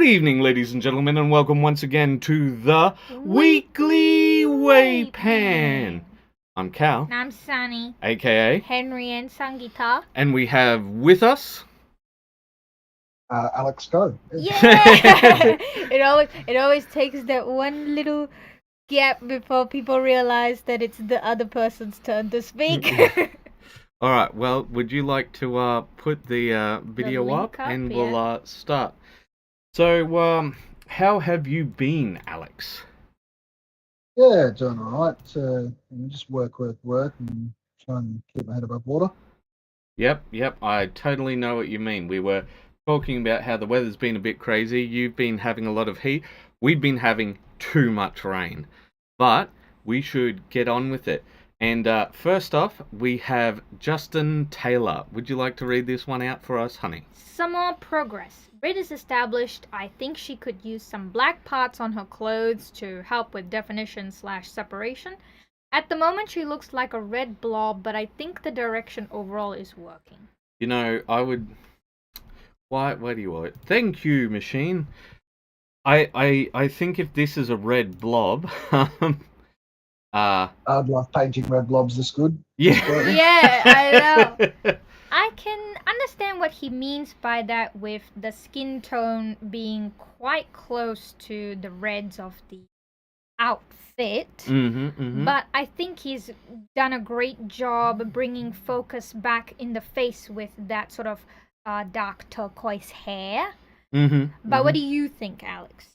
evening, ladies and gentlemen, and welcome once again to the Weekly WAYPN. I'm Cal, And I'm Sunny, aka Henry and Sangita. and we have with us Alex, go. Yeah! it always takes that one little gap before people realize that it's the other person's turn to speak. Alright, well, would you like to put the video link up up, and yeah. we'll start. So, how have you been, Alex? Yeah, doing all right. Just work, and try and keep my head above water. Yep, I totally know what you mean. We were talking about how the weather's been a bit crazy. You've been having a lot of heat. We've been having too much rain. But we should get on with it. And first off, we have Justin Taylor. Would you like to read this one out for us, honey? Some more progress. Brit is established. I think she could use some black parts on her clothes to help with definition/separation. At the moment, she looks like a red blob, but I think the direction overall is working. You know, I would... Why do you want it? Thank you, machine. I think if this is a red blob... I'd love painting red blobs this good. Yeah. Yeah, I know. I can understand what he means by that, with the skin tone being quite close to the reds of the outfit. But I think he's done a great job bringing focus back in the face with that sort of dark turquoise hair. But what do you think, Alex?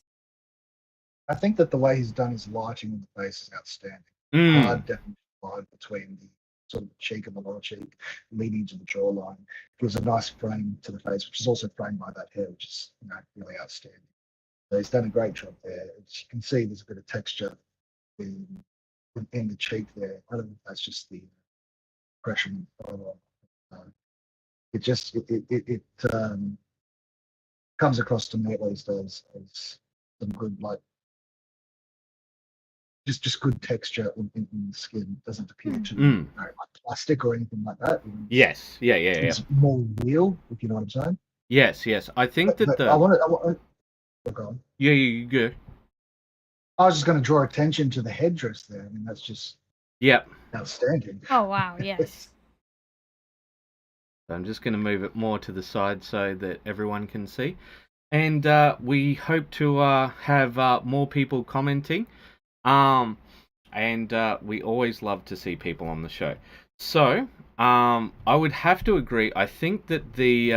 I think that the way he's done his lighting on the face is outstanding. Hard definition line between the sort of cheek and the lower cheek, leading to the jawline, gives a nice frame to the face, which is also framed by that hair, which is really outstanding. So he's done a great job there. As you can see, there's a bit of texture in the cheek there. I don't know if that's just the impression. It comes across to me at least as some good, like, just good texture in the skin. It doesn't appear to be like plastic or anything like that. Yes, yeah. It's more real, if you know what I'm saying. Yes. I think but that I want to go on. Yeah, you go. I was just going to draw attention to the headdress there. I mean, that's just outstanding. Oh, wow, yes. I'm just going to move it more to the side so that everyone can see. And we hope to have more people commenting. And we always love to see people on the show. So, I would have to agree. I think that the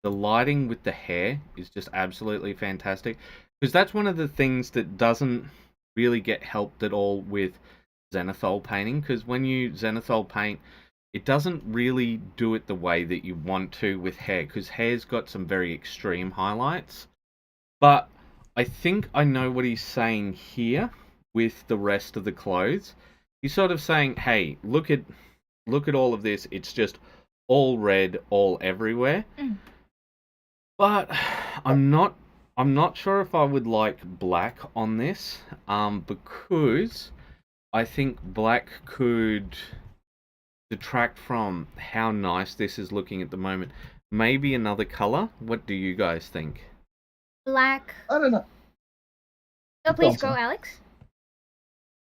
lighting with the hair is just absolutely fantastic, because that's one of the things that doesn't really get helped at all with zenithal painting. Because when you zenithal paint, it doesn't really do it the way that you want to with hair, because hair's got some very extreme highlights. But I think I know what he's saying here with the rest of the clothes. He's sort of saying, hey, look at all of this. It's just all red, all everywhere. But I'm not sure if I would like black on this, because I think black could detract from how nice this is looking at the moment. Maybe another color. What do you guys think? Black. I don't know. Oh, please go, Alex.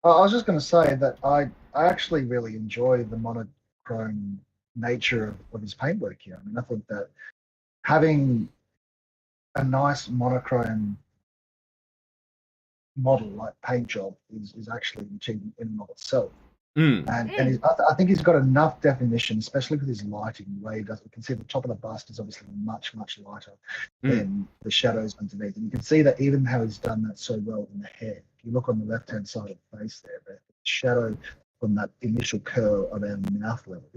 I was just going to say that I actually really enjoy the monochrome nature of his paintwork here. I mean, I think that having a nice monochrome model like paint job is actually an achievement in and of itself. And I think he's got enough definition, especially with his lighting. The way he does, you can see the top of the bust is obviously much lighter than the shadows underneath, and you can see that even how he's done that so well in the hair. If you look on the left-hand side of the face there, the shadow from that initial curl around the mouth level,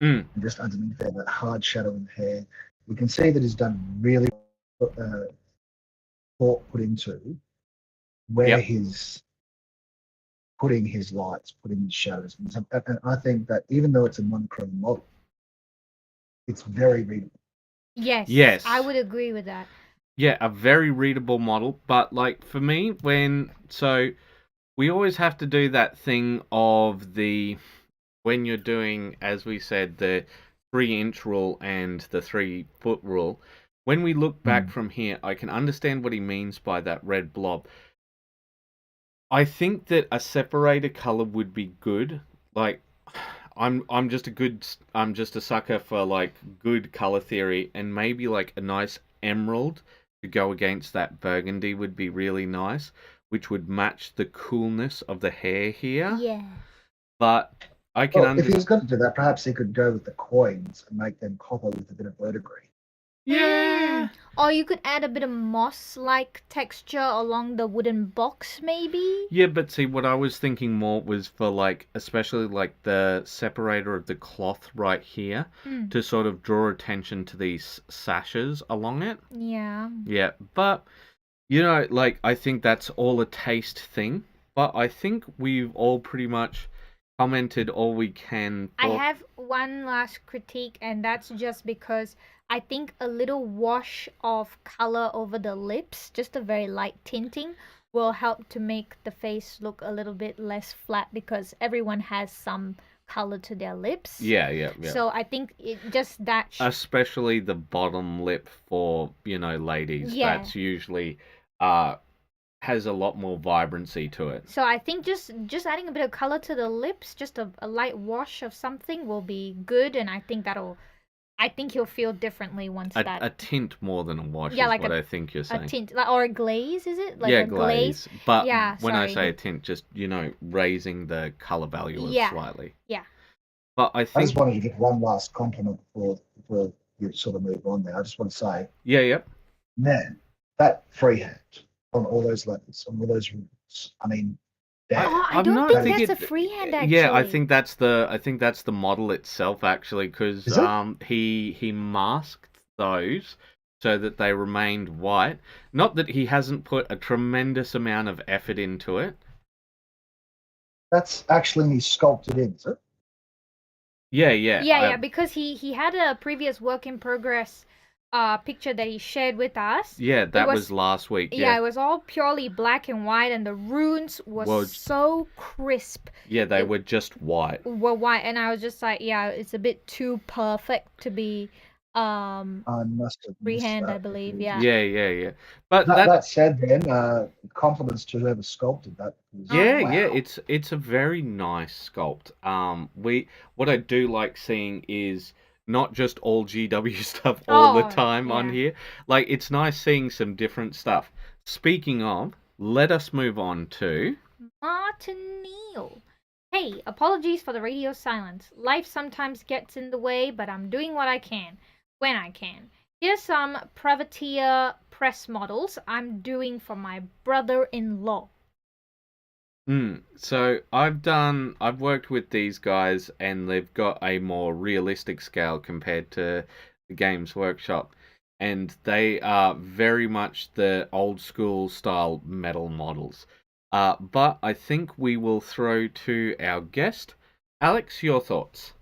and just underneath there, that hard shadow in the hair, you can see that he's done really thought put into where he's putting his lights, putting his shadows. And I think that even though it's a monochrome model, it's very readable. Yes. I would agree with that. Yeah, a very readable model. But like for me, so we always have to do that thing of when you're doing, as we said, the 3-inch rule and the 3-foot rule. when we look back from here, I can understand what he means by that red blob. I think that a separator color would be good. Like, I'm just a sucker for like good color theory, and maybe like a nice emerald to go against that burgundy would be really nice, which would match the coolness of the hair here. Yeah. But I can Well, if he was going to do that, perhaps he could go with the coins and make them copper with a bit of verdigris. Yeah. Or you could add a bit of moss-like texture along the wooden box, maybe? Yeah, but see, what I was thinking more was for like, especially like the separator of the cloth right here, to sort of draw attention to these sashes along it. Yeah. Yeah, but, you know, like, I think that's all a taste thing. But I think we've all pretty much commented all we can. I have one last critique, and that's just because I think a little wash of color over the lips, just a very light tinting, will help to make the face look a little bit less flat, because everyone has some color to their lips. Yeah. So I think that especially the bottom lip for, you know, ladies. Yeah. That's usually has a lot more vibrancy to it. So I think just adding a bit of color to the lips, just a light wash of something will be good, and I think he'll feel differently once a tint more than a wash Yeah, is like what I think you're saying. a tint, or a glaze, is it? Like yeah, a glaze. But Yeah, when I sorry. say a tint, just, you know, raising the color value Yeah. slightly. Yeah. But I I think. just wanted to give one last compliment before you sort of move on there. I just want to say, Yep. man, that freehand on all those levels, on all those roots. I mean, damn. Oh, I I'm don't not think thinking- that's a freehand, actually. Yeah, I think that's the model itself, actually, because Is it? he masked those so that they remained white. Not that he hasn't put a tremendous amount of effort into it. That's actually sculpted in, is it? Yeah. Yeah, because he had a previous work in progress picture that he shared with us. Yeah, that was last week. Yeah, it was all purely black and white, and the runes were so crisp. Yeah, they were just white. Were white, and I was just like, yeah, it's a bit too perfect to be I must have missed freehand, that. I believe. Yeah. Yeah. But That said, then compliments to whoever sculpted that. Yeah, Wow. it's a very nice sculpt. What I do like seeing is not just all GW stuff all the time on here. Like, it's nice seeing some different stuff. Speaking of, let us move on to Martin Neal. Hey, apologies for the radio silence. Life sometimes gets in the way, but I'm doing what I can, when I can. Here's some privateer press models I'm doing for my brother-in-law. So I've worked with these guys, and they've got a more realistic scale compared to the Games Workshop, and they are very much the old school style metal models. But I think we will throw to our guest. Alex, your thoughts?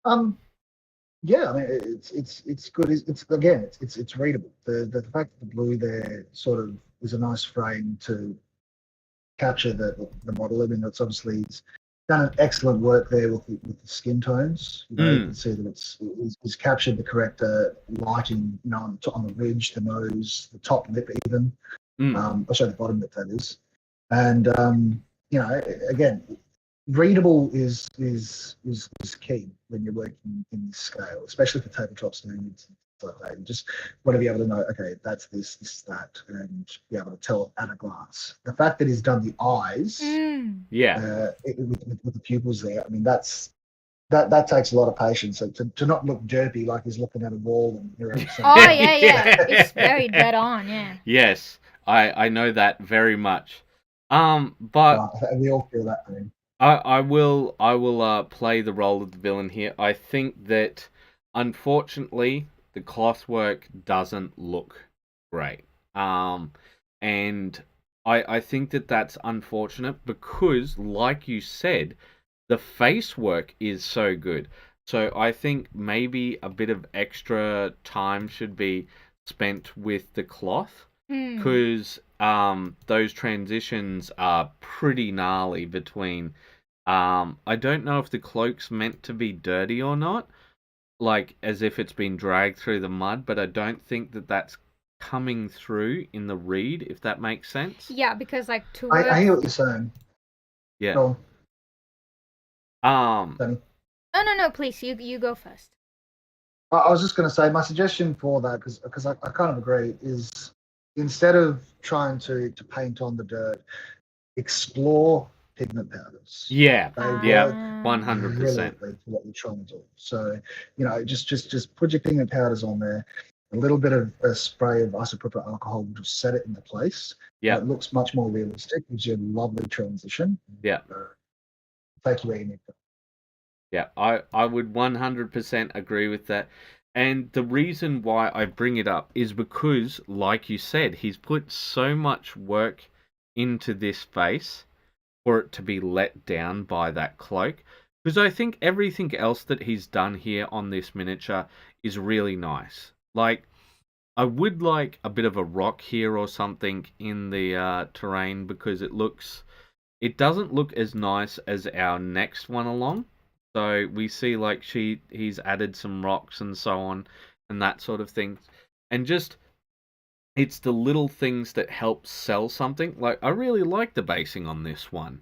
Yeah, I mean it's good. It's readable. The fact that the blue there sort of is a nice frame to capture the model. I mean, that's obviously it's done an excellent work there with the skin tones. You can see that it's captured the correct lighting, you know, on the ridge, the nose, the top lip, even. I'll show the bottom lip, that is. And you know, again, readable is key when you're working in this scale, especially for tabletop standards and stuff like that. You just want to be able to know, okay, that's this is that, and be able to tell at a glance. The fact that he's done the eyes, with the pupils there, I mean, that takes a lot of patience. So to not look derpy like he's looking at a wall and you're Oh yeah, it's very dead on. Yeah. Yes, I know that very much. But we all feel that pain. I will play the role of the villain here. I think that, unfortunately, the cloth work doesn't look great. And I think that that's unfortunate because, like you said, the face work is so good. So I think maybe a bit of extra time should be spent with the cloth, because those transitions are pretty gnarly between. I don't know if the cloak's meant to be dirty or not, like as if it's been dragged through the mud, but I don't think that that's coming through in the reed, if that makes sense. Yeah, because like I hear what you're saying. Yeah. Go on. Danny. No, please, you go first. I was just going to say my suggestion for that, because I kind of agree, is instead of trying to paint on the dirt, explore pigment powders. Yeah, They yeah, work 100%. brilliantly for what you're trying to do. So, just put your pigment powders on there. A little bit of a spray of isopropyl alcohol will just set it into place. Yeah, it looks much more realistic. Gives you a lovely transition. Yeah. Take you where you need to. Yeah, I would 100% agree with that. And the reason why I bring it up is because, like you said, he's put so much work into this face for it to be let down by that cloak. Because I think everything else that he's done here on this miniature is really nice. Like, I would like a bit of a rock here or something in the terrain, because it doesn't look as nice as our next one along. So we see like he's added some rocks and so on and that sort of thing. And just, it's the little things that help sell something. Like, I really like the basing on this one.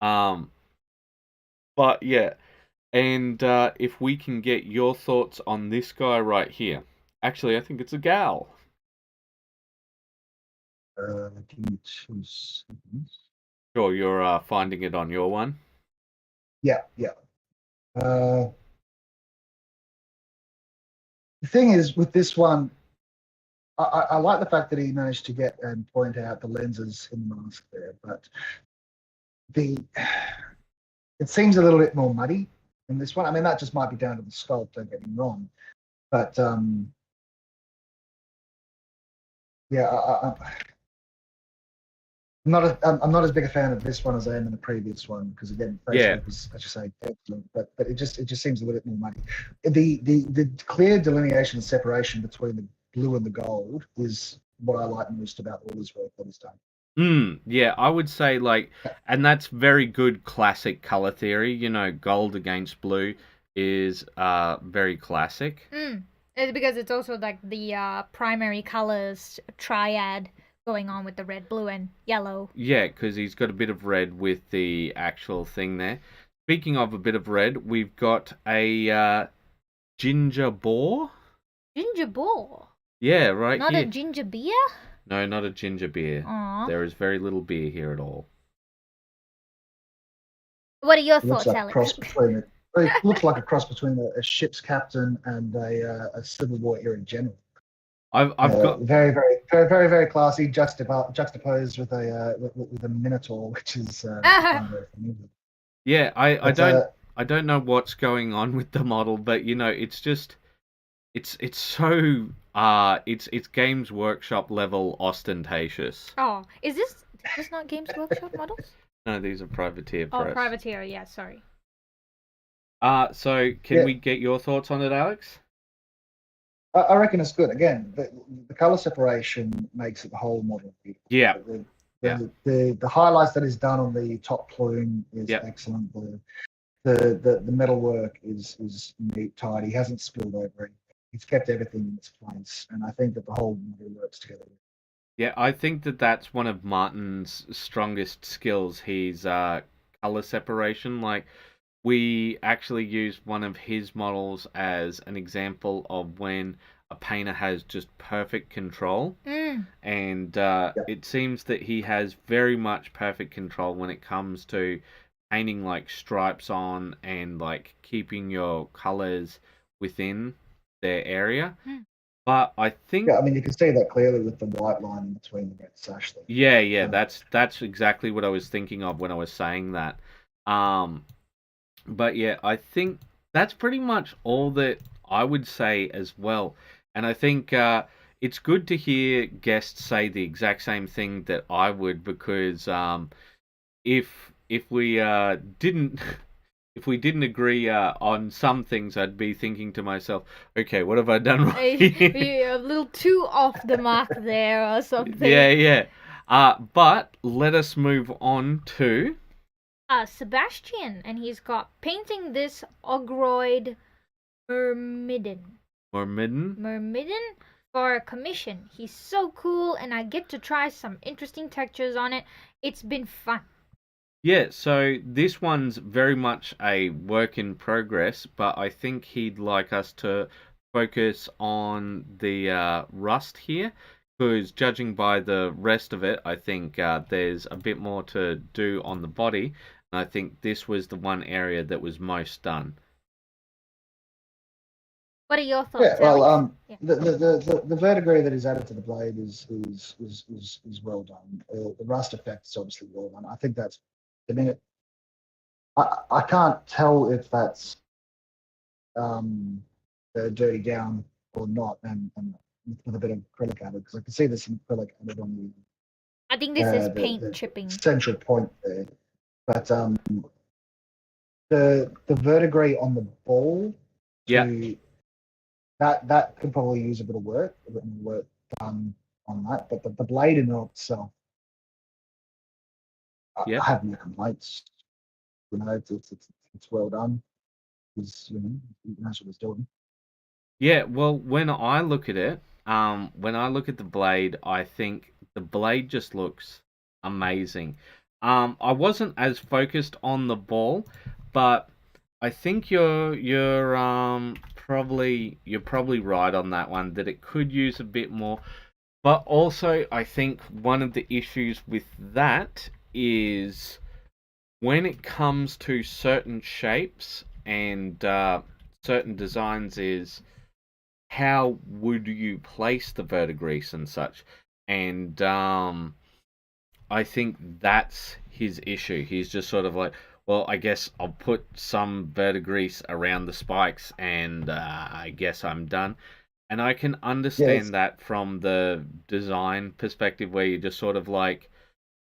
But yeah, and if we can get your thoughts on this guy right here. Actually, I think it's a gal. Give me 2 seconds. Sure, you're finding it on your one. Yeah. The thing is, with this one, I like the fact that he managed to get and point out the lenses in the mask there, but it seems a little bit more muddy in this one. I mean, that just might be down to the sculpt, don't get me wrong, but yeah, I'm not as big a fan of this one as I am in the previous one, because again, facial was, as you say, excellent, but it just seems a little bit more muddy. The clear delineation and separation between the blue and the gold is what I like most about all his work that he's done. Yeah, I would say, like, and that's very good classic color theory. You know, gold against blue is very classic. It's because it's also like the primary colors triad going on with the red, blue, and yellow. Yeah, because he's got a bit of red with the actual thing there. Speaking of a bit of red, we've got a ginger boar. Ginger boar? Yeah, right Not here. a ginger beer? No, not a ginger beer. Aww. There is very little beer here at all. What are your thoughts, Alex? It looks like a cross between a ship's captain and a Civil War era general. I've got very classy, juxtaposed with a minotaur, which is yeah. I don't know what's going on with the model, but you know, it's just it's so it's Games Workshop level ostentatious. Oh, is this not Games Workshop models? No, these are Privateer Press. Oh, Privateer, yeah, sorry. So can we get your thoughts on it, Alex? I reckon it's good. Again, the color separation makes it the whole model beautiful. Yeah. The highlights that is done on the top plume is excellent. The metalwork is neat, tidy. He hasn't spilled over anything. He's kept everything in its place, and I think that the whole model works together. Yeah, I think that that's one of Martin's strongest skills. His color separation. Like, we actually used one of his models as an example of when a painter has just perfect control. And it seems that he has very much perfect control when it comes to painting like stripes on and like keeping your colors within their area. But I think I mean, you can see that clearly with the white line in between the red sash there. Yeah, that's exactly what I was thinking of when I was saying that. But yeah, I think that's pretty much all that I would say as well. And I think it's good to hear guests say the exact same thing that I would, because if we didn't if we didn't agree on some things, I'd be thinking to myself, okay, what have I done right? You're a little too off the mark there or something. Yeah. But let us move on to Sebastian, and he's got painting this ogroid Myrmidon. Myrmidon? Myrmidon for a commission. He's so cool, and I get to try some interesting textures on it. It's been fun. Yeah, so this one's very much a work in progress, but I think he'd like us to focus on the rust here, because judging by the rest of it, I think there's a bit more to do on the body, and I think this was the one area that was most done. What are your thoughts, Yeah, well, Alex? the verdigris that is added to the blade is well done. The rust effect is obviously well done. I think that's, I mean, I can't tell if that's dirty down or not, and with a bit of acrylic added, because I can see there's some acrylic added on I think this is paint the chipping. central point there. But the verdigris on the ball, that could probably use a bit more work done on that. But the blade in itself, I have no complaints. You know, it's well done. He knows what he's doing. Yeah, well, when I look at it, when I look at the blade, I think the blade just looks amazing. I wasn't as focused on the ball, but I think you're probably right on that one, that it could use a bit more. But also, I think one of the issues with that is when it comes to certain shapes and certain designs, is how would you place the verdigris and such? And I think that's his issue. He's just sort of like, well, I guess I'll put some verdigris around the spikes, and I guess I'm done. And I can understand that from the design perspective, where you're just sort of like,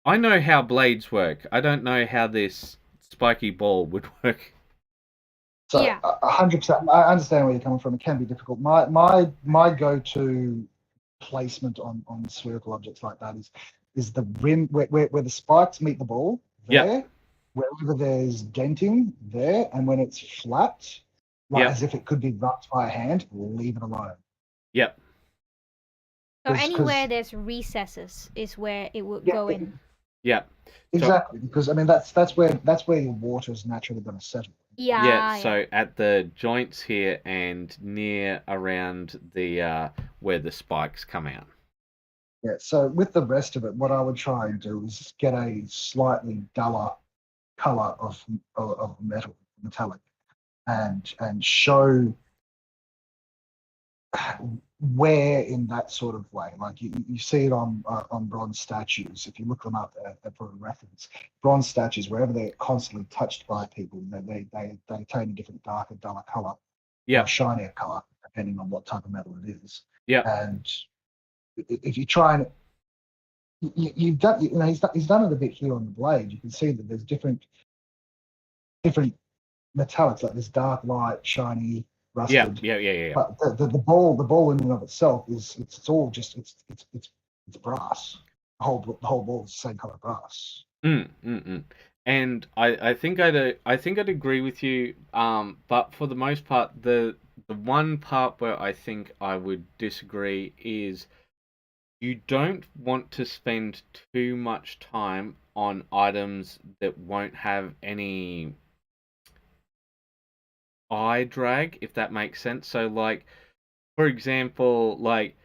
I know how blades work. I don't know how this spiky ball would work. So 100%, I understand where you're coming from. It can be difficult. My go-to placement on spherical objects like that is the rim where the spikes meet the ball there, wherever there's denting there, and when it's flat, as if it could be rubbed by a hand, leave it alone. Yep. So anywhere there's recesses is where it would go in. Yeah. Exactly, because I mean that's where your water is naturally going to settle. Yeah. So at the joints here and near around the where the spikes come out. Yeah. So with the rest of it, what I would try and do is get a slightly duller color of metallic, and show where in that sort of way, like you see it on bronze statues. If you look them up for a reference, bronze statues, wherever they're constantly touched by people, they attain a different darker, duller color, or shinier color, depending on what type of metal it is. Yeah. And if you try and he's done it a bit here on the blade. You can see that there's different metallics, like this dark, light, shiny, rusted. Yeah. But the ball in and of itself it's all just it's brass. The whole ball is the same color brass. And I think I'd agree with you. But for the most part, the one part where I think I would disagree is you don't want to spend too much time on items that won't have any eye drag, if that makes sense. So, like, for example, like,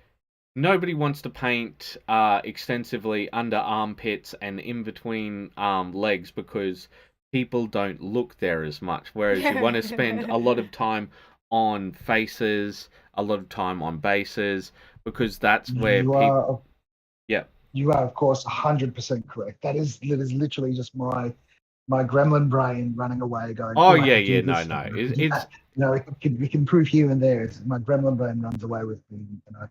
nobody wants to paint extensively under armpits and in between legs, because people don't look there as much. Whereas you want to spend a lot of time on faces, a lot of time on bases, because that's where people... You are, of course, 100% correct. That is literally just my gremlin brain running away, going, no. We can prove here and there. My gremlin brain runs away with me.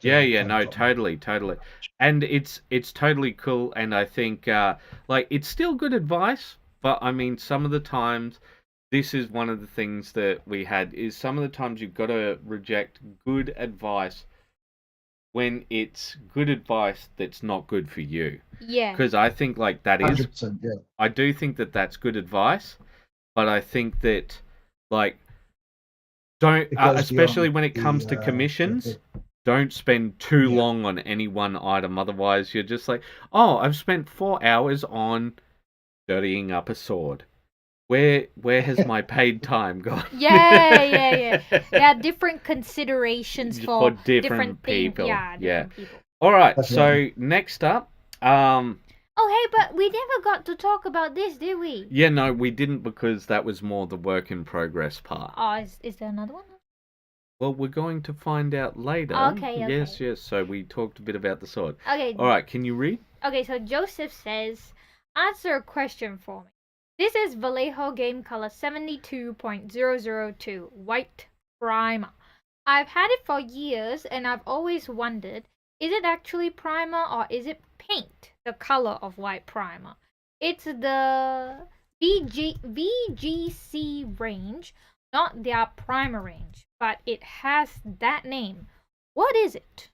Totally. And it's totally cool, and I think it's still good advice, but I mean, some of the times, this is one of the things that we had, is some of the times you've got to reject good advice when it's good advice that's not good for you. Yeah. Because I think that is... 100%, yeah. I do think that that's good advice, but I think that, Don't, It goes especially beyond when it comes to commissions. Don't spend too long on any one item. Otherwise, you're just like, oh, I've spent 4 hours on dirtying up a sword. Where has my paid time gone? Yeah. There are different considerations for different people. Different people. All right. That's So right. next up, Oh, hey, but we never got to talk about this, did we? yeah, no, we didn't because that was more the work in progress part. Oh, is there another one? Well, we're going to find out later. Okay. Yes. So we talked a bit about the sword. Okay. All right. Can you read? Okay, so Joseph says, answer a question for me. This is Vallejo game color 72.002 white primer. I've had it for years and I've always wondered, is it actually primer or is it paint, the color of white primer? It's the VGC range, not their primer range, but it has that name. What is it?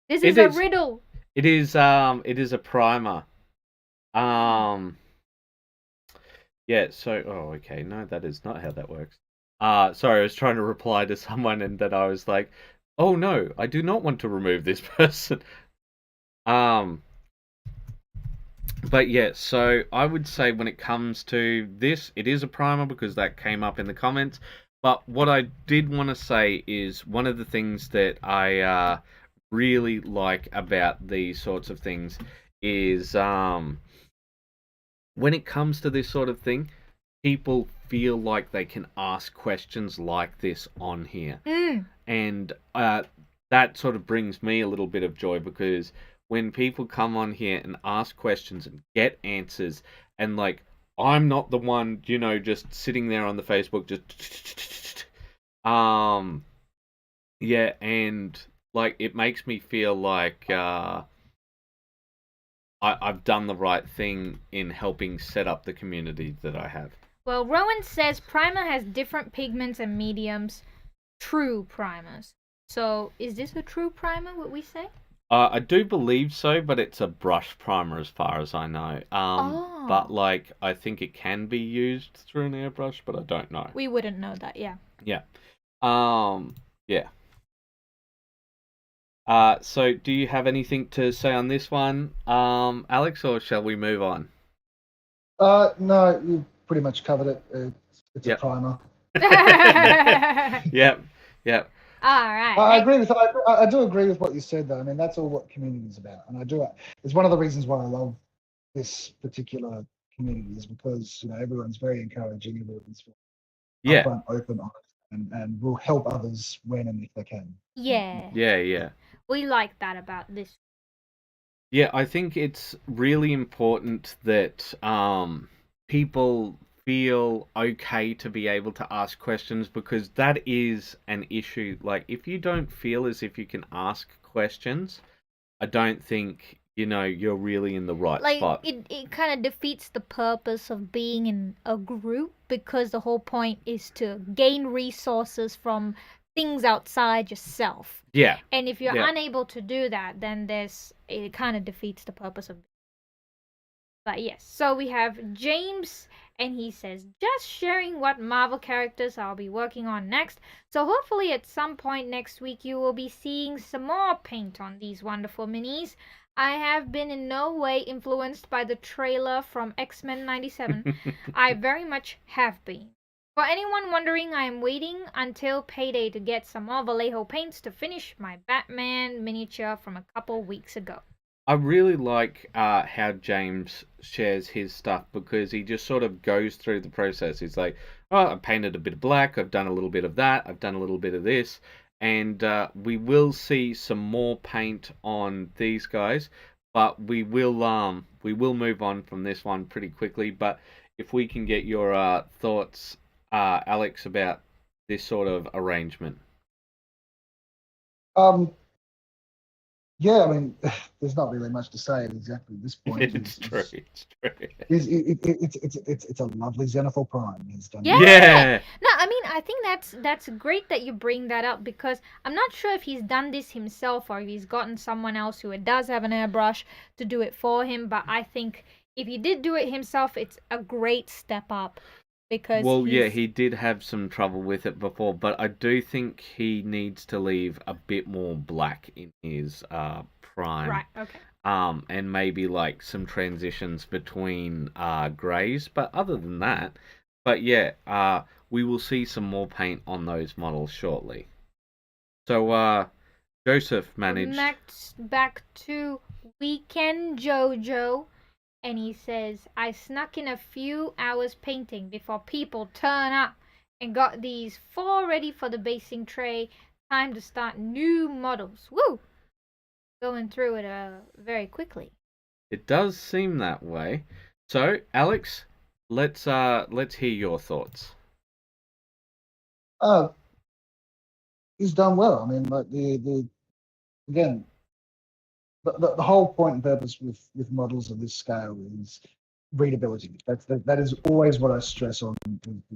This is a riddle. It is a primer. Yeah, so okay, no, that is not how that works. Sorry, I was trying to reply to someone and then I was like, oh no, I do not want to remove this person. But yeah, so I would say when it comes to this, it is a primer because that came up in the comments. But what I did want to say is one of the things that I really like about these sorts of things is when it comes to this sort of thing, people feel like they can ask questions like this on here. And that sort of brings me a little bit of joy because when people come on here and ask questions and get answers and like I'm not the one, just sitting there on the Facebook just yeah, and like it makes me feel like I've done the right thing in helping set up the community that I have. Well, Rowan says primer has different pigments and mediums, true primers. So is this a true primer, would we say? I do believe so, but it's a brush primer as far as I know. But like I think it can be used through an airbrush, but I don't know. We wouldn't know that, yeah. Yeah. Yeah. So do you have anything to say on this one, Alex, or shall we move on? No, you pretty much covered it. It's a primer. Yep. All right. I agree with. I do agree with what you said, though. I mean, that's all what community is about, and I do. It's one of the reasons why I love this particular community is because everyone's very encouraging, everyone's upfront, open, honest, and will help others when and if they can. Yeah. We like that about this. Yeah, I think it's really important that people feel okay to be able to ask questions because that is an issue. Like, if you don't feel as if you can ask questions, I don't think, you're really in the right spot. It kind of defeats the purpose of being in a group because the whole point is to gain resources from things outside yourself. Yeah. And if you're unable to do that, then it kind of defeats the purpose of. But yes, so we have James, and he says, just sharing what Marvel characters I'll be working on next. So hopefully at some point next week you will be seeing some more paint on these wonderful minis. I have been in no way influenced by the trailer from X-Men 97. I very much have been. For anyone wondering, I am waiting until payday to get some more Vallejo paints to finish my Batman miniature from a couple weeks ago. I really like how James shares his stuff because he just sort of goes through the process. He's like, oh, I painted a bit of black, I've done a little bit of that, I've done a little bit of this, and we will see some more paint on these guys, but we will move on from this one pretty quickly. But if we can get your thoughts, Alex, about this sort of arrangement. Yeah, I mean, there's not really much to say at exactly this point. It's true. It's a lovely Xenophil Prime he's done. Yeah. No, I mean, I think that's great that you bring that up because I'm not sure if he's done this himself or if he's gotten someone else who does have an airbrush to do it for him. But I think if he did do it himself, it's a great step up. because Well, yeah, he did have some trouble with it before, but I do think he needs to leave a bit more black in his prime. Right, okay. And maybe like some transitions between greys, but other than that, but yeah, we will see some more paint on those models shortly. So Joseph managed. Next, back to Weekend Jojo, and he says, I snuck in a few hours painting before people turn up and got these 4 ready for the basing tray. Time to start new models. Woo! Going through it very quickly. It does seem that way. So, Alex, let's hear your thoughts. He's done well. I mean, like the again, the whole point and purpose with models of this scale is readability. That is always what I stress on,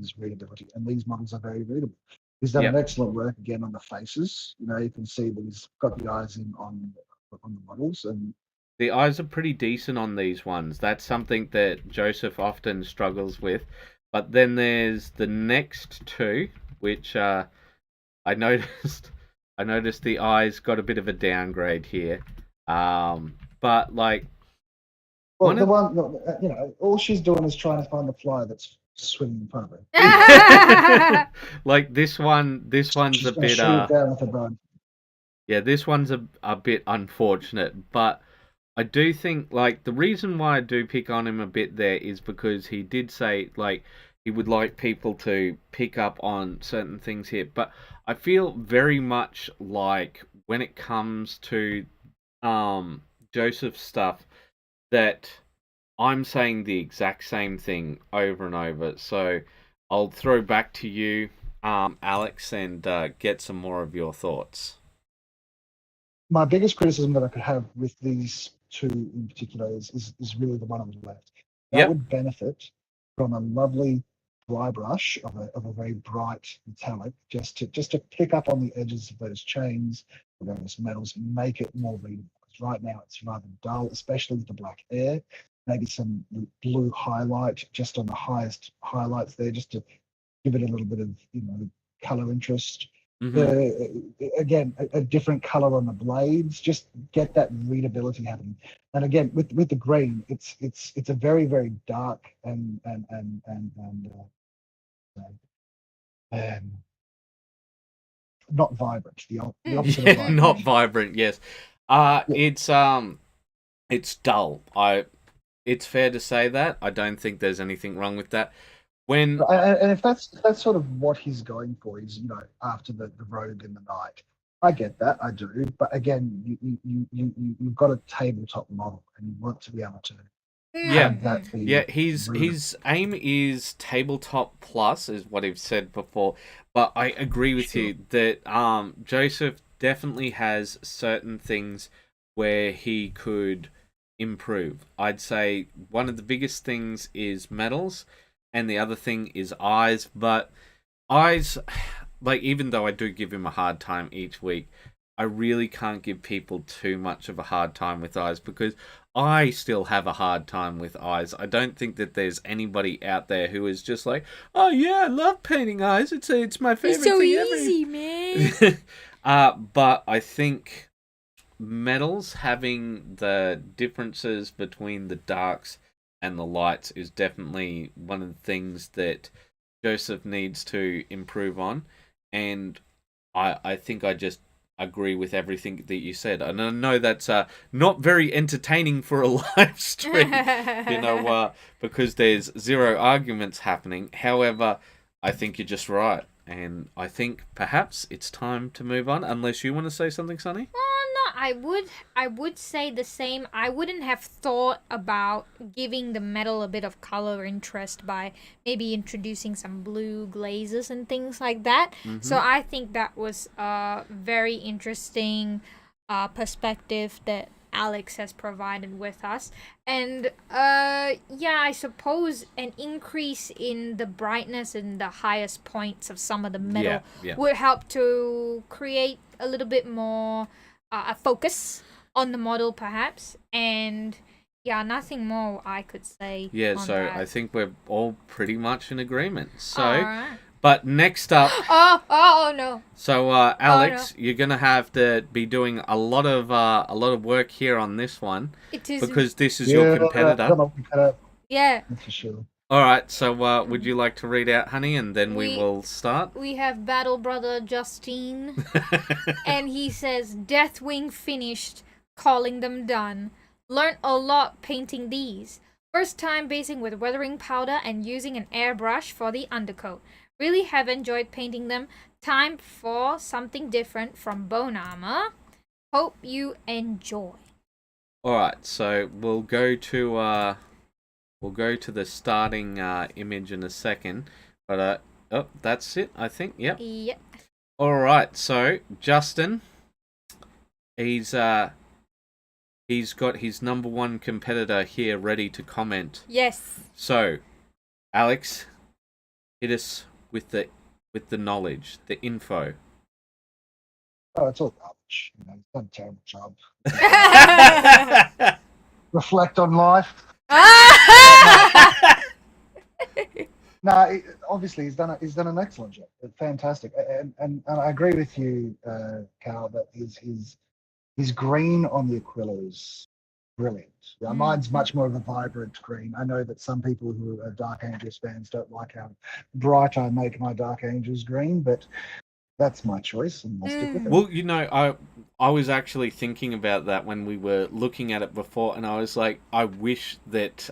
is readability, and these models are very readable. He's done an excellent work again on the faces. You know, you can see that he's got the eyes in on the models, and the eyes are pretty decent on these ones. That's something that Joseph often struggles with. But then there's the next two, which I noticed the eyes got a bit of a downgrade here. But like, well, all she's doing is trying to find the fly that's swimming in front of her. Like this one's she's a bit down with her yeah, this one's a bit unfortunate, but I do think, like, the reason why I do pick on him a bit there is because he did say, like, he would like people to pick up on certain things here. But I feel very much like when it comes to Joseph's stuff that I'm saying the exact same thing over and over. So I'll throw back to you, Alex, and get some more of your thoughts. My biggest criticism that I could have with these two in particular is really the one on the left. That would benefit from a lovely dry brush of a very bright metallic, just to pick up on the edges of those chains, of those metals, and make it more readable. Because right now it's rather dull, especially with the black air. Maybe some blue highlight just on the highest highlights there, just to give it a little bit of color interest. Again, a different color on the blades, just get that readability happening. And again, with the green, it's a very, very dark and not vibrant. The opposite of vibrant. Not vibrant. Yes, it's dull. It's fair to say that. I don't think there's anything wrong with that. And if that's sort of what he's going for, is after the rogue in the night, I get that, I do. But again, you've got a tabletop model, and you want to be able to. His aim is tabletop plus, is what I've said before. But I agree with you that Joseph definitely has certain things where he could improve. I'd say one of the biggest things is metals. And the other thing is eyes, but eyes, like, even though I do give him a hard time each week, I really can't give people too much of a hard time with eyes, because I still have a hard time with eyes. I don't think that there's anybody out there who is just like, oh yeah, I love painting eyes. It's my favorite thing ever. It's so easy, man. But I think metals, having the differences between the darks and the lights, is definitely one of the things that Joseph needs to improve on. And I think I just agree with everything that you said. And I know that's not very entertaining for a live stream, because there's zero arguments happening. However, I think you're just right. And I think perhaps it's time to move on, unless you want to say something, Sonny? I would say the same. I wouldn't have thought about giving the metal a bit of color interest by maybe introducing some blue glazes and things like that. So I think that was a very interesting perspective that Alex has provided with us. And I suppose an increase in the brightness and the highest points of some of the metal would help to create a little bit more a focus on the model, perhaps. And Yeah, nothing more I could say. Yeah, on so that. I think we're all pretty much in agreement. So, Alright. but next up, Oh no. so Alex, you're gonna have to be doing a lot of work here on this one It is because this is your competitor. Yeah. For sure. All right, so would you like to read out, honey, and then we will start? We have Battle Brother Justine, and he says, Deathwing finished, calling them done. Learned a lot painting these. First time basing with weathering powder and using an airbrush for the undercoat. Really have enjoyed painting them. Time for something different from bone armor. Hope you enjoy. All right, so we'll go to the starting image in a second, but oh, that's it, I think. Yep. Yep. All right, so Justin, he's got his number one competitor here ready to comment. Yes. So, Alex, hit us with the knowledge, the info. Oh, it's all garbage. You know, he's done a terrible job. Reflect on life. No, obviously he's done an excellent job. Fantastic, and I agree with you, Carl, that his green on the Aquila is brilliant. Yeah, mine's much more of a vibrant green. I know that some people who are Dark Angels fans don't like how bright I make my Dark Angels green, but that's my choice, and I'll stick with it. Well, you know, I was actually thinking about that when we were looking at it before, and I was like, I wish that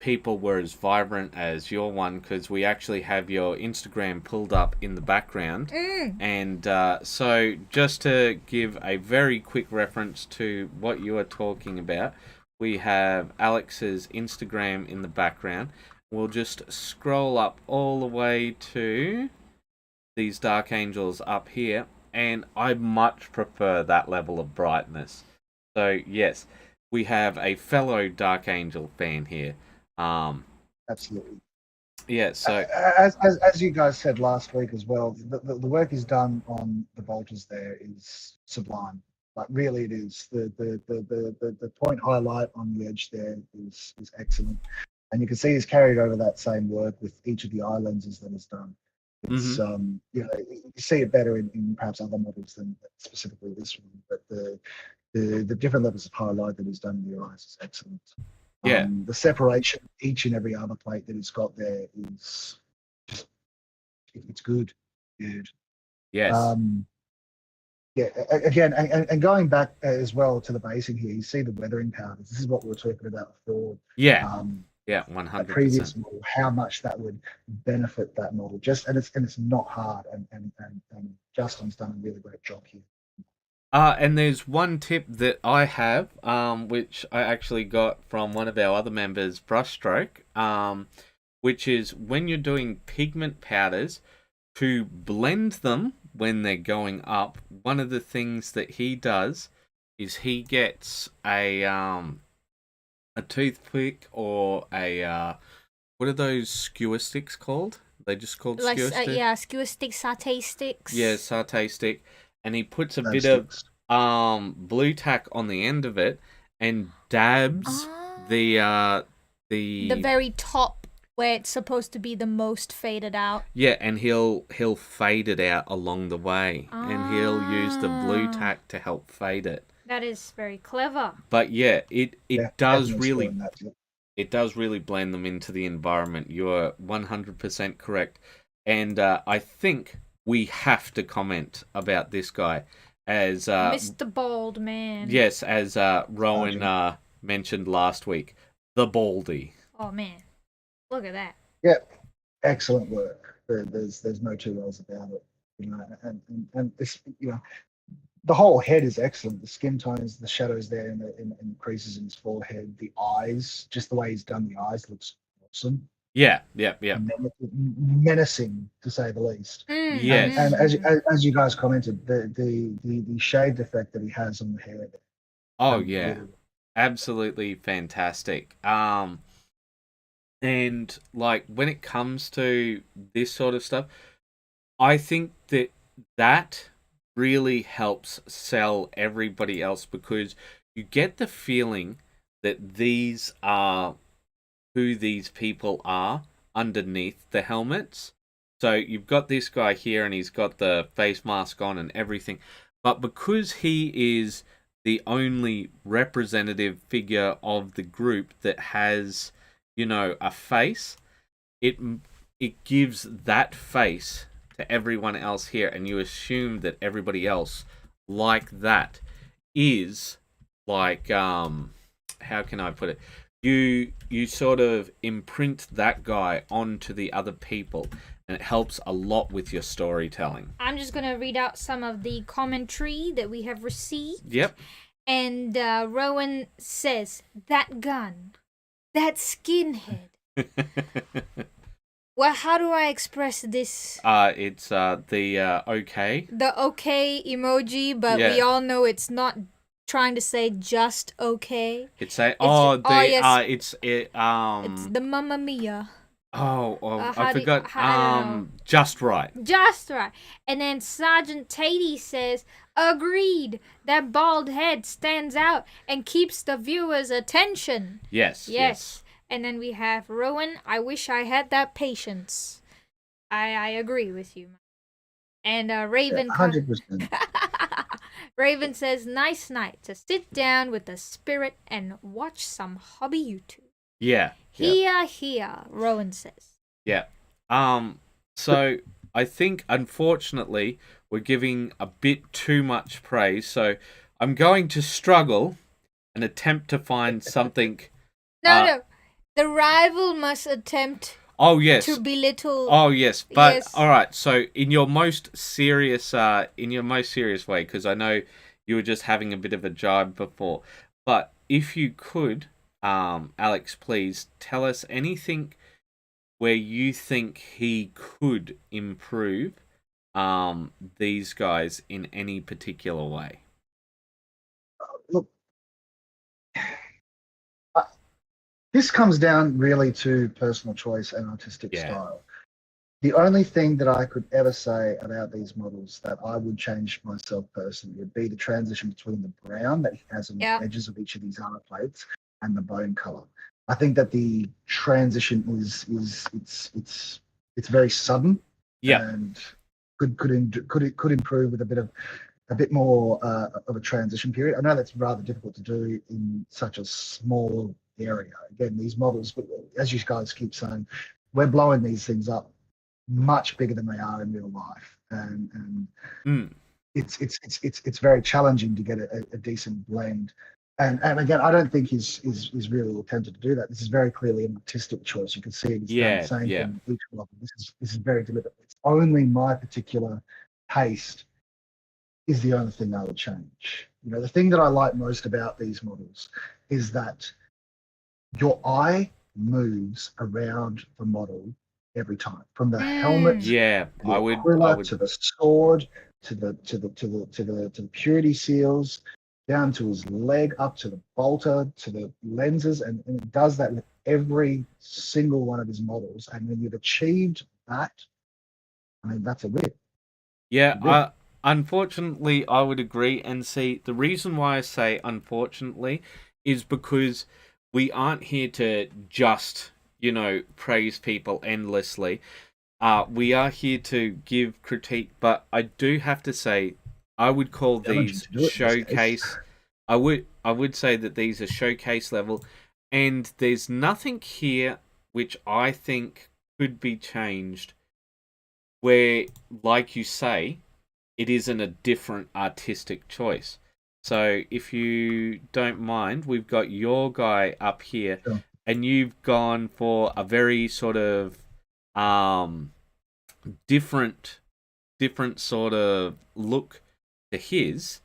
people were as vibrant as your one, because we actually have your Instagram pulled up in the background. And so just to give a very quick reference to what you are talking about, we have Alex's Instagram in the background. We'll just scroll up all the way to these Dark Angels up here, and I much prefer that level of brightness. So yes, we have a fellow Dark Angel fan here. Absolutely. Yeah, so as you guys said last week as well, the work is done on the bolters there is sublime. Like really, it is the point highlight on the edge there is excellent, and you can see he's carried over that same work with each of the eye lenses that he's done. It's you know, you see it better in perhaps other models than specifically this one, but the different levels of highlight that he's done in the eyes is excellent. yeah, The separation, each and every armor plate that he's got there is just, it's good. yes, Yeah, again, and going back as well to the basing here, you see the weathering powders. This is what we were talking about before. yeah, yeah, A 100%. previous model, how much that would benefit that model. And it's not hard. And Justin's done a really great job here. And there's one tip that I have, which I actually got from one of our other members, Brushstroke, which is when you're doing pigment powders, to blend them when they're going up, one of the things that he does is he gets a toothpick or a what are those skewer sticks called? They just called skewer sticks? Yeah, skewer sticks, satay sticks. Yeah, satay stick. And he puts a bit of blue tack on the end of it and dabs the very top where it's supposed to be the most faded out. Yeah, and he'll fade it out along the way, and he'll use the blue tack to help fade it. That is very clever. But yeah, it does really blend them into the environment. You're 100% correct, and I think we have to comment about this guy as Mr. Bald Man. Yes, as Rowan mentioned last week, the Baldy. Oh man, look at that. Yeah, excellent work. There's no two ways about it. You know, and this, you know, the whole head is excellent. The skin tones, the shadows there in the creases in his forehead, the eyes, just the way he's done the eyes looks awesome. Yeah. Menacing, to say the least. Yes. And as you guys commented, the shade effect that he has on the hair. Oh yeah, absolutely fantastic. And like when it comes to this sort of stuff, I think that really helps sell everybody else, because you get the feeling that these are who these people are underneath the helmets. So you've got this guy here and he's got the face mask on and everything. But because he is the only representative figure of the group that has, a face, it gives that face to everyone else here, and you assume that everybody else like that is like how can I put it? You sort of imprint that guy onto the other people, and it helps a lot with your storytelling. I'm just gonna read out some of the commentary that we have received. Yep. And Rowan says, "That gun, that skinhead." Well, how do I express this? It's the okay. The okay emoji, but we all know it's not trying to say just okay. It's a yes. it's the Mamma Mia. I forgot. Just right. Just right. And then Sergeant Tatey says, "Agreed. That bald head stands out and keeps the viewer's attention." Yes. And then we have Rowan, "I wish I had that patience." I agree with you. And Raven... 100%. Raven says, "Nice night to sit down with the spirit and watch some hobby YouTube." Yeah. Here, Rowan says. Yeah. So I think, unfortunately, we're giving a bit too much praise. So I'm going to struggle and attempt to find something... No. The rival must attempt to belittle... Oh, yes. But, all right. So in your most serious way, because I know you were just having a bit of a jibe before, but if you could, Alex, please tell us anything where you think he could improve these guys in any particular way. Look, this comes down really to personal choice and artistic style. The only thing that I could ever say about these models that I would change myself personally would be the transition between the brown that he has on the edges of each of these armor plates and the bone color. I think that the transition is very sudden. And could improve with a bit more of a transition period. I know that's rather difficult to do in such a small area. Again, these models, as you guys keep saying, we're blowing these things up much bigger than they are in real life, and it's very challenging to get a decent blend. And again, I don't think he's really attempted to do that. This is very clearly an artistic choice. You can see it. He's done the same thing with each one. This is very deliberate. It's only my particular taste is the only thing I would change. The thing that I like most about these models is that your eye moves around the model every time, from the helmet, I would to the sword, to the purity seals, down to his leg, up to the bolter, to the lenses, and it does that with every single one of his models. And when you've achieved that, I mean, that's a win. Yeah, unfortunately, I would agree. And see, the reason why I say unfortunately is because we aren't here to just, praise people endlessly. We are here to give critique, but I do have to say, I would call these showcase. I would say that these are showcase level, and there's nothing here which I think could be changed where, like you say, it isn't a different artistic choice. So if you don't mind, we've got your guy up here, and you've gone for a very sort of different sort of look to his.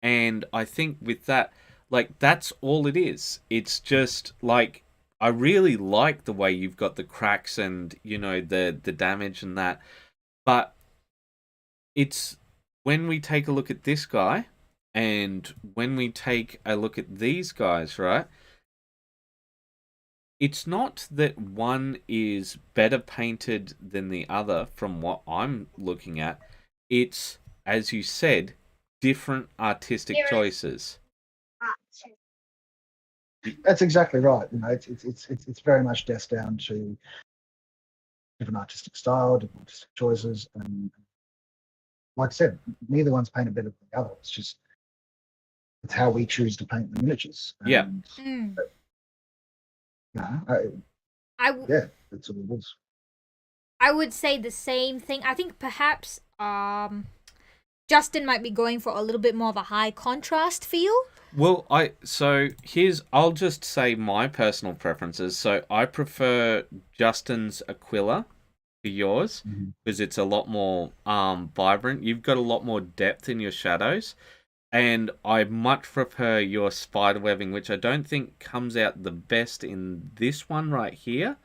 And I think with that, like, that's all it is. It's just like, I really like the way you've got the cracks and, the damage and that. But it's when we take a look at this guy and when we take a look at these guys, right? It's not that one is better painted than the other from what I'm looking at. It's, as you said, different artistic choices. That's exactly right. You know, it's very much just down to different artistic style, different artistic choices, and like I said, neither one's painted better than the other. It's how we choose to paint the miniatures. Yeah. And, that's what it is. I would say the same thing. I think perhaps Justin might be going for a little bit more of a high contrast feel. Well, I'll just say my personal preferences. So I prefer Justin's Aquila to yours because it's a lot more vibrant. You've got a lot more depth in your shadows. And I much prefer your spiderwebbing, which I don't think comes out the best in this one right here.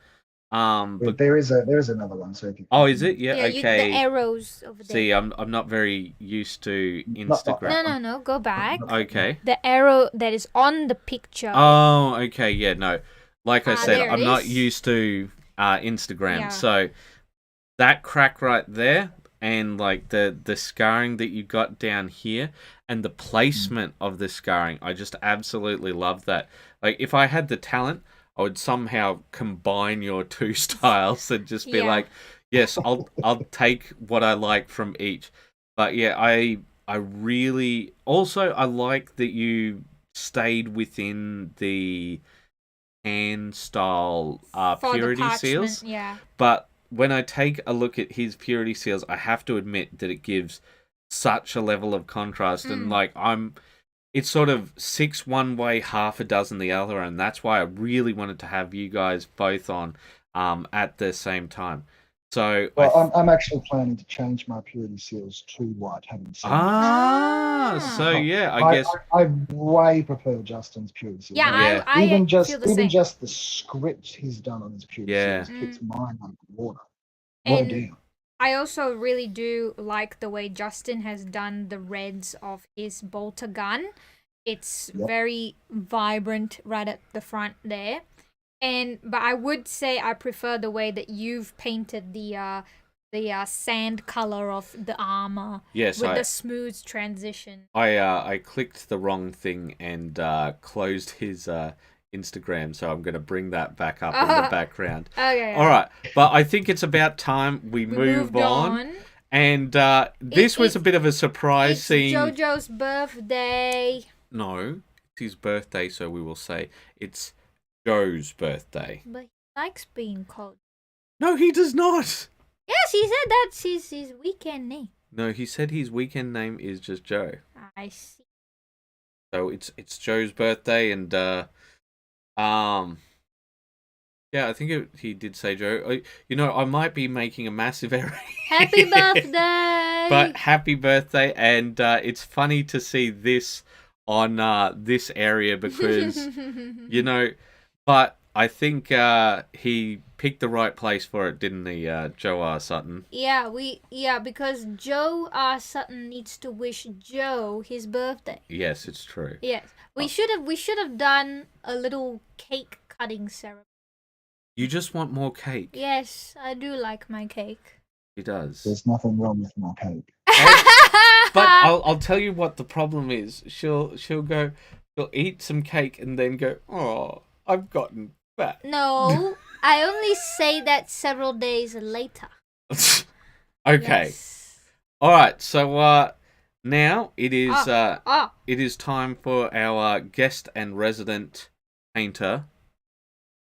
But there is another one. So if you is it? Yeah, okay. The arrows over there. See, I'm not very used to Instagram. No. Go back. Okay. The arrow that is on the picture. Oh, okay. Yeah, no. Like I said, I'm not is. used to Instagram. Yeah. So that crack right there, and like the scarring that you got down here, and the placement of the scarring, I just absolutely love that. Like if I had the talent, I would somehow combine your two styles and just be like, yes, I'll take what I like from each. But yeah, I really also I like that you stayed within the hand style purity seals. Yeah. But when I take a look at his purity seals, I have to admit that it gives such a level of contrast, and like it's sort of 6 one way, half a dozen the other, and that's why I really wanted to have you guys both on at the same time. So I'm actually planning to change my purity seals to white. Having said so yeah, I guess I way prefer Justin's purity seals. Yeah, I even just feel the same. just the script he's done on his purity seals keeps mine under water. And I also really do like the way Justin has done the reds of his bolter gun. It's very vibrant right at the front there. But I would say I prefer the way that you've painted the sand color of the armor. Yes, with the smooth transition. I clicked the wrong thing and closed his Instagram, so I'm going to bring that back up in the background. Okay. All right, but I think it's about time we move on. And this was a bit of a surprise seeing Jojo's birthday. No, it's his birthday, so we will say it's Joe's birthday. But he likes being called. No, he does not. Yes, he said that's his weekend name. No, he said his weekend name is just Joe. I see. So it's Joe's birthday, and yeah, I think he did say Joe. I might be making a massive error. Happy birthday! But happy birthday, and it's funny to see this on this area because, but I think he picked the right place for it, didn't he, Joe R. Sutton? Yeah, because Joe R. Sutton needs to wish Joe his birthday. Yes, it's true. Yes, we should have done a little cake cutting ceremony. You just want more cake. Yes, I do like my cake. He does. There's nothing wrong with my cake. But I'll tell you what the problem is. She'll eat some cake and then go, "Oh, I've gotten fat." No, I only say that several days later. Okay. Yes. All right. So now it is time for our guest and resident painter,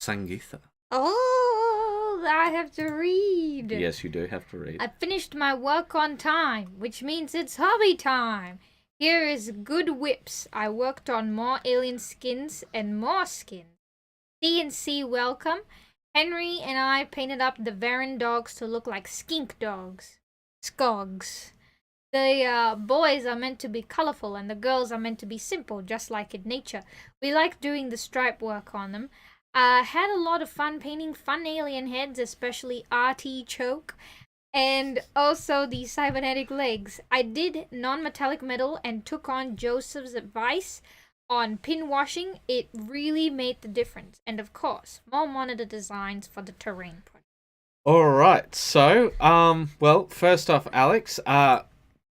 Sangeetha. Oh, I have to read. Yes, you do have to read. I finished my work on time, which means it's hobby time. Here is good whips. I worked on more alien skins and more skins. CNC welcome. Henry and I painted up the Varan dogs to look like skink dogs. Skogs. The boys are meant to be colorful and the girls are meant to be simple, just like in nature. We like doing the stripe work on them. I had a lot of fun painting fun alien heads, especially RT Choke, and also the cybernetic legs. I did non-metallic metal and took on Joseph's advice on pin washing. It really made the difference. And of course, more monitor designs for the terrain project. All right. So, well, first off, Alex, I'll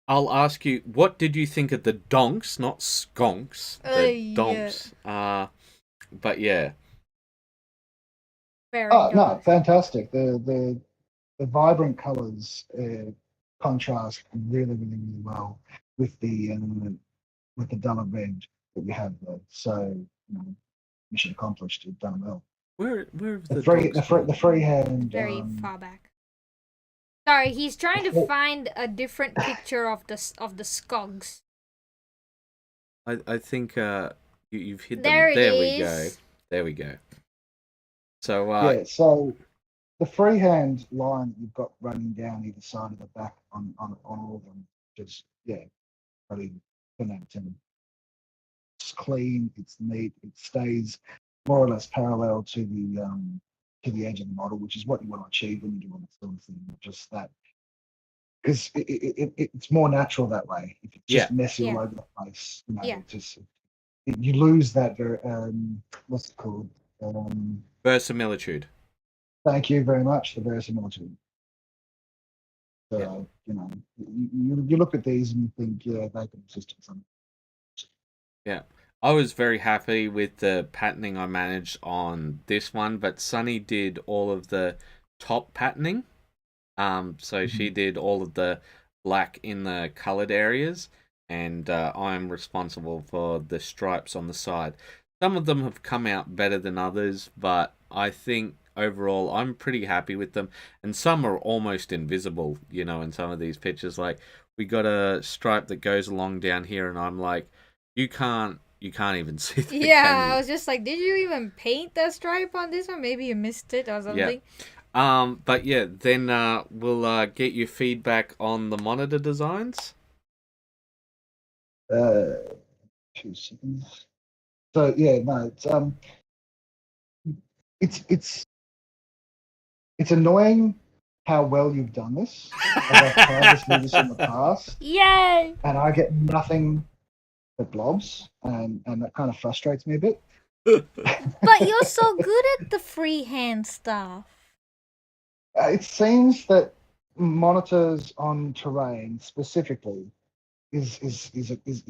ask you, what did you think of the donks, not skonks, the donks? but yeah. Very Oh no, nice. fantastic. The vibrant colors contrast really, really, really well with the duller red that we have there. So, mission accomplished. You've done well. Where have the The freehand. Very far back. Sorry, he's trying to find a different picture of the Skogs. I think you've hit them. There it we go. is. There we go. So yeah, so the freehand line you've got running down either side of the back on all of them, just really connect, and it's clean, it's neat, it stays more or less parallel to the edge of the model, which is what you want to achieve when you're doing this sort of thing. Just that, because it's more natural that way. If it's just messy all over the place, you lose that very what's it called? Verisimilitude. Thank you very much. The verisimilitude. So you look at these and you think, they can exist in something. Yeah. I was very happy with the patterning I managed on this one, but Sunny did all of the top patterning. So she did all of the black in the colored areas, and I'm responsible for the stripes on the side. Some of them have come out better than others, but I think overall I'm pretty happy with them. And some are almost invisible, in some of these pictures. Like, we got a stripe that goes along down here, and I'm like, you can't even see that. Yeah, I was just like, did you even paint the stripe on this one? Maybe you missed it or something. Yeah. But yeah, then we'll get your feedback on the monitor designs. 2 seconds. So yeah, no, it's annoying how well you've done this. I've tried to do this in the past. Yay! And I get nothing but blobs, and that kind of frustrates me a bit. But you're so good at the freehand stuff. It seems that monitors on terrain specifically is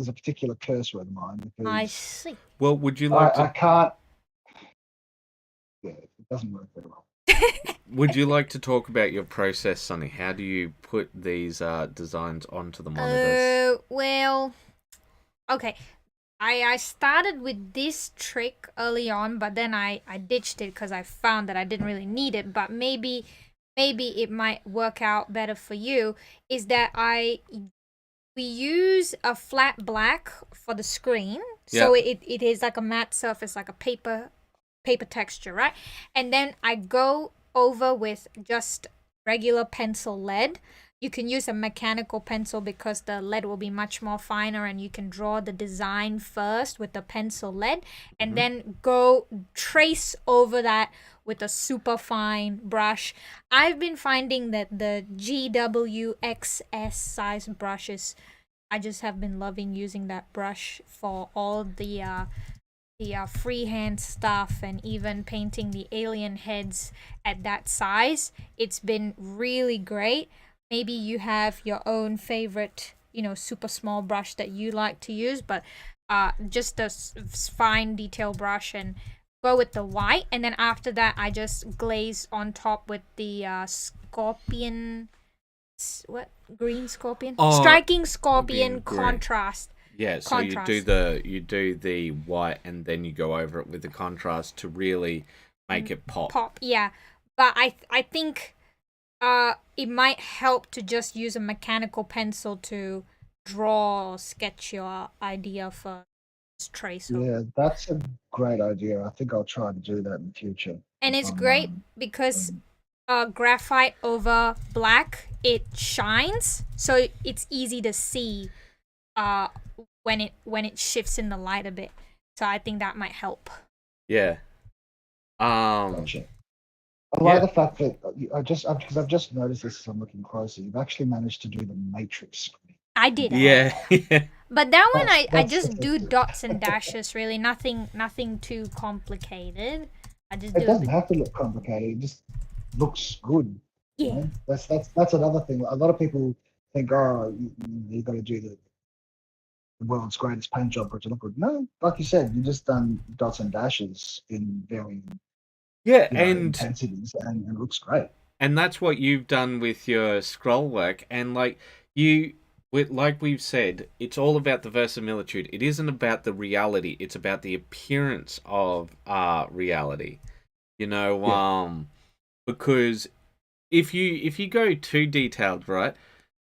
a particular cursor of mine. Because I see. Well, would you like I can't. Yeah, it doesn't work very well. Would you like to talk about your process, Sonny? How do you put these designs onto the monitors? Well, okay. I started with this trick early on, but then I ditched it because I found that I didn't really need it. But maybe it might work out better for you. Is that we use a flat black for the screen, so it is like a matte surface, like a paper texture, right? And then I go over with just regular pencil lead. You can use a mechanical pencil because the lead will be much more finer, and you can draw the design first with the pencil lead, and then go trace over that with a super fine brush. I've been finding that the GWXS size brushes, I just have been loving using that brush for all the freehand stuff, and even painting the alien heads at that size. It's been really great. Maybe you have your own favorite, super small brush that you like to use, but just a fine detail brush, and go with the white. And then after that, I just glaze on top with the scorpion. What? Green scorpion? Striking scorpion contrast. Yeah, so you do the white, and then you go over it with the contrast to really make it pop. Yeah. But I think it might help to just use a mechanical pencil to draw or sketch your idea for trace. Yeah, that's a great idea. I think I'll try to do that in the future. And it's great because graphite over black, it shines, so it's easy to see when it shifts in the light a bit. So I think that might help. Yeah. Gotcha. I like the fact that because I've just noticed this as I'm looking closer. You've actually managed to do the matrix screen. I did. Yeah. But that one I just do dots and dashes. Really, nothing too complicated. It doesn't have to look complicated. It just looks good. Yeah. That's another thing. A lot of people think, oh, you got to do the world's greatest paint job for it to look good. No, like you said, you just done dots and dashes in very intensities, and it looks great. And that's what you've done with your scroll work. And like we've said, it's all about the verisimilitude. It isn't about the reality. It's about the appearance of reality. Because if you go too detailed, right?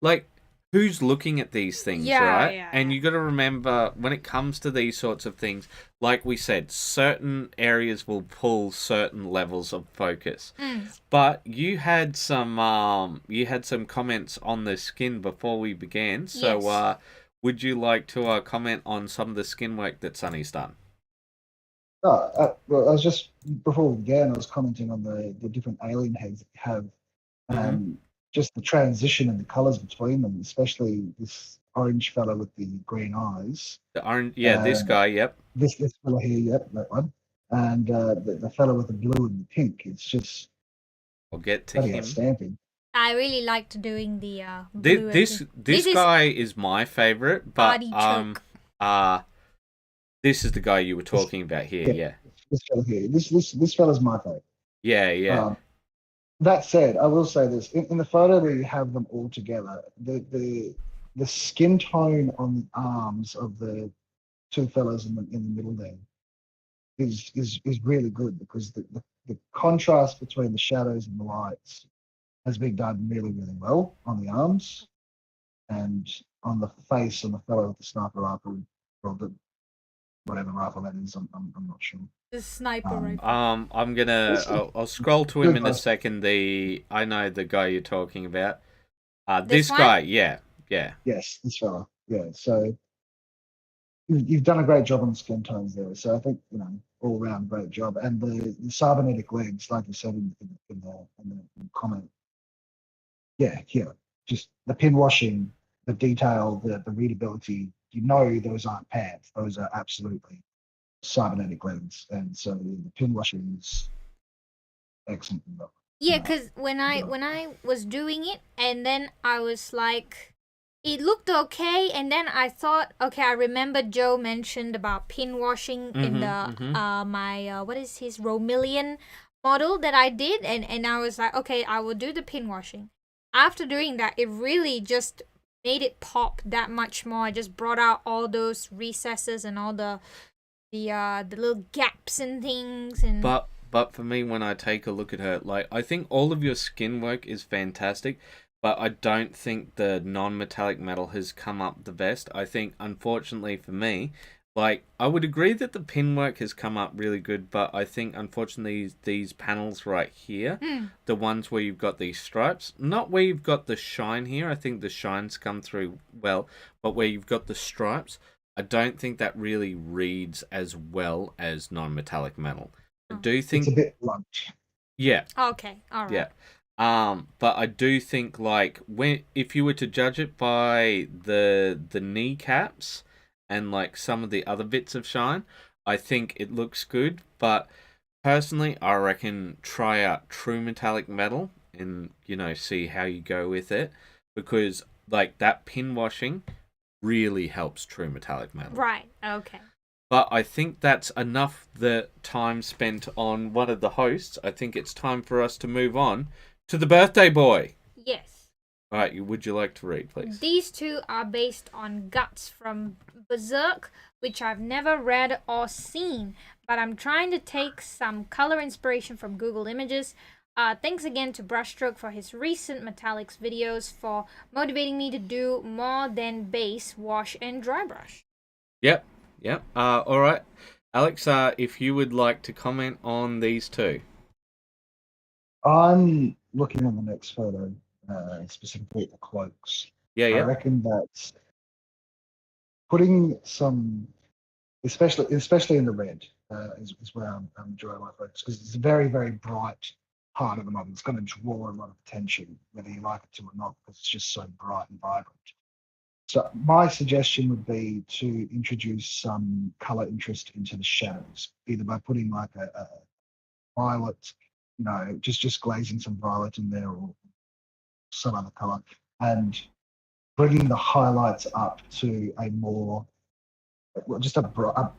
Like, who's looking at these things, right? And you got to remember, when it comes to these sorts of things, like we said, certain areas will pull certain levels of focus. But you had some comments on the skin before we began. So, yes. Would you like to comment on some of the skin work that Sunny's done? Well, I was just, before we began, I was commenting on the different alien heads that have. Just the transition and the colors between them, especially this orange fella with the green eyes. The orange, this guy, yep. This fella here, yep, that one. And the fella with the blue and the pink. It's just. I'll get to him. Outstanding. I really liked doing the blue. This guy is my favorite, but this is the guy you were talking about here, yeah. This fella here. This fella's my favorite. Yeah. That said, I will say this: in the photo where you have them all together, the skin tone on the arms of the two fellas in the middle there is really good, because the contrast between the shadows and the lights has been done really, really well on the arms, and on the face on the fellow with the sniper rifle, or the whatever rifle that is. I'm not sure. The sniper rifle. I'm gonna. I'll scroll to him in a second. I know the guy you're talking about. This guy, yeah. Yes, this fella. Yeah. So you've done a great job on the skin tones there. So I think, all round great job. And the cybernetic legs, like you said in the comment. Yeah. Just the pin washing, the detail, the readability. Those aren't pads. Those are absolutely cybernetic lens, and so the pin washing is excellent. Yeah, because when I was doing it, and then I was like, it looked okay, and then I thought, okay, I remember Joe mentioned about pin washing in the my what is his Romillion model that I did, and I was like, okay, I will do the pin washing. After doing that, it really just made it pop that much more. I just brought out all those recesses and all the little gaps and things. And but for me, when I take a look at her, like, I think all of your skin work is fantastic, but I don't think the non-metallic metal has come up the best. I think, unfortunately for me, like, I would agree that the pin work has come up really good, but I think, unfortunately, these panels right here, the ones where you've got these stripes, not where you've got the shine here, I think the shines come through well, but where you've got the stripes, I don't think that really reads as well as non-metallic metal. I do think it's a bit blunt. Yeah. Okay. All right. Yeah. But I do think, like, if you were to judge it by the kneecaps and like some of the other bits of shine, I think it looks good. But personally, I reckon try out true metallic metal and see how you go with it, because like that pin washing really helps true metallic metal. Right. Okay. But I think that's enough the time spent on one of the hosts. I think it's time for us to move on to the birthday boy. Yes. All right, would you like to read, please? These two are based on Guts from Berserk, which I've never read or seen, but I'm trying to take some color inspiration from Google Images. Thanks again to Brushstroke for his recent metallics videos, for motivating me to do more than base, wash, and dry brush. Yep. All right. Alex, if you would like to comment on these two. I'm looking at the next photo, specifically at the cloaks. Yeah. I reckon that putting some, especially in the red, is where I'm enjoying my focus, because it's a very, very bright part of the model. It's going to draw a lot of attention, whether you like it to or not, because it's just so bright and vibrant. So my suggestion would be to introduce some color interest into the shadows, either by putting like a violet, just glazing some violet in there, or some other color, and bringing the highlights up to a more just a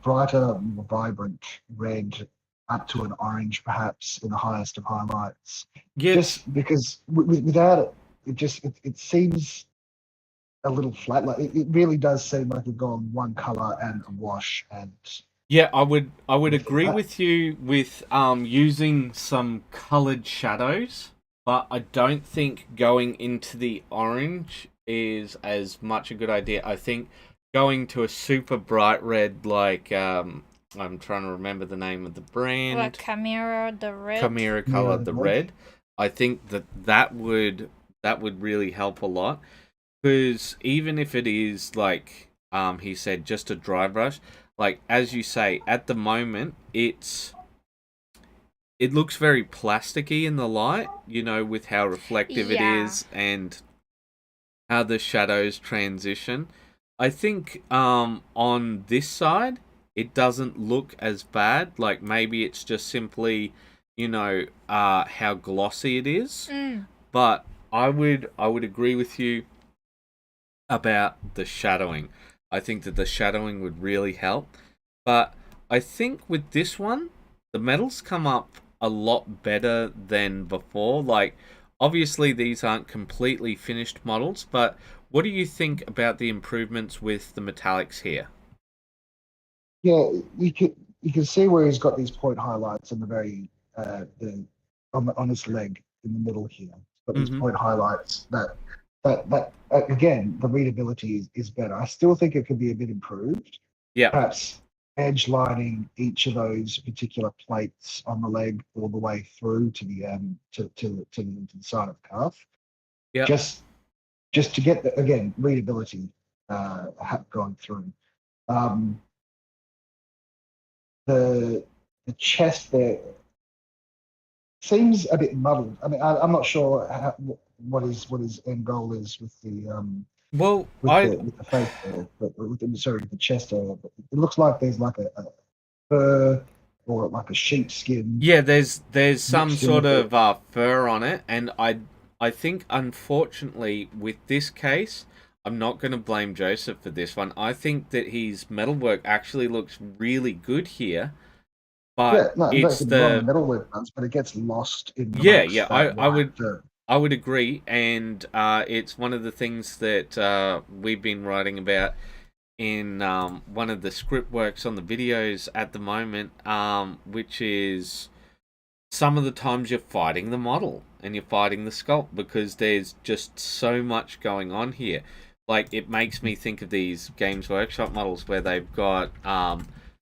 brighter, more vibrant red up to an orange, perhaps in the highest of highlights. Yeah, Just because without it, it seems a little flat. Like it really does seem like you've gone one color and a wash and yeah, I would anything agree like that. with you with using some colored shadows, but I don't think going into the orange is as much a good idea. I think going to a super bright red, like I'm trying to remember the name of the Like brand, Chimera, the red. Chimera Yeah, color, the red. I think that would really help a lot, because even if it is like he said, just a dry brush, like as you say, at the moment it looks very plasticky in the light, with how reflective it Yeah. is and how the shadows transition. I think on this side it doesn't look as bad. Like maybe it's just simply, how glossy it is. Mm. But I would agree with you about the shadowing. I think that the shadowing would really help. But I think with this one, the metals come up a lot better than before. Like, obviously, these aren't completely finished models, but what do you think about the improvements with the metallics here? Yeah, you can see where he's got these point highlights in the very the on his leg in the middle here. He's got these Mm-hmm. point highlights that again the readability is better. I still think it could be a bit improved. Yeah. Perhaps edge lining each of those particular plates on the leg all the way through to the side of the calf. Yeah. Just to get the again readability going through. Um, the the chest there seems a bit muddled. I mean, I'm not sure what his end goal is with Well, I the face there, but with the chest there. But it looks like there's like a fur or like a sheepskin yeah, there's some mixed in sort with of it. fur on it, and I think unfortunately with this case, I'm not going to blame Joseph for this one. I think that his metalwork actually looks really good here, but Yeah, no, don't it's get me wrong, the the metalwork does, but it gets lost in yeah, yeah. amongst I that I white would fur. I would agree, and it's one of the things that we've been writing about in one of the script works on the videos at the moment, which is some of the times you're fighting the model and you're fighting the sculpt because there's just so much going on here. Like, it makes me think of these Games Workshop models where they've got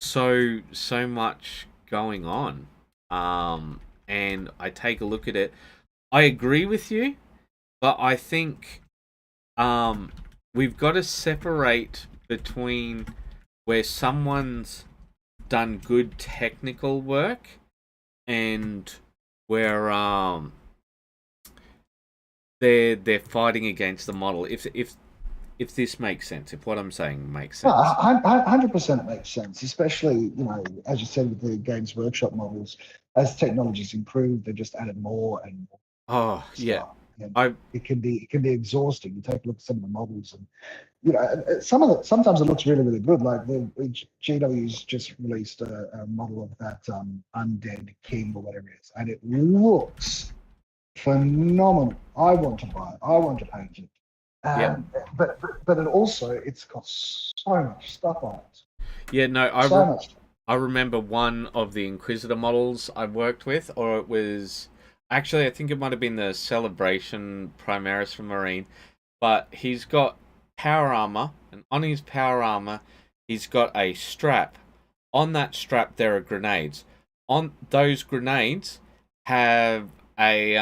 so much going on. And I take a look at it. I agree with you, but I think we've got to separate between where someone's done good technical work and where they're fighting against the model. If this makes sense, if what I'm saying makes No, sense. 100% makes sense, especially, as you said, with the Games Workshop models, as technology's improved, they've just added more and more Oh yeah, stuff. And I it can be exhausting. You take a look at some of the models and sometimes it looks really, really good. Like the GW's just released a model of that undead king or whatever it is, and it looks phenomenal. I want to buy it. I want to paint it. yeah But it's got so much stuff on it. yeah no So much. I remember one of the Inquisitor models I worked with, or it was actually I think it might have been the Celebration Primaris from Marine, but he's got power armor, and on his power armor, he's got a strap. On that strap, there are grenades. On those grenades, have a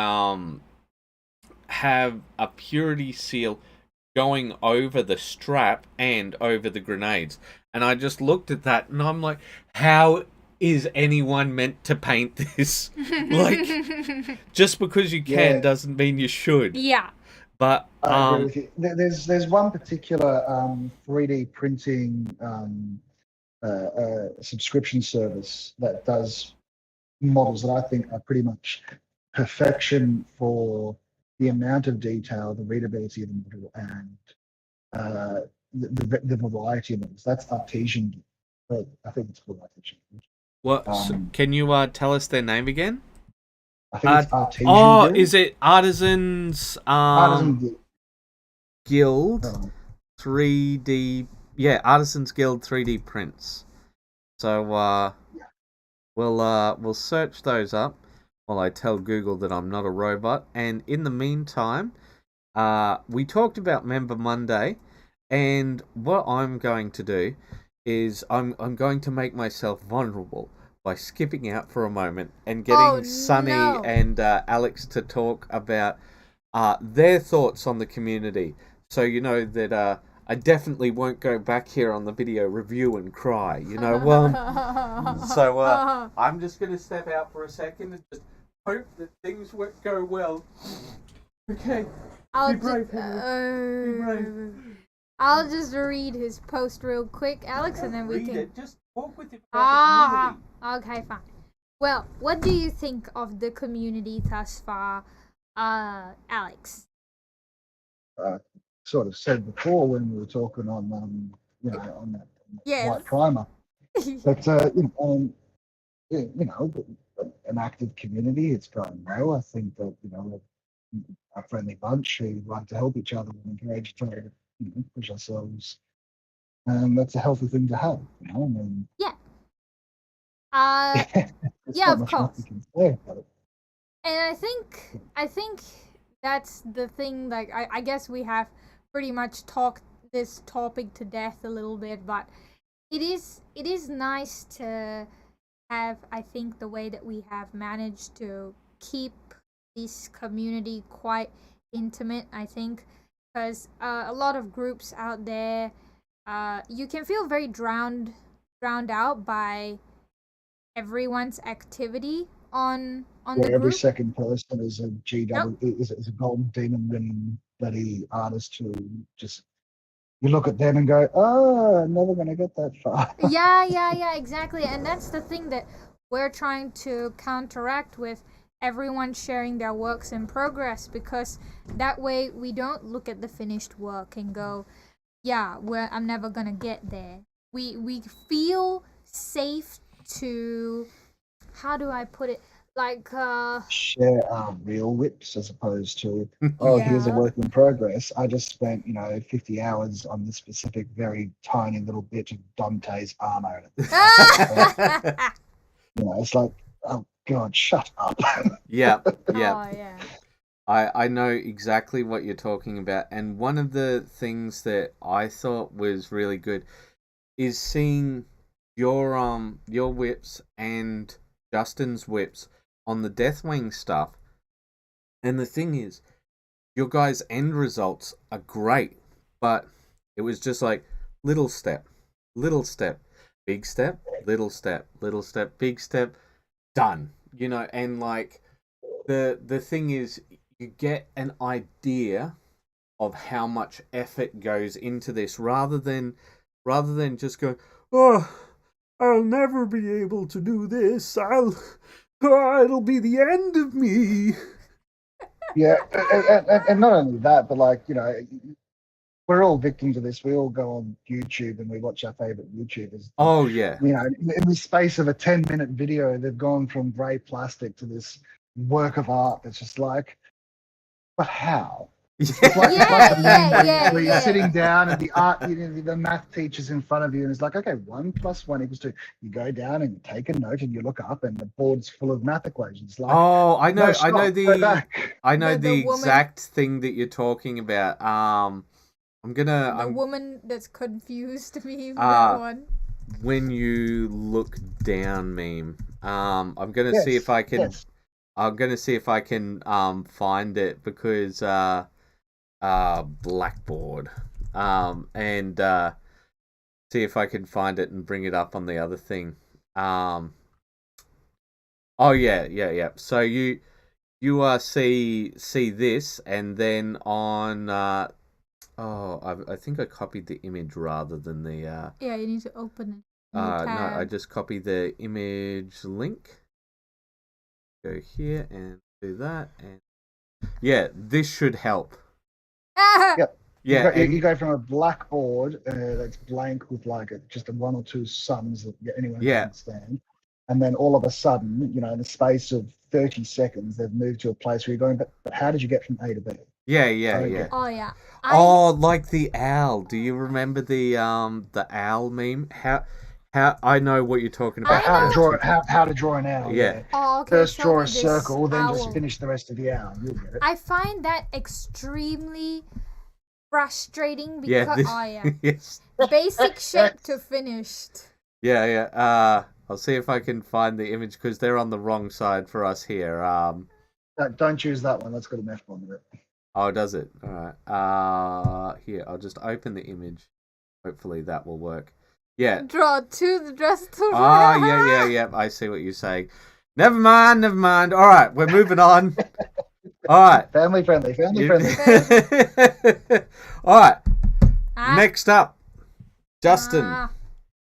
purity seal going over the strap and over the grenades. And I just looked at that and I'm like, how is anyone meant to paint this? Like, just because you can Yeah, doesn't mean you should. Yeah. But I agree with you. There's one particular 3D printing subscription service that does models that I think are pretty much perfection for the amount of detail, the readability of the model, and the variety of things. That's artesian gear. But I think it's called artesian gear. What? Can you tell us their name again? I think it's artesian gear. Is it Artisans Artisan Guild 3D? Yeah, Artisans Guild 3D prints. So we'll search those up while I tell Google that I'm not a robot. And in the meantime, we talked about Member Monday, and what I'm going to do is I'm going to make myself vulnerable by skipping out for a moment and getting Sunny and Alex to talk about their thoughts on the community. So you know that I definitely won't go back here on the video review and cry. You know, so I'm just going to step out for a second and just hope that things won't go well. Okay. Be brave, Henry. Be brave. I'll just read his post real quick, Alex, and then we can... Just talk with him about the community. Okay, fine. Well, what do you think of the community thus far, Alex? Sort of said before when we were talking on, on that white primer. But, an active community, it's going well. I think that, a friendly bunch who like to help each other and encourage each other to push ourselves. And that's a healthy thing to have, I mean, yeah. Yeah, of course. And I think that's the thing. Like, I guess we have pretty much talked this topic to death a little bit, but it is nice to have, I think, the way that we have managed to keep this community quite intimate, I think, because a lot of groups out there, you can feel very drowned out by everyone's activity on the group. Every second person is a is a gold demon winning bloody artist who just, you look at them and go, I'm never gonna get that far. yeah, exactly. And that's the thing that we're trying to counteract with everyone sharing their works in progress, because that way we don't look at the finished work and go, I'm never gonna get there. We feel safe to, how do I put it, like share our real whips as opposed to here's a work in progress. I just spent 50 hours on this specific very tiny little bit of Dante's armor. It's like, oh God, shut up. Yeah. Oh, yeah. I know exactly what you're talking about, and one of the things that I thought was really good is seeing your whips and Justin's whips on the Deathwing stuff. And the thing is, your guys' end results are great, but it was just like little step, big step, little step, big step, done. And like the thing is, you get an idea of how much effort goes into this rather than just going, I'll never be able to do this. It'll be the end of me. Yeah, and not only that, but like, we're all victims of this. We all go on YouTube and we watch our favorite YouTubers. Oh yeah. In the space of a 10-minute video, they've gone from grey plastic to this work of art that's just like, but how? It's like where you're sitting down and the art, the math teacher's in front of you and it's like, okay, 1 + 1 = 2. You go down and you take a note and you look up and the board's full of math equations. Like, I know the woman, exact thing that you're talking about. The woman that's confused me with that one. When you look down meme. I'm gonna see if I can. Yes. I'm gonna see if I can find it, because Blackboard, and see if I can find it and bring it up on the other thing. Oh yeah. So you see this, and then on I think I copied the image rather than the yeah, you need to open it. no, I just copied the image link. Go here and do that, and yeah, this should help. Yep. Yeah, You go from a blackboard that's blank with like just a one or two sums that anyone can understand, and then all of a sudden, in the space of 30 seconds, they've moved to a place where you're going, but how did you get from A to B? Yeah. Oh yeah. Oh, like the owl. Do you remember the owl meme? How I know what you're talking about. How to draw an owl. Yeah. Oh, okay. First Show draw me a this circle, then owl. just finish the rest of the owl. You'll get it. I find that extremely frustrating because Yes. basic shape to finished. Yeah. I'll see if I can find the image because they're on the wrong side for us here. Don't choose that one. That's got an F bomb in it. Oh, does it? All right. Here, I'll just open the image. Hopefully that will work. Yeah. Draw to dress to. Yeah. I see what you're saying. Never mind. All right, we're moving on. All right. Family friendly. All right. Next up, Justin.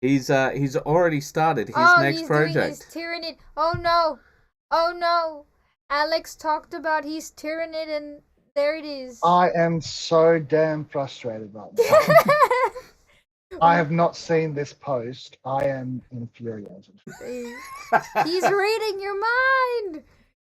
He's already started his next project. He's tearing it. Oh no. Alex talked about he's tearing it, and there it is. I am so damn frustrated right now. I have not seen this post. I am infuriated. He's reading your mind.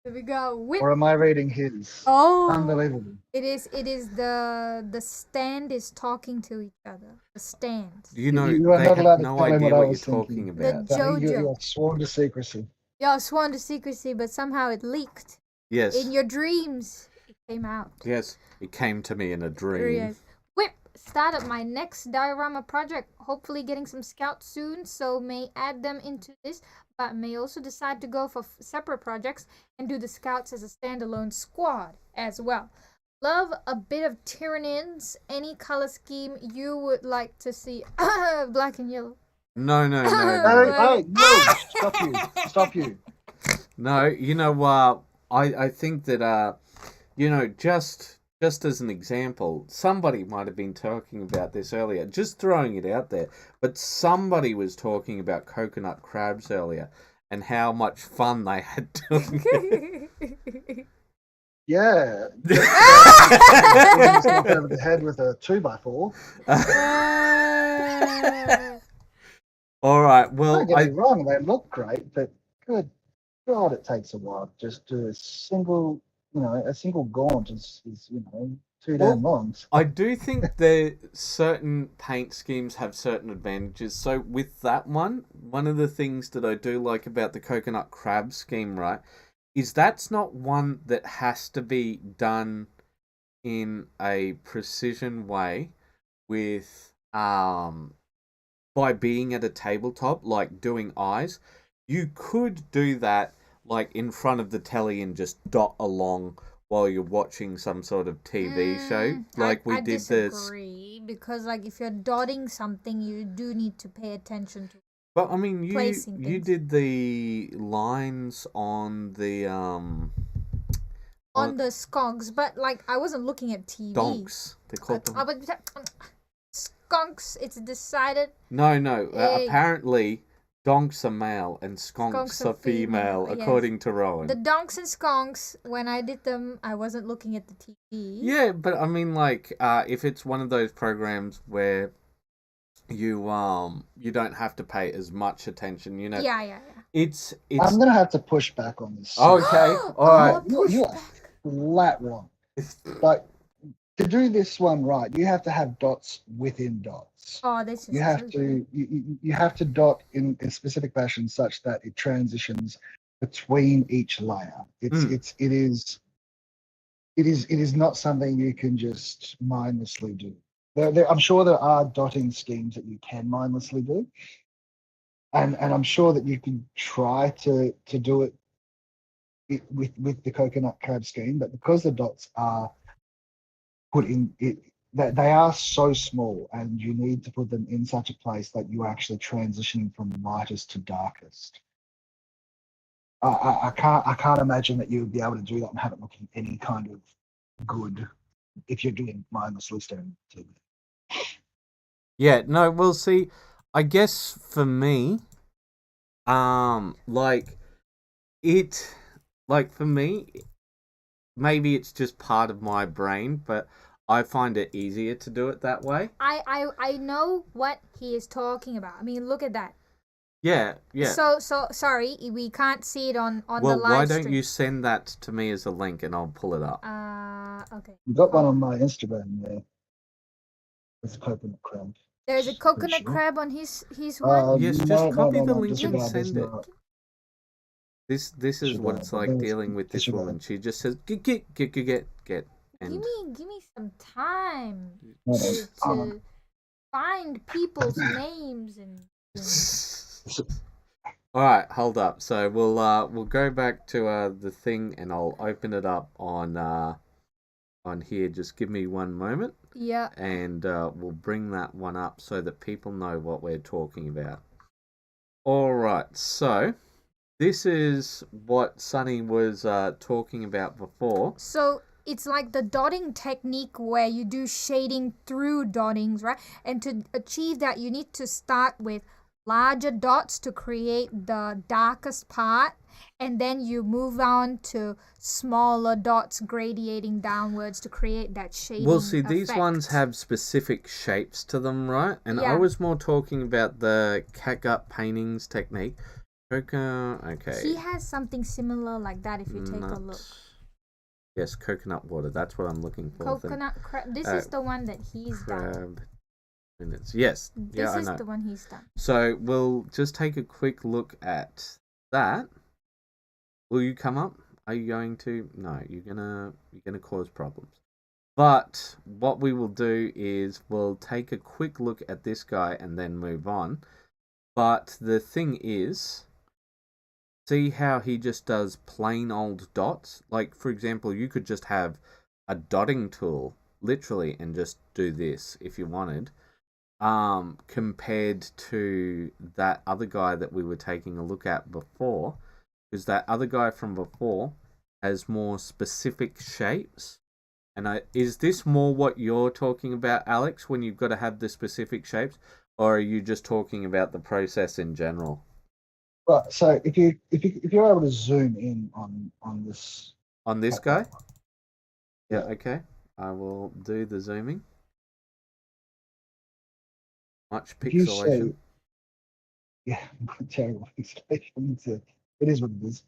There we go. Or am I reading his? Oh, unbelievable! It is the stand is talking to each other. The stand. You have no idea what you're talking about. The JoJo. You're sworn to secrecy. Yeah, sworn to secrecy, but somehow it leaked. Yes. In your dreams, it came out. Yes, it came to me in a dream. Yes. Whip started my next diorama project. Hopefully getting some scouts soon, so may add them into this, but may also decide to go for separate projects and do the scouts as a standalone squad as well. Love a bit of Tyranids. Any color scheme you would like to see? Black and yellow. No. Hey, no! Stop you! No, you know what? I think that just as an example, somebody might have been talking about this earlier. Just throwing it out there, but somebody was talking about coconut crabs earlier and how much fun they had doing it. Yeah. Stuff over the head with a 2x4. All right. Well, don't get me wrong, they look great, but good God, it takes a while. Just do a single gaunt is too damn long. I do think that certain paint schemes have certain advantages. So with that one of the things that I do like about the coconut crab scheme, right, is that's not one that has to be done in a precision way with by being at a tabletop, like doing eyes. You could do that like in front of the telly and just dot along while you're watching some sort of TV show. Like I disagree, because like if you're dotting something, you do need to pay attention to. But I mean, you did the lines on the on the skunks, but like I wasn't looking at TV. Donks, they called them. Skunks, it's decided. No. Apparently, donks are male and skunks are female, according to Rowan. The donks and skunks, when I did them, I wasn't looking at the TV. Yeah, but I mean, like, if it's one of those programs where you don't have to pay as much attention, Yeah. It's. I'm gonna have to push back on this. Okay, all right. You are flat wrong. Like, to do this one right, you have to have dots within dots. Oh, this is you have to dot in a specific fashion such that it transitions between each layer. It is not something you can just mindlessly do. I'm sure there are dotting schemes that you can mindlessly do, and I'm sure that you can try to do it with the coconut crab scheme, but because the dots are put in it, that they are so small, and you need to put them in such a place that you're actually transitioning from lightest to darkest. I can't imagine that you would be able to do that and have it looking any kind of good if you're doing mindlessly staring at TV. Yeah, no, we'll see. I guess for me, for me, maybe it's just part of my brain, but I find it easier to do it that way. I know what he is talking about. I mean, look at that. Yeah. So sorry, we can't see it on the live Well, why stream. don't you send that to me as a link and I'll pull it up? Okay. You got one on my Instagram there. With coconut crab. There's a coconut crab on his one. Yes, just copy the link just and about, send it. This is what it's like dealing with this woman. She just says get. And Give me some time to find people's names and. All right, hold up. So we'll go back to the thing, and I'll open it up on here. Just give me one moment. Yeah. And we'll bring that one up so that people know what we're talking about. All right, so this is what Sunny was talking about before. So it's like the dotting technique where you do shading through dottings, right? And to achieve that, you need to start with larger dots to create the darkest part, and then you move on to smaller dots gradiating downwards to create that shading Well, see, these effect. ones have specific shapes to them, right? And Yeah. I was more talking about the catgut paintings technique. Okay. He has something similar like that if you take a look. Yes, coconut water. That's what I'm looking for. Coconut crab. This is the one that he's done. Minutes. Yes. This I is know. the one he's done. So we'll just take a quick look at that. Will you come up? Are you going to? No, you're gonna cause problems. But what we will do is we'll take a quick look at this guy and then move on. But the thing is, see how he just does plain old dots? Like, for example, you could just have a dotting tool, literally, and just do this if you wanted. Compared to that other guy that we were taking a look at before, because that other guy from before has more specific shapes. And is this more what you're talking about, Alex, when you've got to have the specific shapes, or are you just talking about the process in general? Well, so if you're able to zoom in on this guy, yeah, okay, I will do the zooming. Much pixelation. Yeah, terrible pixelation. It is what it is.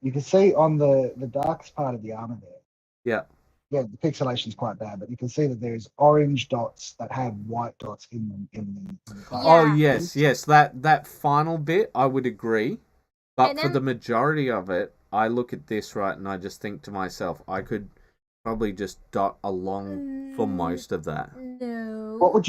You can see on the darkest part of the armor there. Yeah. Yeah, the pixelation is quite bad, but you can see that there's orange dots that have white dots in them in the Yeah. Oh yes. That final bit, I would agree. But for the majority of it, I look at this right and I just think to myself, I could probably just dot along for most of that. No. What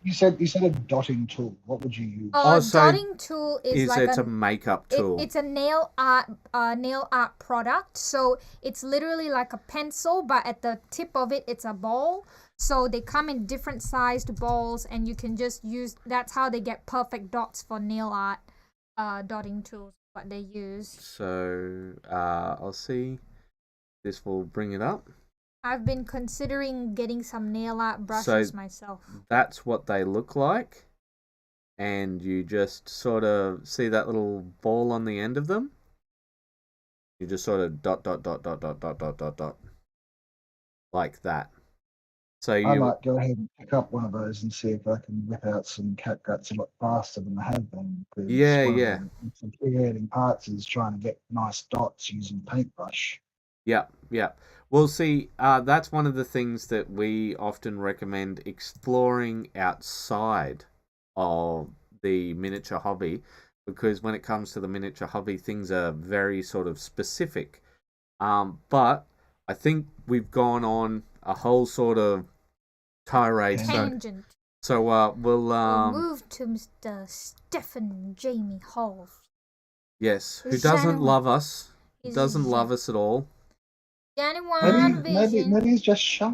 you said a dotting tool. What would you use? Dotting tool is like a makeup tool. It's a nail art product. So it's literally like a pencil, but at the tip of it, it's a ball. So they come in different sized balls, and you can just use. That's how they get perfect dots for nail art. Dotting tools, what they use. So I'll see. This will bring it up. I've been considering getting some nail art brushes myself. That's what they look like. And you just sort of see that little ball on the end of them. You just sort of dot. Like that. So I might go ahead and pick up one of those and see if I can whip out some catguts a lot faster than I have been. Yeah. Some creating parts is trying to get nice dots using paintbrush. Yeah. Well, see, that's one of the things that we often recommend exploring outside of the miniature hobby, because when it comes to the miniature hobby, things are very sort of specific. But I think we've gone on a whole sort of tirade. Tangent. So we'll move to Mr. Stephen Jamie Hall. Yes, who doesn't love us. Doesn't love us at all. Maybe he's just shy.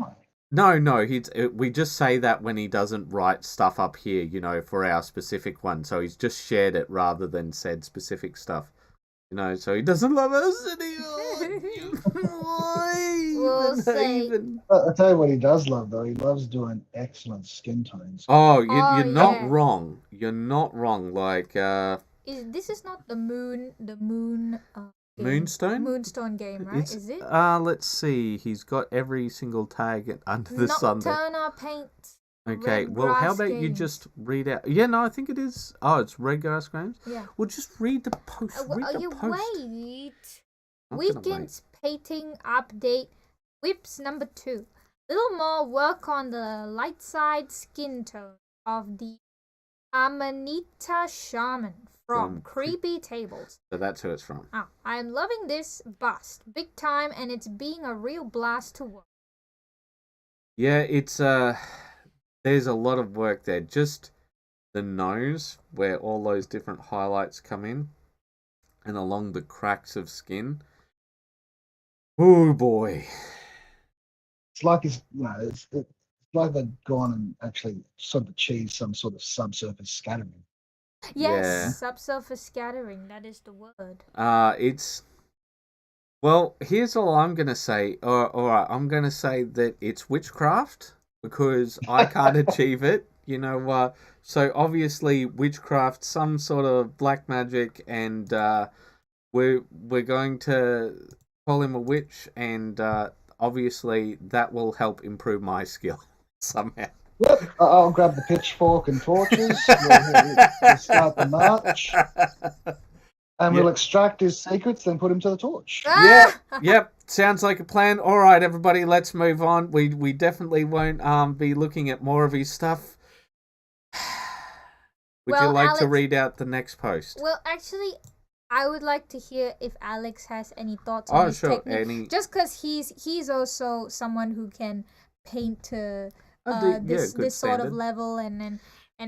No, we just say that when he doesn't write stuff up here, for our specific one. So he's just shared it rather than said specific stuff. So he doesn't love us We'll say. I'll tell you what he does love, though. He loves doing excellent skin tones. Oh, you're not wrong. You're not wrong. Like, this is not the moon. Moonstone game, right? Is it? Let's see. He's got every single tag under the sun there. Nocturna Paint. Okay, well, how about you just read out... Yeah, no, I think it is... Oh, it's Red Grass Games? Yeah. Well, just read the post. Wait. Weekend's painting update. Whips number 2. Little more work on the light side skin tone of the Amanita Shaman from Creepy Tables. So that's who it's from. I'm loving this bust. Big time, and it's being a real blast to work. Yeah, it's... There's a lot of work there. Just the nose, where all those different highlights come in, and along the cracks of skin. Oh boy! It's like it's like they've gone and actually sort of achieved some sort of subsurface scattering. Yes, subsurface scattering. That is the word. It's... Well, here's all I'm gonna say. All right, I'm gonna say that it's witchcraft. Because I can't achieve it, so obviously witchcraft, some sort of black magic, and we're going to call him a witch, and obviously that will help improve my skill somehow. Yep, I'll grab the pitchfork and torches. We'll start the march. And we'll extract his secrets, then put him to the torch. Yep. Sounds like a plan. All right, everybody, let's move on. We definitely won't be looking at more of his stuff. Would you like to read out the next post? Well, actually, I would like to hear if Alex has any thoughts on his technique. Just because he's also someone who can paint to this sort of level, and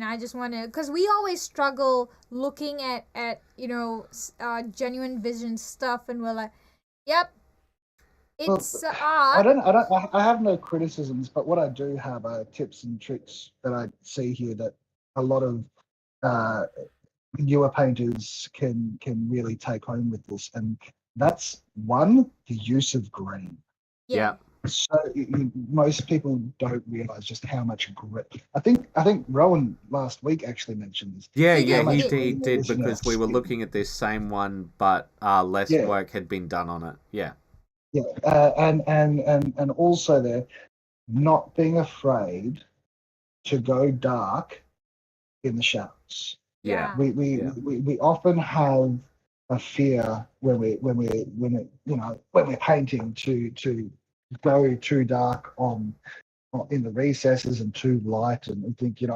I just want to, because we always struggle looking at Genuine Vision stuff, and we're like, yep, it's art. I have no criticisms, but what I do have are tips and tricks that I see here that a lot of newer painters can really take home with this, and that's one, the use of green. Yeah. So most people don't realize just how much grip. I think Rowan last week actually mentioned this. Yeah, he did because we were looking at this same one, but less work had been done on it. Yeah. Yeah, and also there, not being afraid to go dark in the shadows. Yeah. We often have a fear when we're painting to go too dark in the recesses and too light, and think it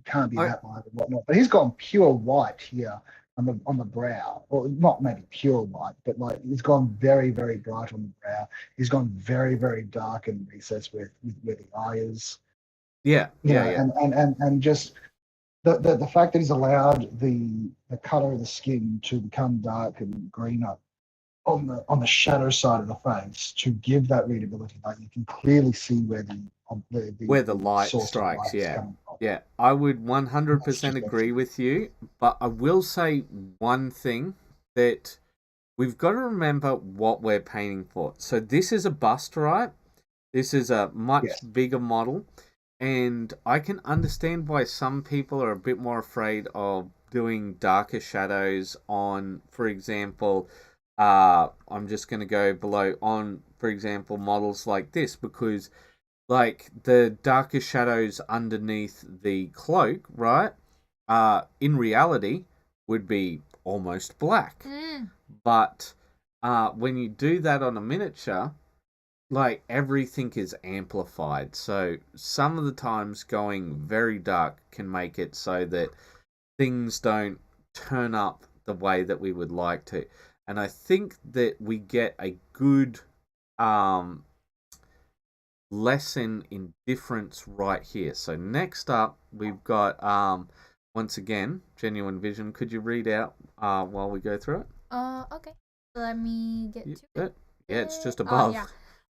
can't be that light and whatnot. But he's gone pure white here on the brow, or not maybe pure white, but like he's gone very, very bright on the brow. He's gone very, very dark in the recess where the eye is. Yeah. And just the fact that he's allowed the color of the skin to become dark and greener on the shadow side of the face to give that readability. Like you can clearly see where the light strikes. Yeah, I would 100% agree with you, but I will say one thing, that we've got to remember what we're painting for. So this is a bust, right? This is a much bigger model, and I can understand why some people are a bit more afraid of doing darker shadows on, for example, I'm just going to go below on, for example, models like this, because like the darker shadows underneath the cloak, right, in reality would be almost black. But when you do that on a miniature, like everything is amplified. So some of the times going very dark can make it so that things don't turn up the way that we would like to. And I think that we get a good lesson in difference right here. So next up, we've got, once again, Genuine Vision. Could you read out while we go through it? Okay. Let me get to it. Yeah, it's just above. Yeah.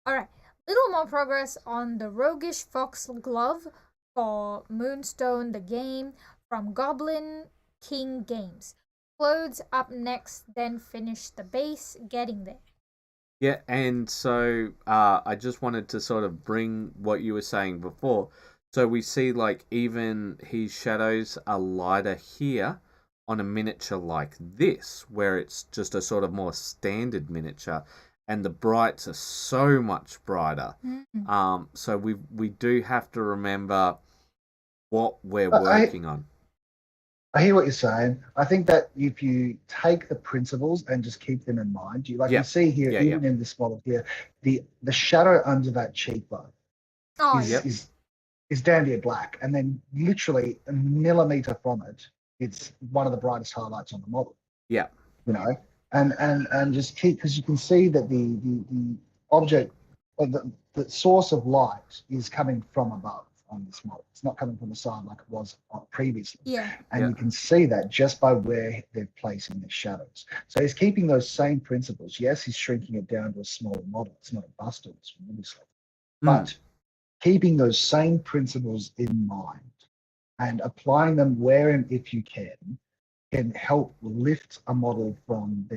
All right. Little more progress on the Roguish Fox Glove for Moonstone the Game from Goblin King Games. Clothes up next, then finish the base, getting there. Yeah, and so I just wanted to sort of bring what you were saying before. So we see like even his shadows are lighter here on a miniature like this, where it's just a sort of more standard miniature, and the brights are so much brighter. So we do have to remember what we're working on. I hear what you're saying. I think that if you take the principles and just keep them in mind, you see here, even in this model here, the shadow under that cheekbone is down to black, and then literally a millimeter from it, it's one of the brightest highlights on the model. Yeah. You know, and just keep, because you can see that the object, or the source of light is coming from above on this model. It's not coming from the side like it was previously. Yeah. And you can see that just by where they're placing their shadows. So he's keeping those same principles. Yes, he's shrinking it down to a smaller model. It's not a bust of this one, obviously. But keeping those same principles in mind and applying them where and if you can help lift a model from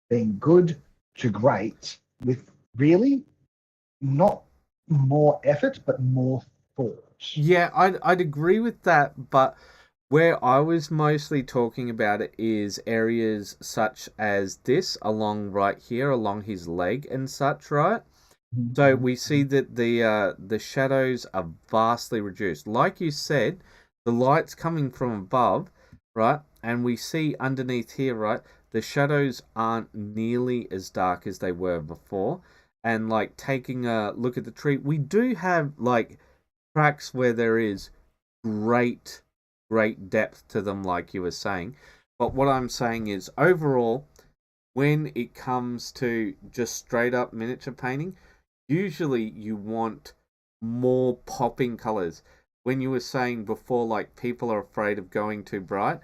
being good to great with really not more effort, but more thought. Yeah, I'd agree with that, but where I was mostly talking about it is areas such as this, along right here, along his leg and such, right? So we see that the shadows are vastly reduced. Like you said, the light's coming from above, right? And we see underneath here, right, the shadows aren't nearly as dark as they were before. And like taking a look at the tree, we do have like tracks where there is great depth to them, like you were saying. But what I'm saying is, overall, when it comes to just straight up miniature painting, usually you want more popping colors. When you were saying before, like, people are afraid of going too bright,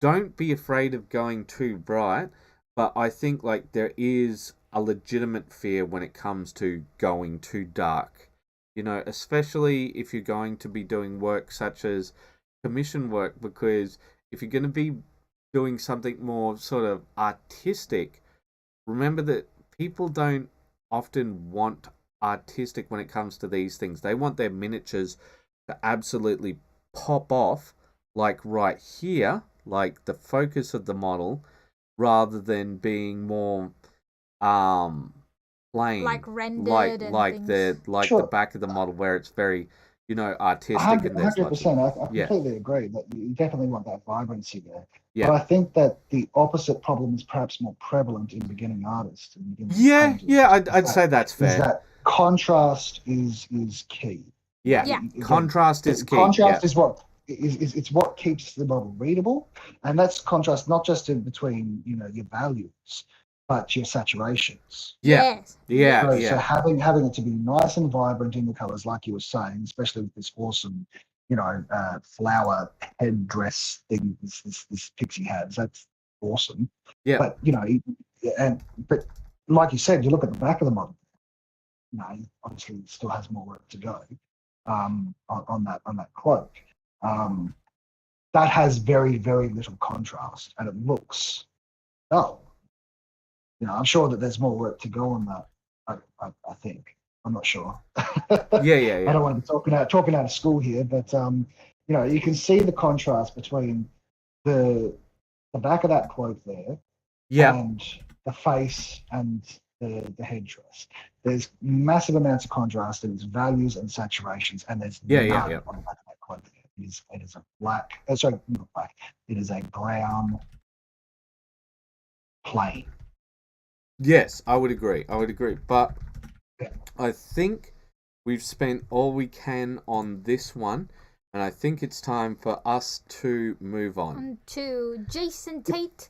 don't be afraid of going too bright, but I think like there is a legitimate fear when it comes to going too dark. You know, especially if you're going to be doing work such as commission work, because if you're going to be doing something more sort of artistic, remember that people don't often want artistic when it comes to these things. They want their miniatures to absolutely pop off, like right here, like the focus of the model, rather than being more plain, like rendered, like the back of the model where it's very, you know, artistic. 100%. I completely agree that you definitely want that vibrancy there. Yeah. But I think that the opposite problem is perhaps more prevalent in beginning artists. I'd say that's fair. Is that contrast is key. Yeah. Contrast is key. Contrast is what it's what keeps the model readable, and that's contrast not just in between, you know, your values, but your saturations. So having it to be nice and vibrant in the colors, like you were saying, especially with this awesome, you know, flower headdress thing this pixie has, that's awesome. Yeah. But you know, but like you said, you look at the back of the model. You know, obviously it still has more work to go on that cloak. That has very, very little contrast, and it looks dull. You know, I'm sure that there's more work to go on that. I think. I'm not sure. Yeah. I don't want to be talking out of school here, but you know, you can see the contrast between the back of that cloak there, and the face and the headdress. There's massive amounts of contrast in its values and saturations, and there's none on the back of that cloak there. It is a black. Sorry, not black. It is a brown plain. Yes, I would agree. But I think we've spent all we can on this one, and I think it's time for us to move on to Jason Tate.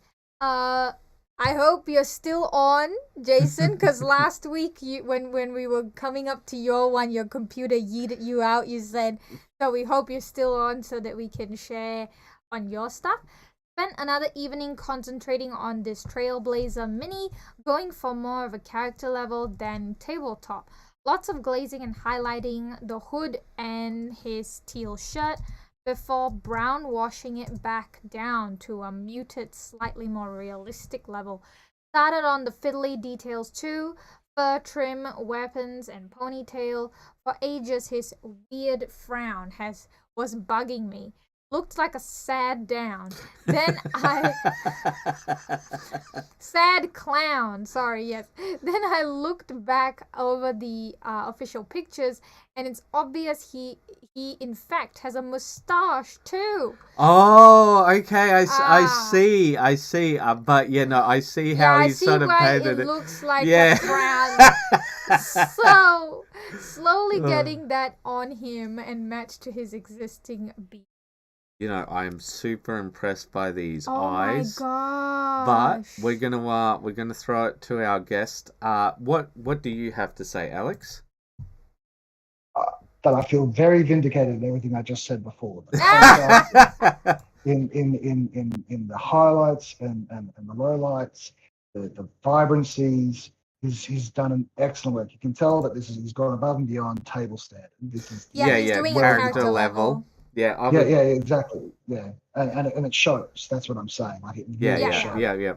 I hope you're still on, Jason, because last week when we were coming up to your one, your computer yeeted you out. You said, so we hope you're still on so that we can share on your stuff. Spent another evening concentrating on this Trailblazer Mini, going for more of a character level than tabletop. Lots of glazing and highlighting the hood and his teal shirt before brown washing it back down to a muted, slightly more realistic level. Started on the fiddly details too, fur trim, weapons, and ponytail. For ages his weird frown was bugging me. looked like a sad down. Then sad clown. Sorry, yes. Then I looked back over the official pictures, and it's obvious he in fact has a mustache too. Oh, okay. I see. But I see how he's sort of painted it. Looks like yeah. a crown. So slowly getting that on him and matched to his existing beard. I am super impressed by these Oh eyes. my gosh. But we're gonna throw it to our guest. What do you have to say, Alex? That I feel very vindicated in everything I just said before. In the highlights and the lowlights, the vibrancies. He's done an excellent work. You can tell that he's gone above and beyond table standard. This is he's doing character level. Yeah, exactly. Yeah, and it shows. That's what I'm saying. Like yeah.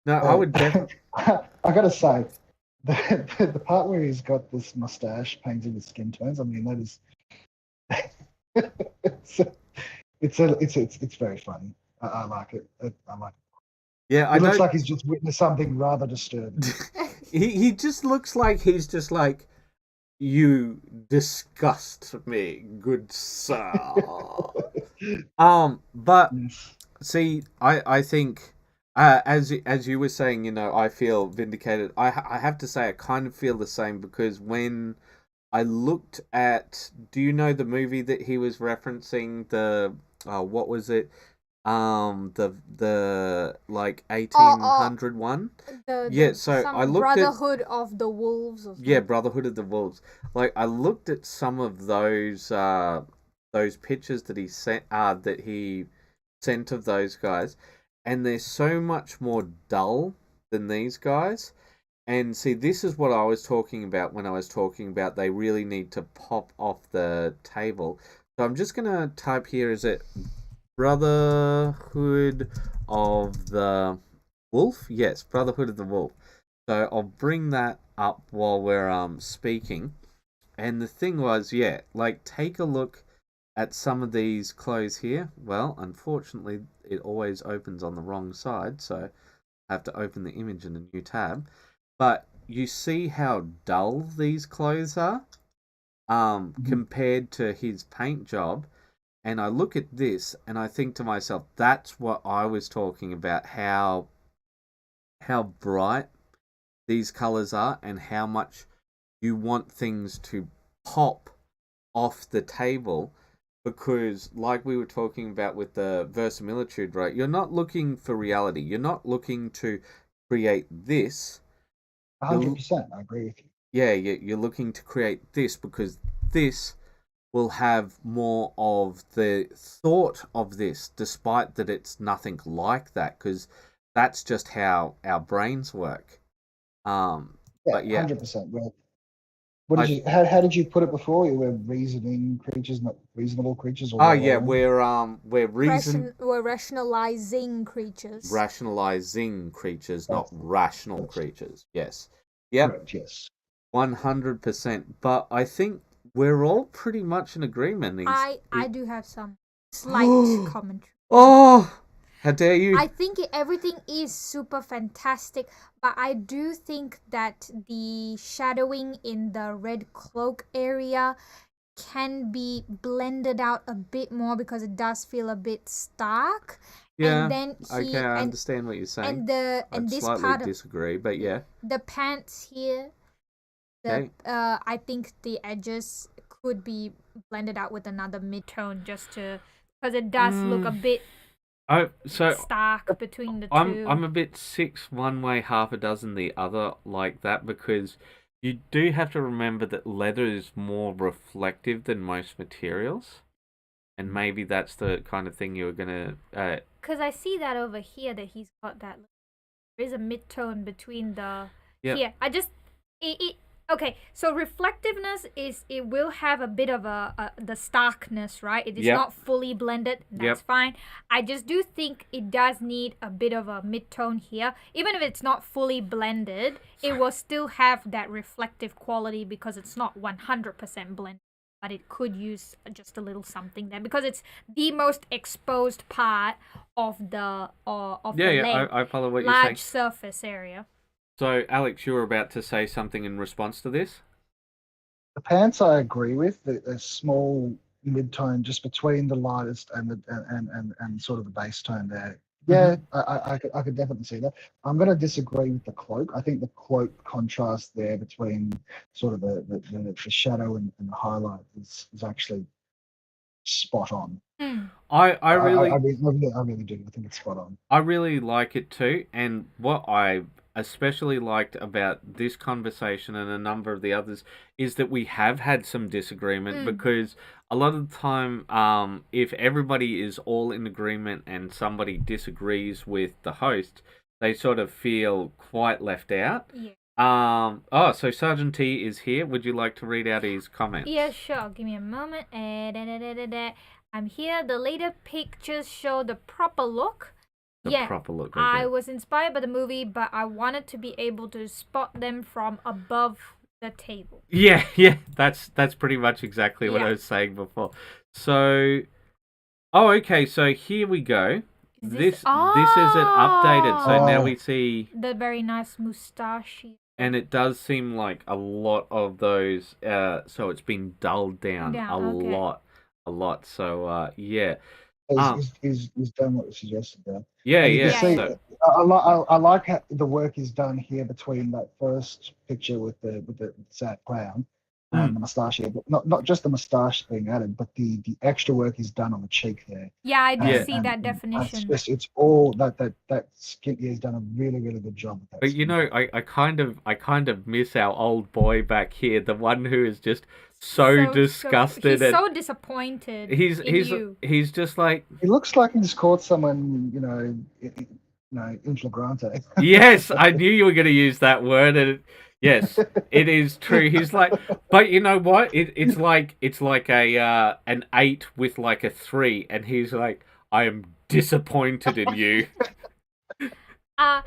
No, I would definitely. I gotta say, the part where he's got this mustache painted with skin tones. I mean, that is. It's very funny. I like it. I like it. Yeah, it looks like he's just witnessed something rather disturbing. he just looks like he's just like, you disgust me, good sir. But see, I think as you were saying, I feel vindicated. I have to say I kind of feel the same, because when I looked at, do you know the movie that he was referencing, the what was it? The like 1800 one. So I looked Brotherhood of the Wolves. Brotherhood of the Wolves. Like, I looked at some of those pictures that he sent of those guys, and they're so much more dull than these guys. And see, this is what I was talking about when I was talking about they really need to pop off the table. So I'm just gonna type here, is it Brotherhood of the Wolf? Yes, Brotherhood of the Wolf. So I'll bring that up while we're speaking. And the thing was, take a look at some of these clothes here. Well, unfortunately, it always opens on the wrong side, so I have to open the image in a new tab. But you see how dull these clothes are compared to his paint job. And I look at this and I think to myself, that's what I was talking about, how bright these colors are and how much you want things to pop off the table. Because like we were talking about with the verisimilitude, right? You're not looking for reality. You're not looking to create this. 100%, I agree with you. Yeah, you're looking to create this because this will have more of the thought of this, despite that it's nothing like that, because that's just how our brains work. But 100%. Well, how did you put it before? You were reasoning creatures, not reasonable creatures. We're rationalizing creatures. Rationalizing creatures, not rational creatures. Yes. Yep. Correct, yes. 100%. But I think we're all pretty much in agreement. I do have some slight commentary. Oh, how dare you! I think everything is super fantastic, but I do think that the shadowing in the red cloak area can be blended out a bit more because it does feel a bit stark. Yeah. And then I understand what you're saying. And this slightly part disagree, but yeah. The pants here. I think the edges could be blended out with another mid-tone because it does look a bit stark between the two. I'm a bit 6 one way, half a dozen the other like that, because you do have to remember that leather is more reflective than most materials. And maybe that's the kind of thing you were going to... Because I see that over here, that he's got that... There is a mid-tone between the... Yep. Here. Okay, so reflectiveness it will have a bit of the starkness, right? It is not fully blended. That's fine. I just do think it does need a bit of a mid-tone here. Even if it's not fully blended, it will still have that reflective quality because it's not 100% blended. but it could use just a little something there because it's the most exposed part of the leg. I follow what you're saying. Large surface area. So, Alex, you were about to say something in response to this? The pants I agree with. The small mid-tone just between the lightest and the and sort of the bass tone there. Yeah, I could definitely see that. I'm going to disagree with the cloak. I think the cloak contrast there between sort of the shadow and the highlight is actually spot on. I really do. I think it's spot on. I really like it too, and what I especially liked about this conversation and a number of the others is that we have had some disagreement because a lot of the time, if everybody is all in agreement and somebody disagrees with the host, they sort of feel quite left out. Yeah. So Sergeant T is here. Would you like to read out his comments? Yeah, sure. Give me a moment. I'm here. The later pictures show the proper look. Proper look. Okay. I was inspired by the movie, but I wanted to be able to spot them from above the table. Yeah, that's pretty much exactly what I was saying before. So, okay, so here we go. This is it updated. So now we see the very nice moustache. And it does seem like a lot of those. So it's been dulled down a lot. So yeah. He's done what was suggested there. Yeah. See, I like how the work is done here between that first picture with the sad clown and the moustache here, but not just the moustache being added, but the extra work is done on the cheek there. Yeah, I do see that definition. It's all that skin. He's done a really good job with that. But you know, I kind of miss our old boy back here, the one who is just so disgusted. He's so disappointed. He's just like, he looks like he's caught someone, in flagrante. Yes, I knew you were going to use that word, and yes, it is true. He's like, but you know what? It's like a an 8 with like a 3, and he's like, I am disappointed in you. I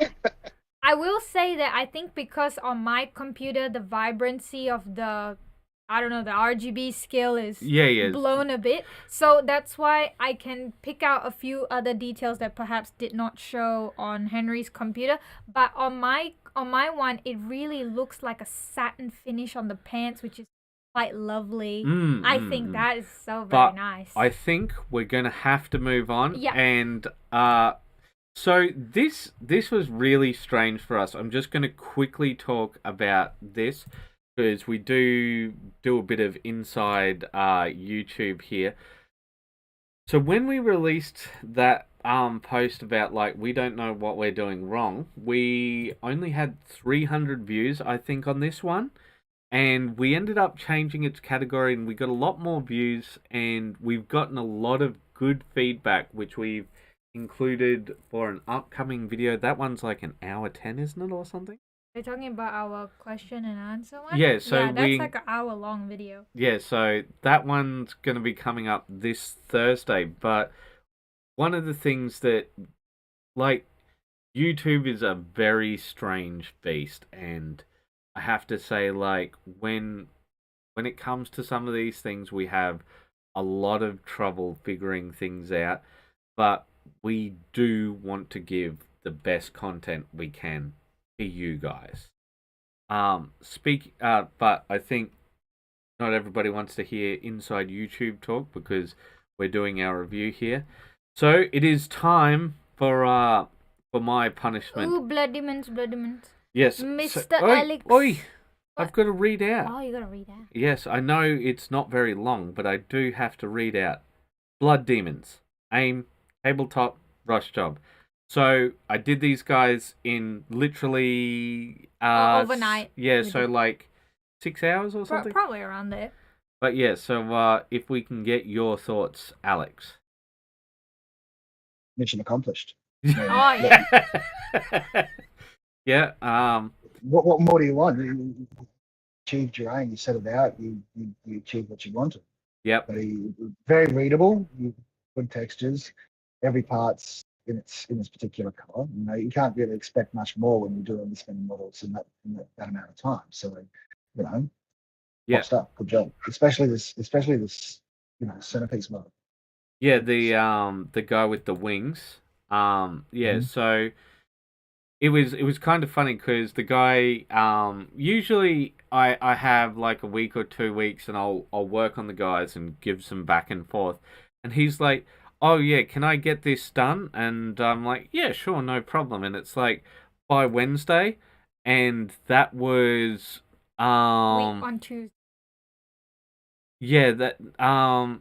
will say that I think because on my computer the vibrancy of the RGB scale is blown a bit. So that's why I can pick out a few other details that perhaps did not show on Henry's computer. But on my one, it really looks like a satin finish on the pants, which is quite lovely. I think that is very nice. I think we're going to have to move on. Yeah. And so this was really strange for us. I'm just going to quickly talk about this, because we do a bit of inside YouTube here. So when we released that post about like we don't know what we're doing wrong, we only had 300 views, I think, on this one, and we ended up changing its category, and we got a lot more views, and we've gotten a lot of good feedback, which we've included for an upcoming video. That one's like an hour 10, isn't it, or something? Are you talking about our question and answer one? Yeah, so that's like an hour-long video. Yeah, so that one's going to be coming up this Thursday. But one of the things that, like, YouTube is a very strange beast, and I have to say, like, when it comes to some of these things, we have a lot of trouble figuring things out, but we do want to give the best content we can to you guys. But I think not everybody wants to hear inside YouTube talk because we're doing our review here. So it is time for my punishment. Ooh, blood demons. Yes, Mr. Alex. I've got to read out. Oh, you got to read out. Yes, I know it's not very long, but I do have to read out. Blood demons. Aim. Tabletop. Rush job. So I did these guys in literally overnight. Yeah, so like 6 hours or something. Probably around there. But yeah, so if we can get your thoughts, Alex. Mission accomplished. Oh yeah. Yeah. What more do you want? You achieved your aim. You set it out. You achieved what you wanted. Yep. Very readable. Good textures. Every part's in its particular color. You can't really expect much more when you're doing this many models in that amount of time. So, Yeah. Good job. Especially this, centerpiece mode. Yeah, the guy with the wings. So it was kind of funny because the guy usually I have like a week or 2 weeks and I'll work on the guys and give some back and forth, and he's like, "Oh yeah, can I get this done?" And I'm like, "Yeah, sure, no problem." And it's like by Wednesday, and that was on Tuesday. yeah, that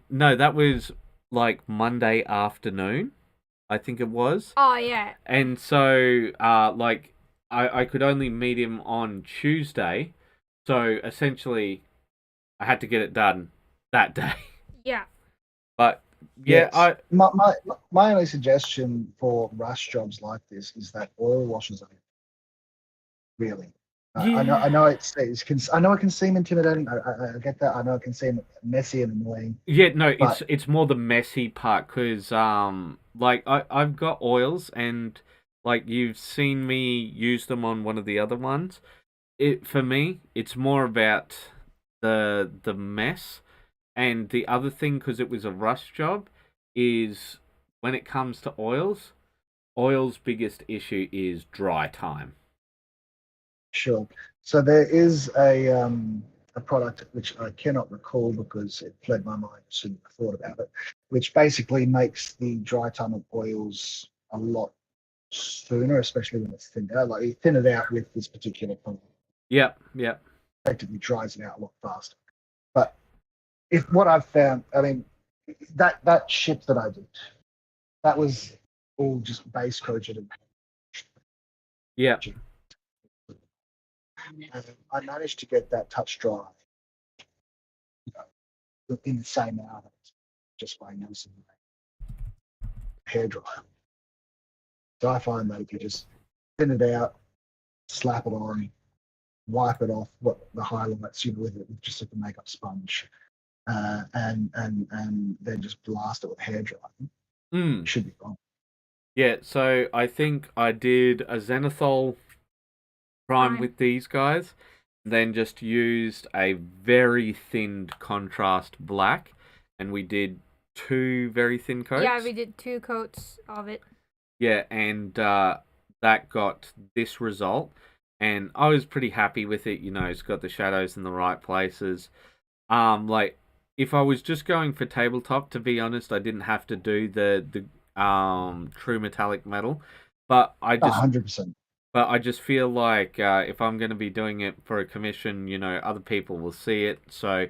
no, that was like Monday afternoon, I think it was. Oh yeah. And so like I could only meet him on Tuesday. So essentially I had to get it done that day. Yeah. But yeah, yes. My only suggestion for rush jobs like this is that oil washes are really. yeah. I know it can seem intimidating. I get that. I know it can seem messy and annoying. Yeah, no, but it's more the messy part because like I've got oils and like you've seen me use them on one of the other ones. For me, it's more about the mess. And the other thing, because it was a rush job, is when it comes to oil's biggest issue is dry time. Sure. So there is a product which I cannot recall because it fled my mind as soon as I thought about it, which basically makes the dry time of oils a lot sooner, especially when it's thinned out. Like you thin it out with this particular product. Yep. Effectively dries it out a lot faster. But if what I've found, I mean, that ship that I did, that was all just base coated and Yeah. I managed to get that touch dry in the same hour just by using a hairdryer. So I find that if you just thin it out, slap it on, wipe it off, what the highlights, with it, with just like a makeup sponge, and then just blast it with hairdryer. It should be fine. Yeah, so I think I did a Zenithal prime with these guys, then just used a very thinned contrast black, and we did 2 very thin coats. Yeah, we did 2 coats of it. Yeah, and that got this result, and I was pretty happy with it. It's got the shadows in the right places. Like if I was just going for tabletop, to be honest, I didn't have to do the true metallic metal, but I just 100%. But I just feel like if I'm going to be doing it for a commission, other people will see it. So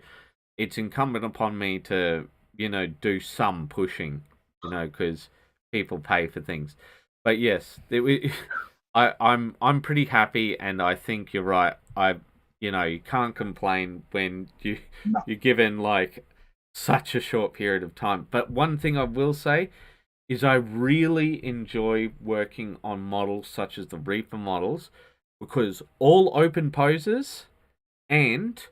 it's incumbent upon me to, do some pushing, because people pay for things. But yes, I'm pretty happy, and I think you're right. You can't complain when you're given like such a short period of time. But one thing I will say is I really enjoy working on models such as the Reaper models because all open poses and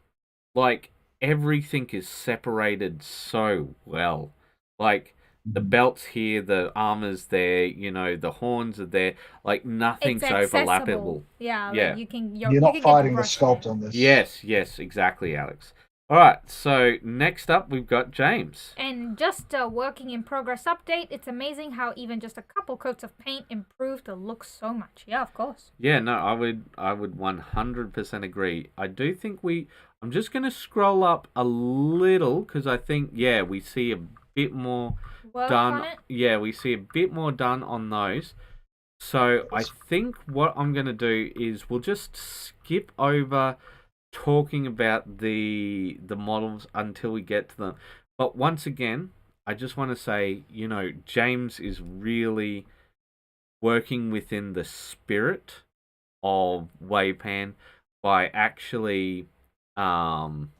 like everything is separated so well. Like the belt's here, the armor's there, the horns are there. Like nothing's overlappable. Yeah. You're not fighting the sculpt on this. Yes, exactly, Alex. All right, so next up we've got James. And just a working in progress update. It's amazing how even just a couple coats of paint improved the look so much. Yeah, of course. Yeah, no, I would 100% agree. I do think I'm just going to scroll up a little because I think we see a bit more done. On it? Yeah, we see a bit more done on those. So I think what I'm going to do is we'll just skip over talking about the models until we get to them. But once again, I just want to say, James is really working within the spirit of WAYPN by actually showing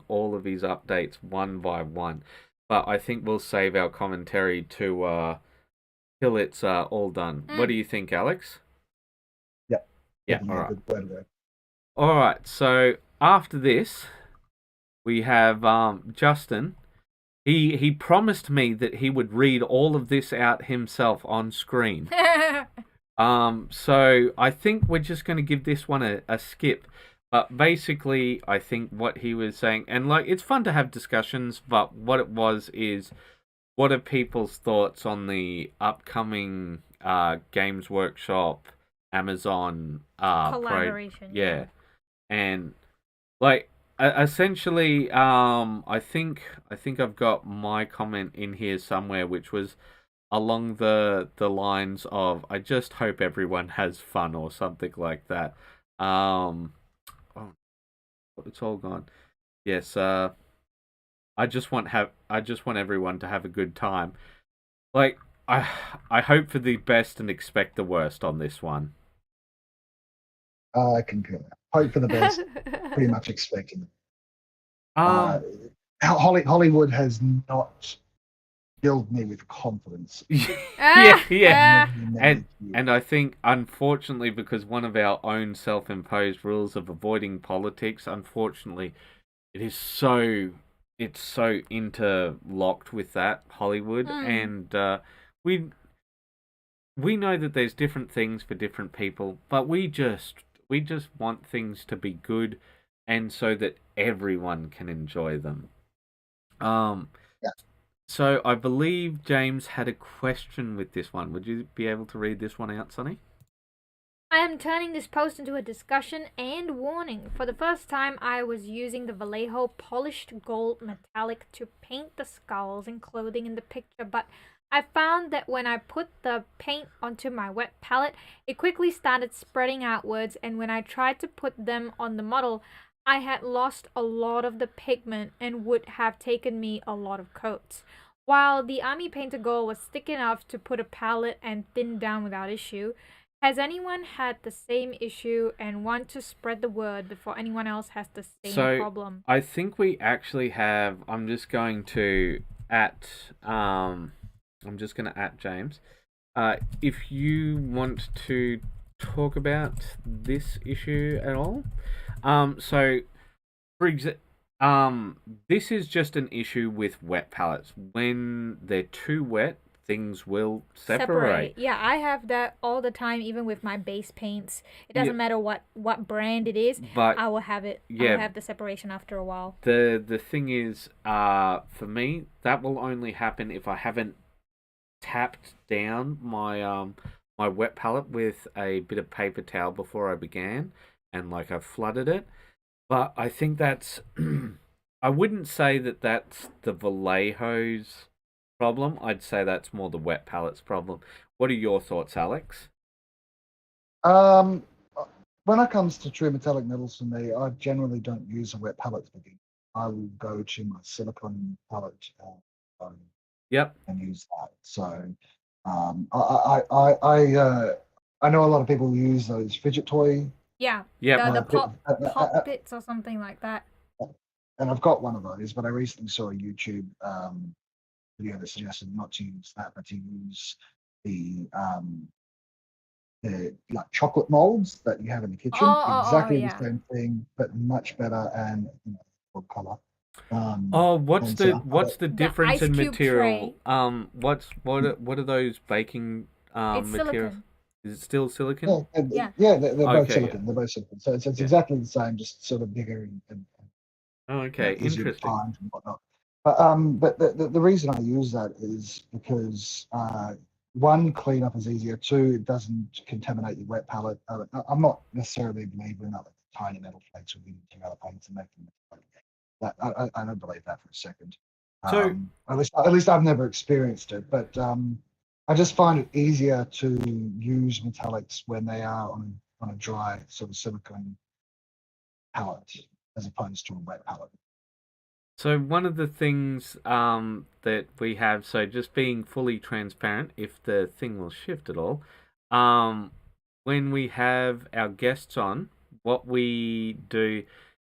all of his updates one by one. But I think we'll save our commentary to till it's all done. What do you think, Alex? Yep. Yeah, all right. All right, so after this, we have Justin. He promised me that he would read all of this out himself on screen. So I think we're just going to give this one a skip. But basically, I think what he was saying, and like, it's fun to have discussions, but what it was is, what are people's thoughts on the upcoming Games Workshop, Amazon Collaboration, yeah. and like essentially, I think I've got my comment in here somewhere, which was along the lines of, I just hope everyone has fun or something like that. Oh, it's all gone. Yes, I just want everyone to have a good time. Like, I I hope for the best and expect the worst on this one. I concur. Hope for the best, pretty much expecting. Um, Hollywood has not filled me with confidence. yeah. Many, many And years. and I think, unfortunately, because one of our own self-imposed rules of avoiding politics, unfortunately, it is so it's so interlocked with that Hollywood, and we we know that there's different things for different people, but we just want things to be good, and so that everyone can enjoy them. Um, Yeah. so I believe James had a question with this one. Would you be able to read this one out, Sonny? I am turning this post into a discussion and warning. For the first time, I was using the Vallejo polished gold metallic to paint the skulls and clothing in the picture, but I found that when I put the paint onto my wet palette, it quickly started spreading outwards, and when I tried to put them on the model, I had lost a lot of the pigment and would have taken me a lot of coats. While the Army Painter Gold was thick enough to put a palette and thin down without issue, has anyone had the same issue and want to spread the word before anyone else has the same So problem? I think we actually have. I'm just going to at I'm just going to at James. If you want to talk about this issue at all, so for example, this is just an issue with wet palettes. When they're too wet, things will separate. Yeah, I have that all the time, even with my base paints. It Yeah, doesn't matter what brand it is. but I will have it. I will yeah, have the separation after a while. the thing is, for me, that will only happen if I haven't tapped down my wet palette with a bit of paper towel before I began, and like I've flooded it. But I think that's I wouldn't say that that's the Vallejo's problem. I'd say that's more the wet palettes problem. What are your thoughts, Alex? Um, when it comes to true metallic metals, for me, I generally don't use a wet palette to begin. I will go to my silicone palette Yep. and use that. So I know a lot of people use those fidget toy. Yeah, Yep. the Pip- pop bits or something like that. and I've got one of those, but I recently saw a YouTube video that suggested not to use that, but to use the like chocolate molds that you have in the kitchen. Exactly the Yeah. same thing, but much better and full color. Oh, And so what's the difference ice in cube material? tray. What are those baking It's materials? silicone. Is it still silicon? Yeah. they're both Okay. silicon. They're both silicon. So it's Yeah. exactly the same, just sort of bigger and Oh, okay. easier to Interesting. find and whatnot. But the reason I use that is because one, cleanup is easier. Two, it doesn't contaminate your wet palette. I'm not necessarily a believer in that, like tiny metal flakes or using other paints and making it that. I don't believe that for a second. So At least I've never experienced it, but I just find it easier to use metallics when they are on a dry sort of silicone palette as opposed to a wet palette. So one of the things that we have, so just being fully transparent, if the thing will shift at all, when we have our guests on, what we do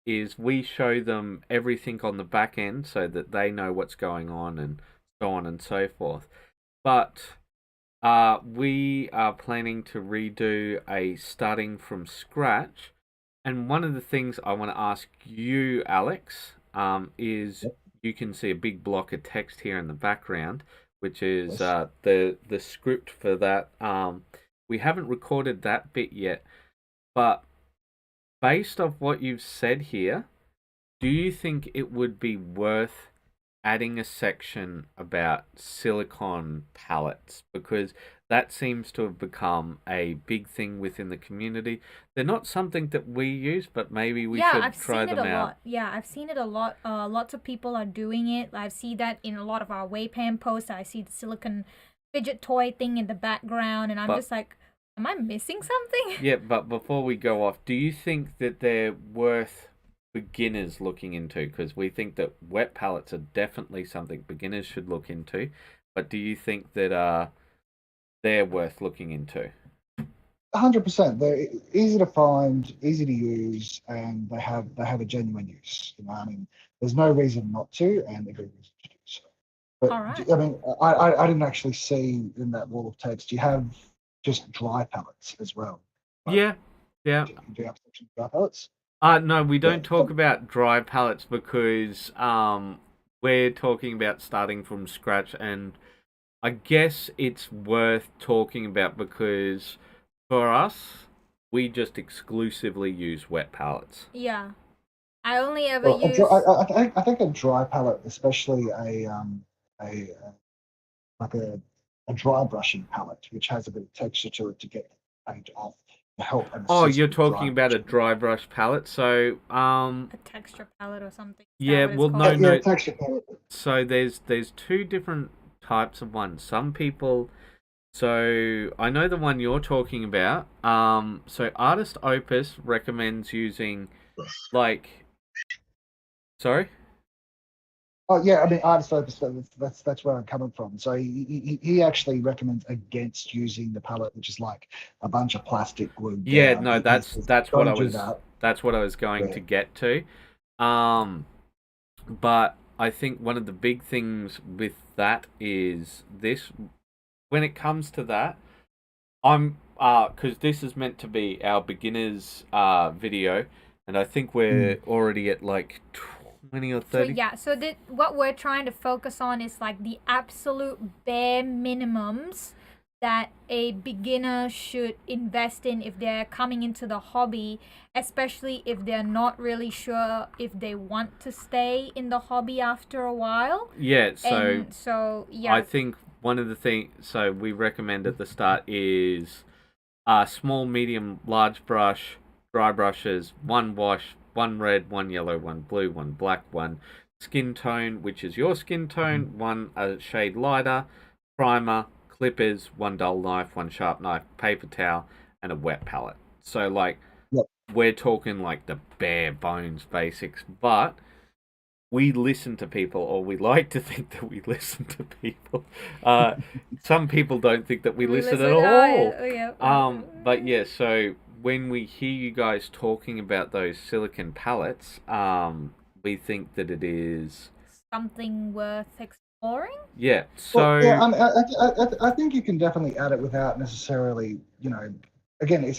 is we show them everything on the back end so that they know what's going on and so on and so forth. But we are planning to redo a starting from scratch. And one of the things I want to ask you, Alex, is Yep. you can see a big block of text here in the background, which is Yes. the script for that. We haven't recorded that bit yet, but based off what you've said here, do you think it would be worth adding a section about silicone palettes? Because that seems to have become a big thing within the community. They're not something that we use, but maybe we should I've try seen them it a out. lot. Yeah, I've seen it a lot. Lots of people are doing it. I see that in a lot of our WAYPN posts. I see the silicone fidget toy thing in the background, and I'm just like, am I missing something? Yeah, but before we go off, do you think that they're worth beginners looking into? Because we think that wet palettes are definitely something beginners should look into. But do you think that they're worth looking into? 100%. They're easy to find, easy to use, and they have a genuine use. I mean, there's no reason not to, and a good reason to do so. But All right. I mean, I didn't actually see in that wall of text. You have just dry palettes as well. Right? Yeah. Do you have section dry palettes? No, we don't talk about dry palettes because we're talking about starting from scratch, and I guess it's worth talking about because for us, we just exclusively use wet palettes. Yeah, I only ever use. I think a dry palette, especially like a dry brushing palette, which has a bit of texture to it to get paint off. Help and you're talking about a dry brush palette, so a texture palette or something. Yeah, well, no. Texture palette. So there's two different types of ones. Some people, so I know the one you're talking about. So Artist Opus recommends using sorry. Oh yeah, I mean, Artist Opus. That's where I'm coming from. So he actually recommends against using the palette, which is like a bunch of plastic glue. Yeah, down. no, that's what I was that's what I was going to get to. But I think one of the big things with that is this. When it comes to that, I'm because this is meant to be our beginners video, and I think we're already at like 20 or 30. So what we're trying to focus on is like the absolute bare minimums that a beginner should invest in if they're coming into the hobby, especially if they're not really sure if they want to stay in the hobby after a while. Yeah, I think one of the things we recommend at the start is small, medium, large brush, dry brushes, one wash, one red, one yellow, one blue, one black, one skin tone, which is your skin tone, one a shade lighter, primer, clippers, one dull knife, one sharp knife, paper towel, and a wet palette. So we're talking like the bare bones basics, but we listen to people, or we like to think that we listen to people. Some people don't think that we listen at all. But yeah, so when we hear you guys talking about those silicone palettes, we think that it is something worth exploring. Yeah. So I think you can definitely add it without necessarily, again,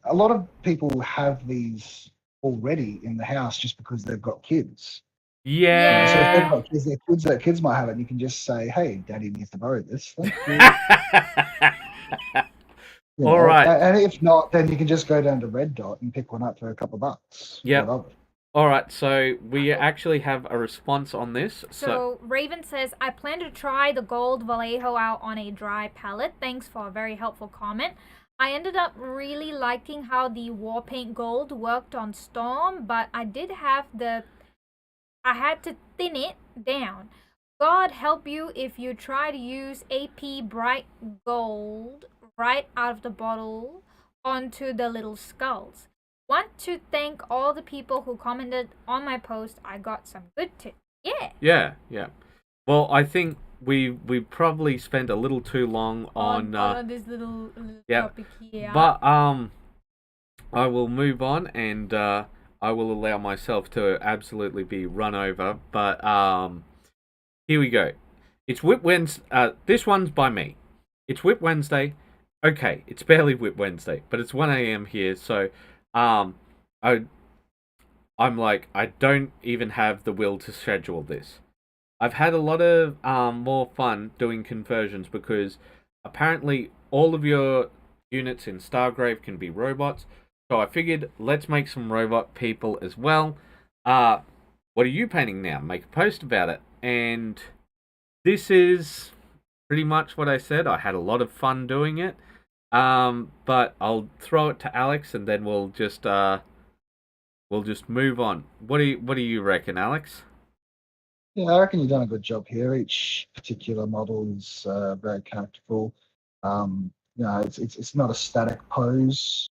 a lot of people have these already in the house just because they've got kids. Yeah. So if they've got kids, their kids might have it. And you can just say, "Hey, Daddy needs to borrow this." All right. And if not, then you can just go down to Red Dot and pick one up for a couple of bucks. Yeah. All right. So we actually have a response on this. So Raven says, "I plan to try the gold Vallejo out on a dry palette. Thanks for a very helpful comment. I ended up really liking how the war paint gold worked on Storm, but I had to thin it down. God help you if you try to use AP bright gold right out of the bottle onto the little skulls. Want to thank all the people who commented on my post. I got some good tips." Yeah. Well, I think we probably spent a little too long on this little topic here. But I will move on, and I will allow myself to absolutely be run over. But here we go. It's Whip Wednesday. This one's by me. It's Whip Wednesday. Okay, it's barely Whip Wednesday, but it's 1 a.m. here, so I'm like, I don't even have the will to schedule this. I've had a lot of more fun doing conversions because apparently all of your units in Stargrave can be robots. So I figured, let's make some robot people as well. What are you painting now? Make a post about it. And this is pretty much what I said. I had a lot of fun doing it. But I'll throw it to Alex, and then we'll just move on. What do you reckon, Alex? Yeah, I reckon you've done a good job here. Each particular model is very characterful. It's not a static pose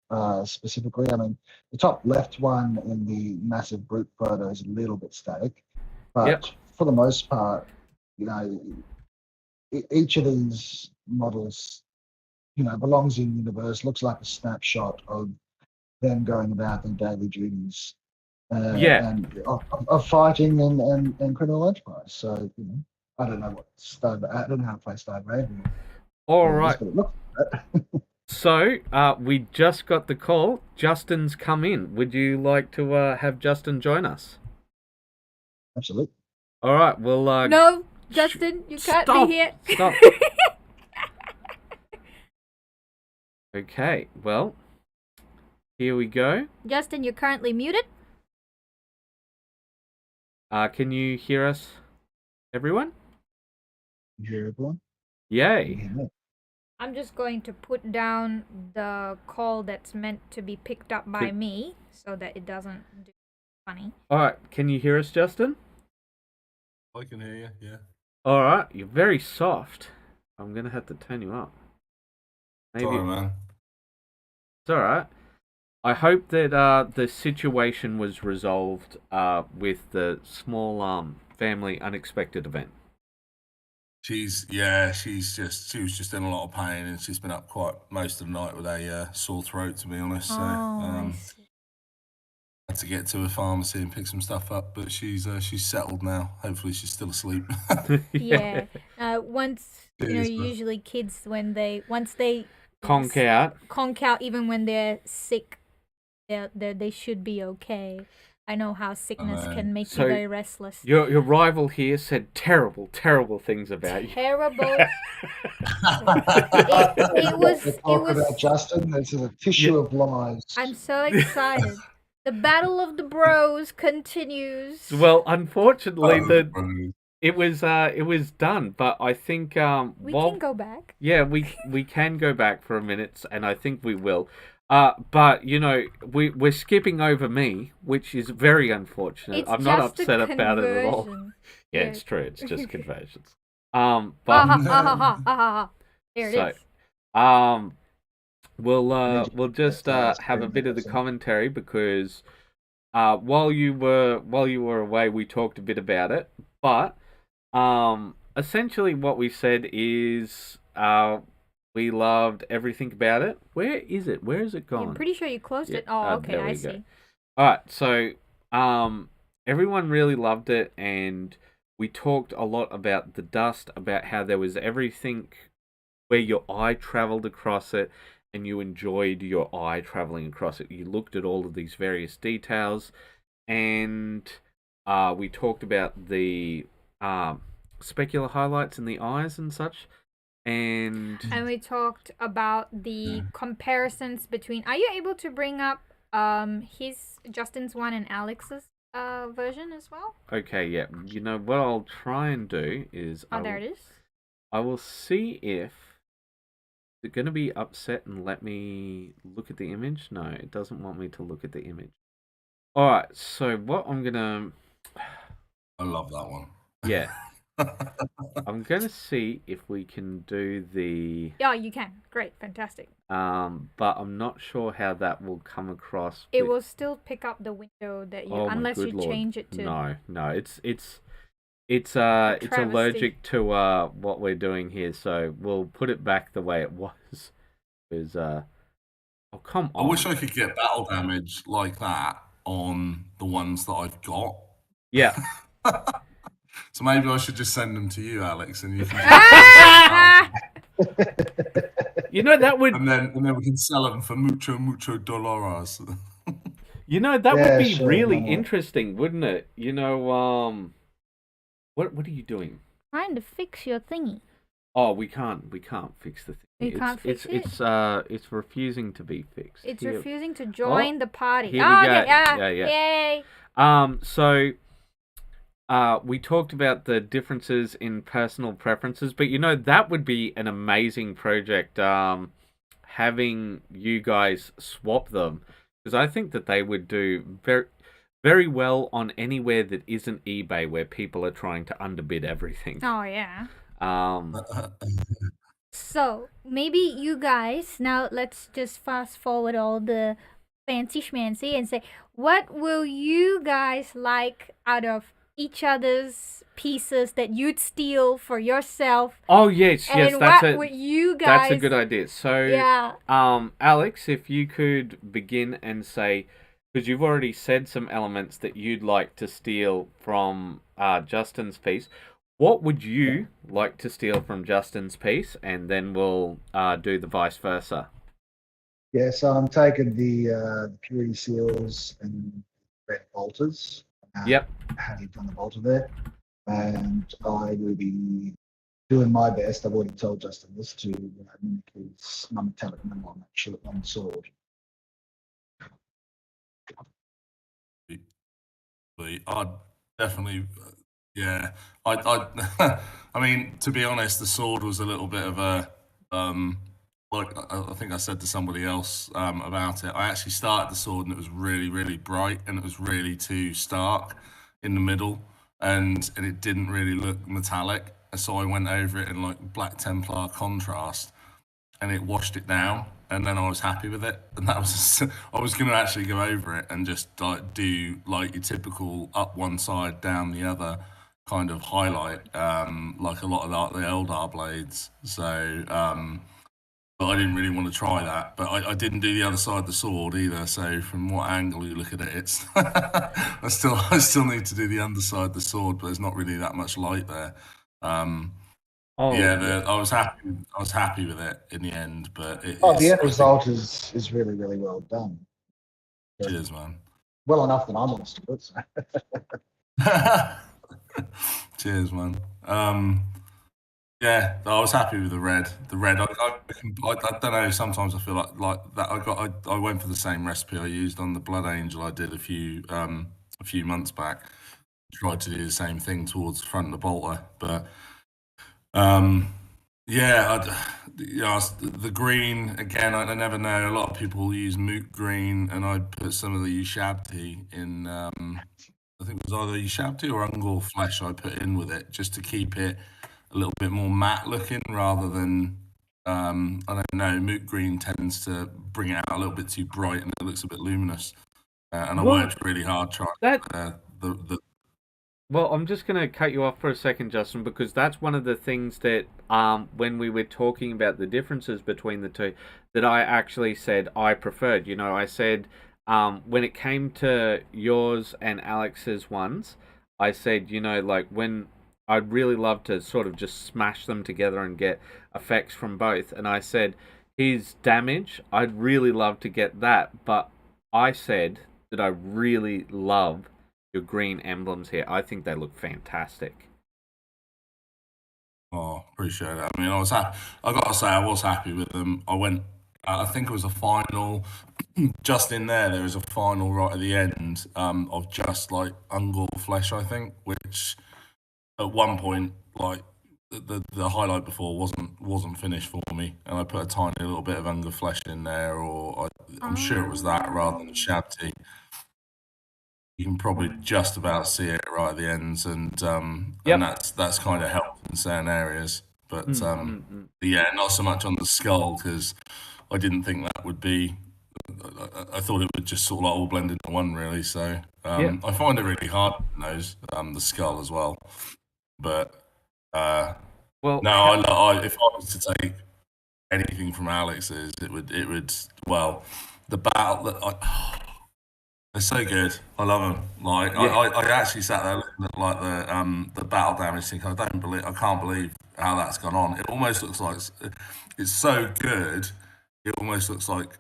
specifically. I mean, the top left one in the massive group photo is a little bit static, but for the most part, each of these models, belongs in universe. Looks like a snapshot of them going about their daily duties. And of fighting and criminal enterprise. So I don't know I don't know how to play Synthwave. All right. So we just got the call. Justin's come in. Would you like to have Justin join us? Absolutely. All right. Well. No, Justin, you can't be here. Stop. Okay. Well, here we go. Justin, you're currently muted. Can you hear us, everyone? You hear everyone? Yay. I'm just going to put down the call that's meant to be picked up by me so that it doesn't do funny. All right. Can you hear us, Justin? I can hear you, yeah. All right. You're very soft. I'm going to have to turn you up. Maybe. Sorry, man. It's all right. I hope that the situation was resolved with the small family unexpected event. She was just in a lot of pain, and she's been up quite most of the night with a sore throat, to be honest. So had to get to a pharmacy and pick some stuff up, but she's settled now. Hopefully she's still asleep. Yeah. Usually kids once they conk out, even when they're sick, they should be okay. I know how sickness can make you very restless. Your rival here said terrible things about you. Terrible. It was about Justin. This is a tissue of lies. I'm so excited. The battle of the bros continues. Well, unfortunately, it was done, but I think we can go back. Yeah, we can go back for a minute, and I think we will. But we're skipping over me, which is very unfortunate. I'm not upset about it at all. Yeah, it's true. It's just conversions. But there it is. We'll just have a bit of the commentary because while you were away, we talked a bit about it. But essentially, what we said is we loved everything about it. Where is it? Where is it gone? I'm pretty sure you closed it. Oh, okay, I see. All right, so everyone really loved it, and we talked a lot about the dust, about how there was everything where your eye traveled across it, and you enjoyed your eye traveling across it. You looked at all of these various details, and we talked about the specular highlights in the eyes and such. And we talked about the comparisons between. Are you able to bring up Justin's one and Alex's version as well? Okay, yeah. You know what I'll try and do is there it is. I will see if it's going to be upset and let me look at the image. No, it doesn't want me to look at the image. All right. So what I'm gonna. I love that one. Yeah. I'm going to see if we can do the... Yeah, you can. Great. Fantastic. But I'm not sure how that will come across. It will still pick up the window that you... unless you change it to... No. It's allergic to what we're doing here, so we'll put it back the way it was. Because, oh, come on. I wish I could get battle damage like that on the ones that I've got. Yeah. So maybe I should just send them to you, Alex, and you can. That would. And then we can sell them for mucho dollars. That would be really interesting, wouldn't it? What are you doing? Trying to fix your thingy. Oh, we can't fix the thing. You can't fix it? It's refusing to be fixed. It's Here. refusing to join the party. Here we go. Okay, Yeah. Yay. So we talked about the differences in personal preferences, but that would be an amazing project, having you guys swap them, because I think that they would do very, very well on anywhere that isn't eBay, where people are trying to underbid everything. Oh, yeah. Um, So, maybe you guys, now let's just fast forward all the fancy schmancy and say, what will you guys like out of each other's pieces that you'd steal for yourself? Oh, yes, and that's what would you guys... That's a good idea. So, yeah. Alex, if you could begin and say, because you've already said some elements that you'd like to steal from Justin's piece, what would you like to steal from Justin's piece? And then we'll do the vice versa. Yeah, so I'm taking the purity seals and red bolters. Yep. How you've done the bolter there. And I will be doing my best. I've already told Justin this, to mimic his metallic mineral on the sword. I'd definitely, yeah. I mean, to be honest, the sword was a little bit of a, like I think I said to somebody else about it. I actually started the sword and it was really, really bright, and it was really too stark in the middle, and it didn't really look metallic. So I went over it in like Black Templar contrast, and it washed it down, and then I was happy with it. And that was I was going to actually go over it and just like do like your typical up one side, down the other kind of highlight, like a lot of the Eldar blades. So, but I didn't really want to try that. But I didn't do the other side of the sword either. So from what angle you look at it, it's I still need to do the underside of the sword, but there's not really that much light there. I was happy with it in the end, but the end result is really, really well done. Cheers, man. Well enough that I'm on to it. So. Cheers, man. Yeah, I was happy with the red. I don't know. Sometimes I feel like that. I went for the same recipe I used on the Blood Angel. I did a few months back. Tried to do the same thing towards the front of the bolter, but the green again. I never know. A lot of people use moot green, and I put some of the Ushabti in. I think it was either Ushabti or Ungor flesh I put in with it, just to keep it a little bit more matte looking, rather than I don't know. Moot green tends to bring it out a little bit too bright, and it looks a bit luminous. And I worked really hard trying the. Well, I'm just going to cut you off for a second, Justin, because that's one of the things that, when we were talking about the differences between the two, that I actually said I preferred. I said, when it came to yours and Alex's ones, I said, like when I'd really love to sort of just smash them together and get effects from both. And I said, his damage, I'd really love to get that. But I said that I really love your green emblems here. I think they look fantastic. Oh, appreciate it. I mean, I was happy. I got to say, I was happy with them. I went. I think it was a final. Just in there is a final right at the end of just like Ungor flesh. I think, which at one point, like the highlight before wasn't finished for me, and I put a tiny little bit of Ungor flesh in there, or I'm sure it was that rather than Shabti. You can probably just about see it right at the ends, and that's kind of helped in certain areas. But yeah, not so much on the skull, because I didn't think that would be. I thought it would just sort of like all blend into one, really. So I find it really hard in those the skull as well. But if I was to take anything from Alex's, it would the battle. They're so good. I love them. Like I actually sat there looking at like the battle damage, thinking I can't believe how that's gone on. It almost looks like it's so good. It almost looks like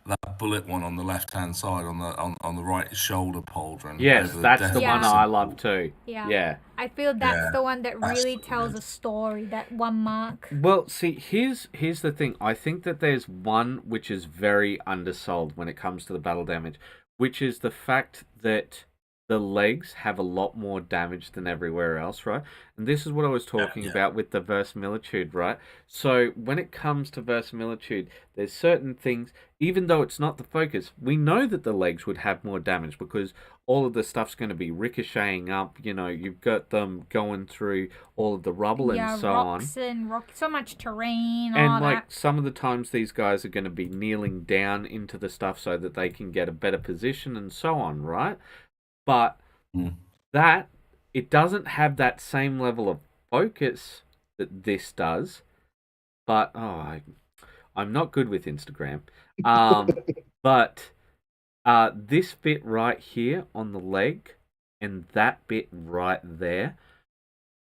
that bullet one on the left hand side on the right shoulder pauldron. Yes, over that's the one I symbol. love too. Yeah. I feel that's Yeah, the one that that's really really tells good. a story, that one mark. Well, see, here's the thing. I think that there's one which is very undersold when it comes to the battle damage, which is the fact that the legs have a lot more damage than everywhere else, right? And this is what I was talking Yeah. about with the verisimilitude, right? So when it comes to verisimilitude, there's certain things, even though it's not the focus, we know that the legs would have more damage because all of the stuff's going to be ricocheting up. You know, you've got them going through all of the rubble and so on. So much terrain, And all like that. some of the times these guys are going to be kneeling down into the stuff so that they can get a better position and so on, right? But that it doesn't have that same level of focus that this does. But I'm not good with Instagram. But this bit right here on the leg and that bit right there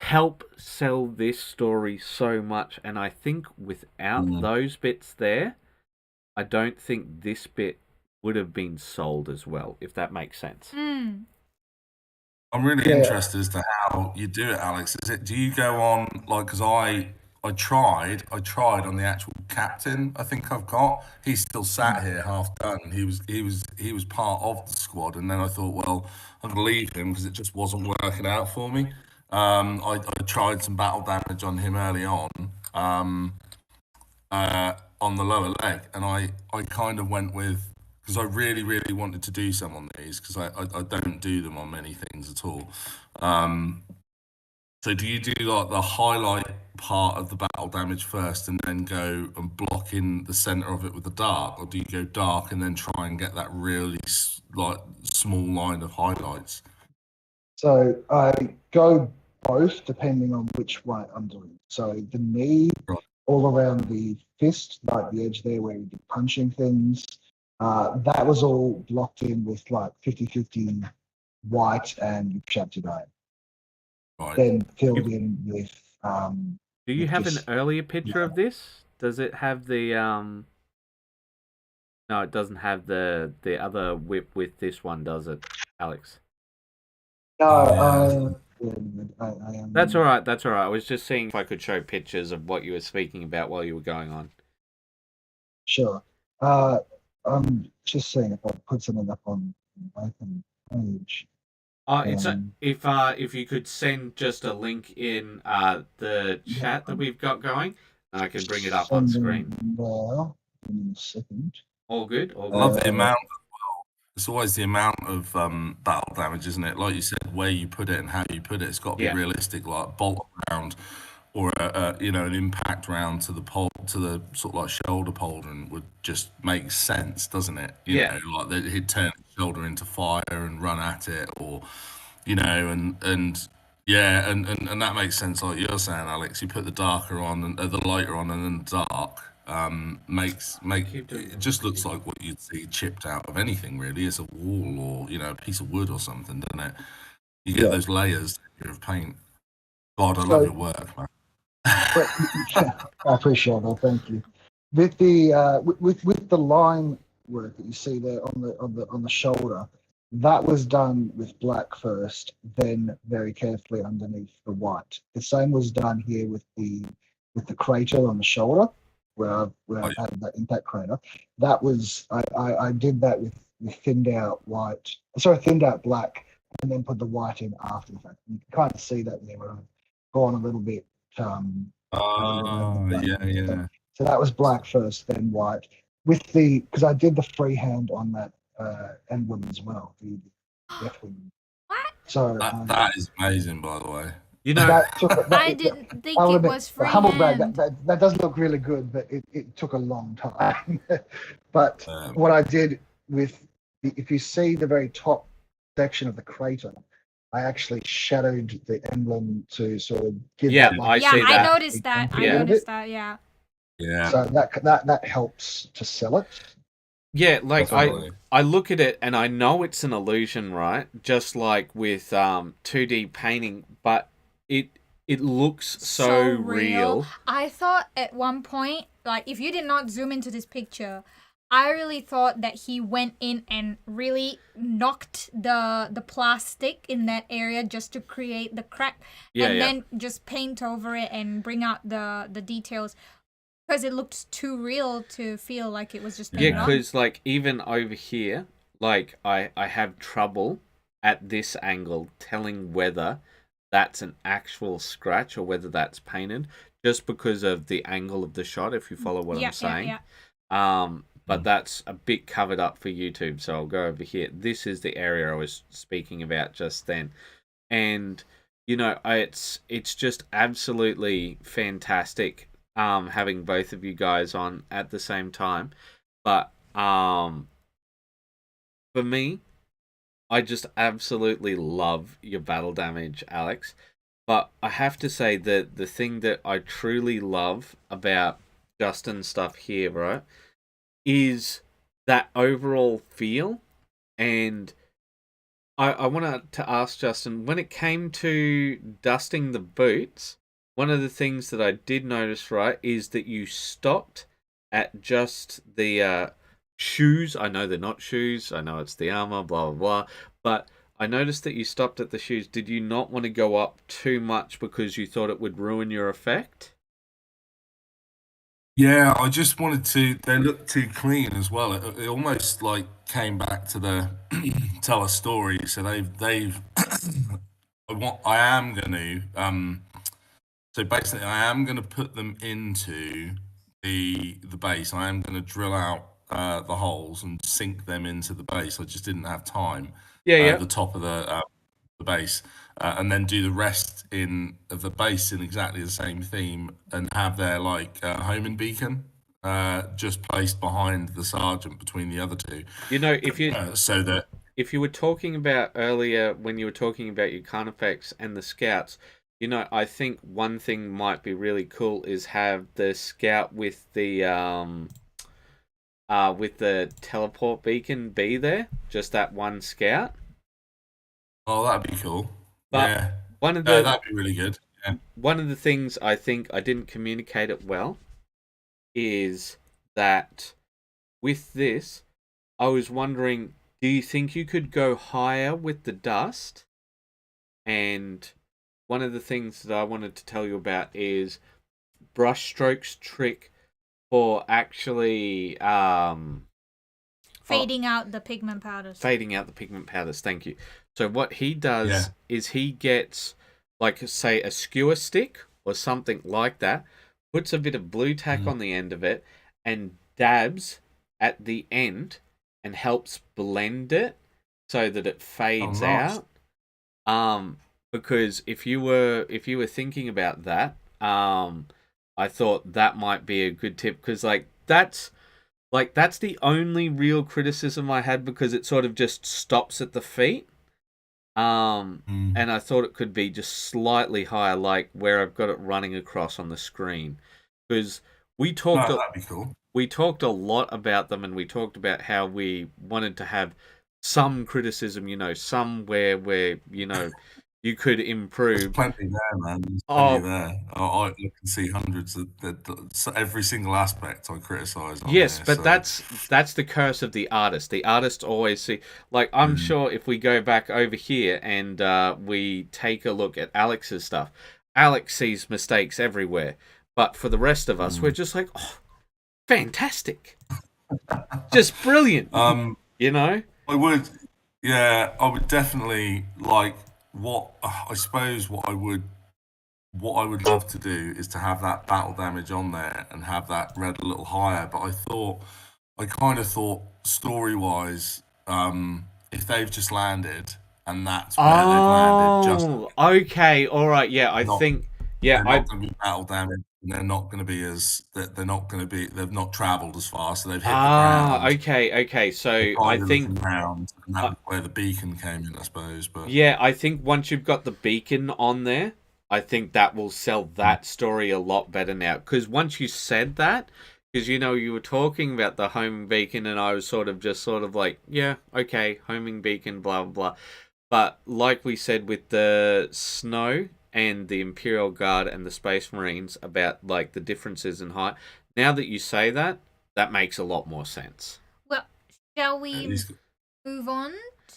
help sell this story so much. And I think without those bits there, I don't think this bit would have been sold as well, if that makes sense. I'm really interested as to how you do it, Alex. Do you go on like, because I tried on the actual captain. I think I've got. He's still sat here half done. He was part of the squad, and then I thought, well, I'm gonna leave him because it just wasn't working out for me. I tried some battle damage on him early on the lower leg, and I kind of went with, because I really wanted to do some on these, because I don't do them on many things at all. So do you do like the highlight part of the battle damage first and then go and block in the center of it with the dark, or do you go dark and then try and get that really like small line of highlights? So I go both depending on which way I'm doing. So the knee, all around the fist, like the edge there where you're punching things, that was all blocked in with like 50-50 white and Chaptidine. Right. Then filled in with. Do you have an earlier picture of this? Does it have the No, it doesn't have the other whip with this one, does it, Alex? No, That's all right. That's all right. I was just seeing if I could show pictures of what you were speaking about while you were going on. Sure. I'm just seeing if I put something up on my page. It's if you could send just a link in the chat that we've got going, and I can bring it up on screen. Well, in a second. All good. All good. I love the amount as well. It's always the amount of battle damage, isn't it? Like you said, where you put it and how you put it. It's got to be realistic. Like bolt round or an impact round to the sort of like shoulder pauldron would just make sense, doesn't it? You know, like he'd turn his shoulder into fire and run at it, or and that makes sense. Like you're saying, Alex, you put the darker on and the lighter on, and then the dark it just looks like what you'd see chipped out of anything really. It's a wall or a piece of wood or something, doesn't it? You get those layers of paint. God, I love your work, man. I appreciate that. Thank you. With the with the line work that you see there on the shoulder, that was done with black first, then very carefully underneath the white. The same was done here with the crater on the shoulder, where I had that impact crater. That was I did that with thinned out black, and then put the white in after the fact. You can kind of see that there where I've gone a little bit. Yeah. So that was black first, then white. Because I did the freehand on that emblem as well. What? So that is amazing, by the way. I didn't think it was freehand. That does look really good, but it took a long time. But what I did if you see the very top section of the crater, I actually shadowed the emblem to sort of give I see that. I noticed that. Yeah. So that helps to sell it. Yeah, like I look at it and I know it's an illusion, right? Just like with 2D painting, but it looks so real. I thought at one point, like if you did not zoom into this picture, I really thought that he went in and really knocked the plastic in that area just to create the crack, and then just paint over it and bring out the details, because it looked too real to feel like it was just painted on. because like even over here, like I have trouble at this angle telling whether that's an actual scratch or whether that's painted, just because of the angle of the shot, if you follow what I'm saying. But that's a bit covered up for YouTube, so I'll go over here. This is the area I was speaking about just then. And, you know, it's just absolutely fantastic having both of you guys on at the same time. But for me, I just absolutely love your battle damage, Alex. But I have to say that the thing that I truly love about Justin's stuff here, right, is that overall feel. And I wanted to ask Justin, when it came to dusting the boots, one of the things that I did notice, right, is that you stopped at just the shoes. I know they're not shoes. I know it's the armor, blah, blah, blah. But I noticed that you stopped at the shoes. Did you not want to go up too much because you thought it would ruin your effect? Yeah, I just wanted to. They look too clean as well. It almost like came back to the tell a story. So they've. I am going to. So basically, I am going to put them into the base. I am going to drill out the holes and sink them into the base. I just didn't have time. Yeah. The top of the base, and then do the rest of the base in exactly the same theme, and have their like homing beacon just placed behind the sergeant between the other two. You know, if you so that if you were talking about earlier when you were talking about your Carnifex and the scouts, you know, I think one thing might be really cool is have the scout with the teleport beacon be there, just that one scout. Oh, that'd be cool. But yeah, one of the that'd be really good. Yeah. One of the things I think I didn't communicate it well is that with this, I was wondering, do you think you could go higher with the dust? And one of the things that I wanted to tell you about is Brushstroke's trick for actually fading out the pigment powders. Fading out the pigment powders, thank you. So what he does is he gets, like, say, a skewer stick or something like that, puts a bit of blue tack on the end of it, and dabs at the end and helps blend it so that it fades out. Because if you were thinking about that, I thought that might be a good tip, because that's the only real criticism I had, because it sort of just stops at the feet. And I thought it could be just slightly higher, like where I've got it running across on the screen. Because we talked that'd be cool. We talked a lot about them, and we talked about how we wanted to have some criticism, you know, somewhere where, you know, you could improve. There's plenty there, man. There's plenty there. I can see hundreds of every single aspect I criticise. Yes, but that's the curse of the artist. The artists always see, like, I'm sure if we go back over here and we take a look at Alex's stuff, Alex sees mistakes everywhere. But for the rest of us, we're just like, oh, fantastic. Just brilliant. You know? I would definitely like. I suppose what I would love to do is to have that battle damage on there and have that read a little higher. But I kind of thought story-wise, if they've just landed and that's where they've landed, okay, all right, yeah, I think, yeah, they're not going to be battle damage. They're not going to be they've not travelled as far, so they've hit the ground. Okay. So I think ground, and that's where the beacon came in, I suppose. But yeah, I think once you've got the beacon on there, I think that will sell that story a lot better now. Because once you said that, because you know you were talking about the homing beacon, and I was sort of like, yeah, okay, homing beacon, blah blah blah. But like we said with the snow and the Imperial Guard and the Space Marines about like the differences in height. Now that you say that, that makes a lot more sense. Well, shall we He's- move on to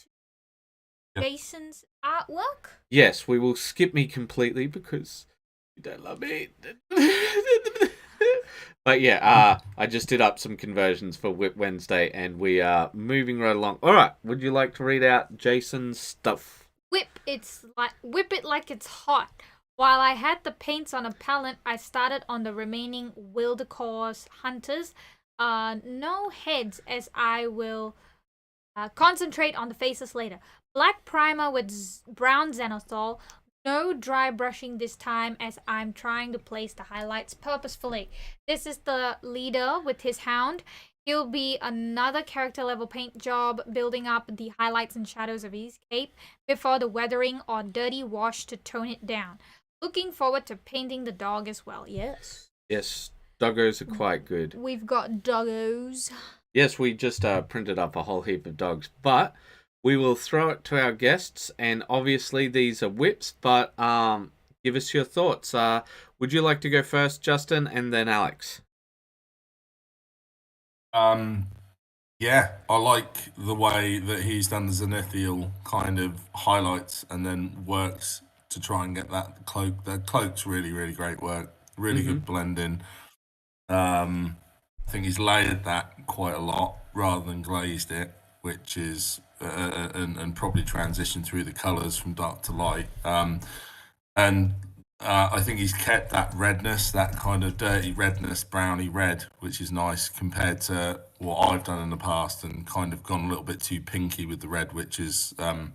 Yeah. Jason's artwork? Yes, we will skip me completely because you don't love me. But yeah, I just did up some conversions for Whip Wednesday, and we are moving right along. All right, would you like to read out Jason's stuff? Whip it like it's hot. While I had the paints on a palette, I started on the remaining Wildercor's hunters. No heads, as I will concentrate on the faces later. Black primer with brown xenothol. No dry brushing this time, as I'm trying to place the highlights purposefully. This is the leader with his hound. He'll be another character level paint job, building up the highlights and shadows of his cape before the weathering or dirty wash to tone it down. Looking forward to painting the dog as well. Yes. Yes, doggos are quite good. We've got doggos. Yes, we just printed up a whole heap of dogs, but we will throw it to our guests, and obviously these are whips, but give us your thoughts. Would you like to go first, Justin, and then Alex? Yeah, I like the way that he's done the zenithial kind of highlights and then works to try and get that cloak. The cloak's really, really great work. Really good blending. I think he's layered that quite a lot rather than glazed it, which is and probably transitioned through the colours from dark to light. And I think he's kept that redness, that kind of dirty redness, browny red, which is nice compared to what I've done in the past, and kind of gone a little bit too pinky with the red, which is a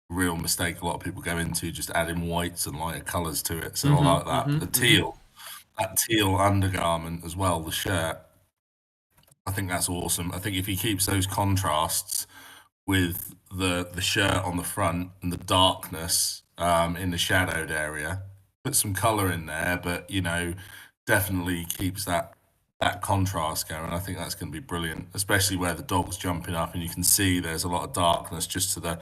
real mistake a lot of people go into, just adding whites and lighter colours to it. So I like that. The teal, that teal undergarment as well, the shirt, I think that's awesome. I think if he keeps those contrasts with the shirt on the front and the darkness in the shadowed area, put some color in there, but definitely keeps that contrast going. I think that's going to be brilliant, especially where the dog's jumping up and you can see there's a lot of darkness just to the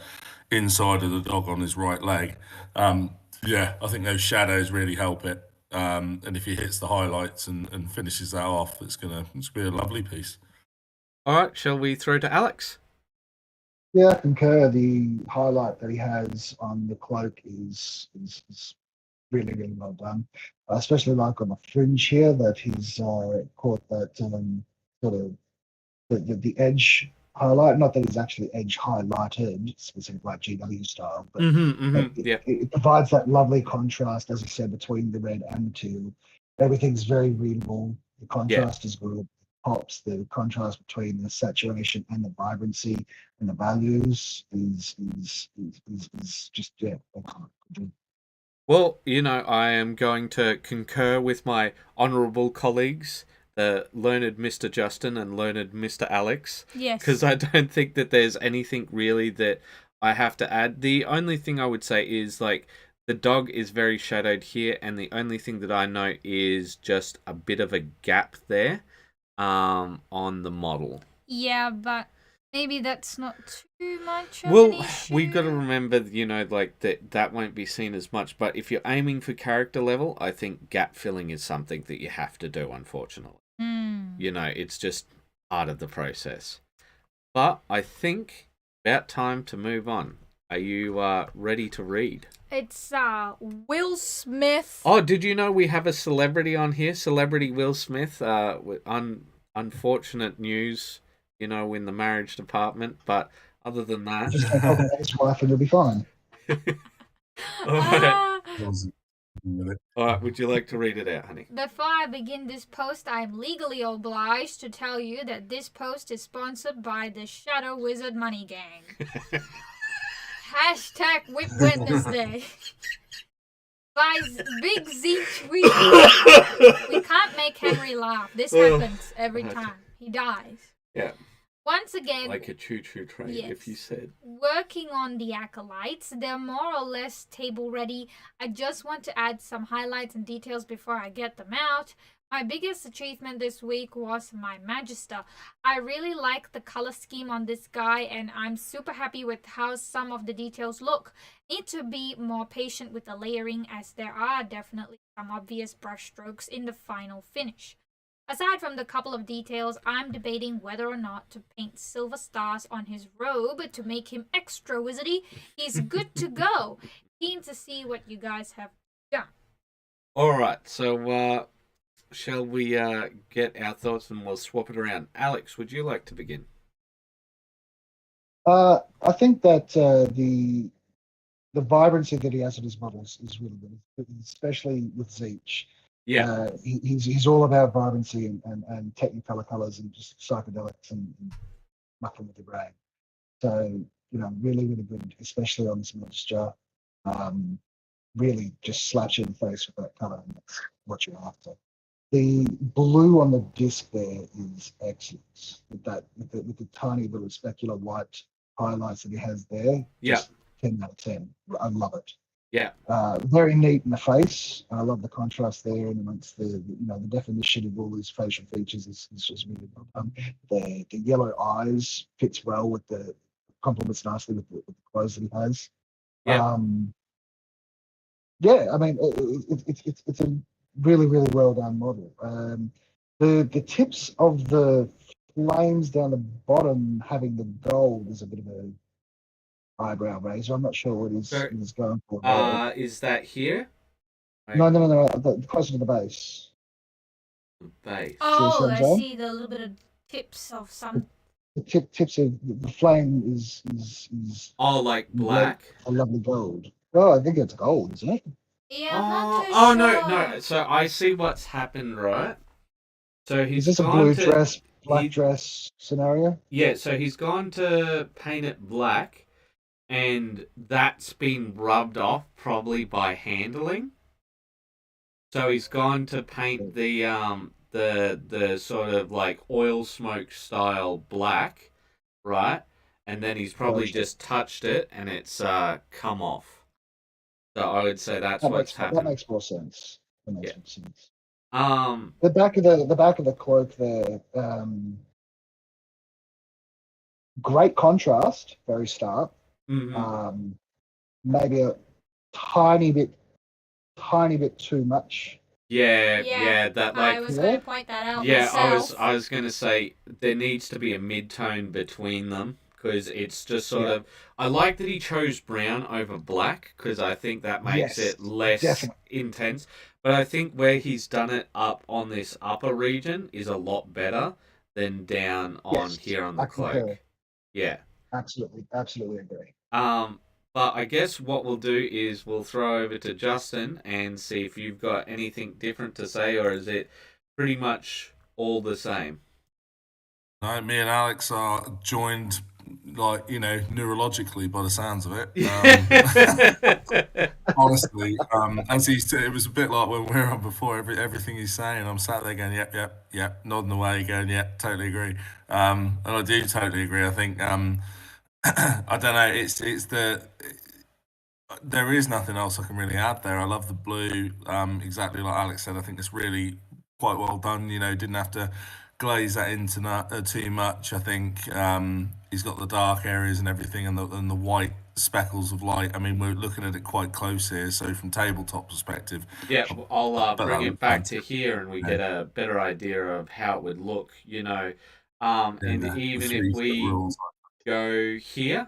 inside of the dog on his right leg. Yeah, I think those shadows really help it. And if he hits the highlights and finishes that off, it's gonna be a lovely piece. All right, shall we throw to Alex? Yeah, I concur. The highlight that he has on the cloak is really, really well done. Especially like on the fringe here, that he's caught that sort of the edge highlight. Not that he's actually edge highlighted, specifically like GW style, but it provides that lovely contrast, as you said, between the red and the teal. Everything's very readable. The contrast is good. Pops. The contrast between the saturation and the vibrancy and the values is just excellent. Well, I am going to concur with my honourable colleagues, the learned Mr. Justin and learned Mr. Alex. Yes. Because I don't think that there's anything really that I have to add. The only thing I would say is, like, the dog is very shadowed here, and the only thing that I note is just a bit of a gap there on the model. Yeah, but maybe that's not too much of an issue. We've got to remember, like that won't be seen as much. But if you're aiming for character level, I think gap filling is something that you have to do, unfortunately. It's just part of the process. But I think about time to move on. Are you ready to read? It's Will Smith. Oh, did you know we have a celebrity on here? Celebrity Will Smith. With unfortunate news, in the marriage department. But other than that, just take up his wife and you'll be fine. All right. All right. Would you like to read it out, honey? Before I begin this post, I am legally obliged to tell you that this post is sponsored by the Shadow Wizard Money Gang. Hashtag Whip Wednesday. By Big Z Tweet. We can't make Henry laugh. This happens every time. He dies. Yeah. Once again, like a choo-choo train, if you said. Working on the acolytes. They're more or less table ready. I just want to add some highlights and details before I get them out. My biggest achievement this week was my Magister. I really like the color scheme on this guy, and I'm super happy with how some of the details look. Need to be more patient with the layering, as there are definitely some obvious brush strokes in the final finish. Aside from the couple of details, I'm debating whether or not to paint silver stars on his robe to make him extra wizardy. He's good to go. Keen to see what you guys have done. All right, so shall we get our thoughts and we'll swap it around? Alex, would you like to begin? I think that the vibrancy that he has in his models is really good, especially with Zeech. Yeah. He's all about vibrancy and technicolor colors and just psychedelics and mucking with the brain. So, really, really good, especially on this mixture. Really just slaps you in the face with that color, and that's what you're after. The blue on the disc there is excellent with the tiny little specular white highlights that he has there. Yeah. Just 10 out of 10. I love it. Yeah. Very neat in the face. I love the contrast there, and amongst the definition of all these facial features is just really well done. The yellow eyes fits well with the complements nicely with the clothes that he has. Yeah. I mean, it's a really, really well done model. The tips of the flames down the bottom having the gold is a bit of a eyebrow raiser. I'm not sure what he's going for. Is that here? No, closer to the base. Base. Oh, I see the little bit of tips of some. The tips of the flame is like black. A lovely gold. Oh, I think it's gold, isn't it? Yeah, I'm not too sure. No. So I see what's happened, right? So he's is this a blue dress, black dress scenario? Yeah, so he's gone to paint it black, and that's been rubbed off probably by handling. So he's gone to paint the sort of like oil smoke style black, right? And then he's probably just touched it and it's come off. So I would say that's what's happened. That makes more sense. That makes more sense. The back of the cloak there, great contrast, very stark. Mm-hmm. Maybe a tiny bit too much. Yeah, that like I was going to point that out. Yeah, myself. I was going to say there needs to be a mid-tone between them because it's just sort of. I like that he chose brown over black because I think that makes it less intense. But I think where he's done it up on this upper region is a lot better than down on here on the cloak. Yeah, absolutely agree. But I guess what we'll do is we'll throw over to Justin and see if you've got anything different to say, or is it pretty much all the same? No, me and Alex are joined, neurologically by the sounds of it. Honestly, it was a bit like when we were on before. Everything he's saying, I'm sat there going, yep, nodding away, going, yep, totally agree. And I do totally agree. I think. I don't know. There is nothing else I can really add there. I love the blue. Exactly like Alex said. I think it's really quite well done. Didn't have to glaze that into too much. I think he's got the dark areas and everything, and the white speckles of light. I mean, we're looking at it quite close here. So from tabletop perspective, yeah, I'll bring it back to here, and we get a better idea of how it would look. And even if we go here,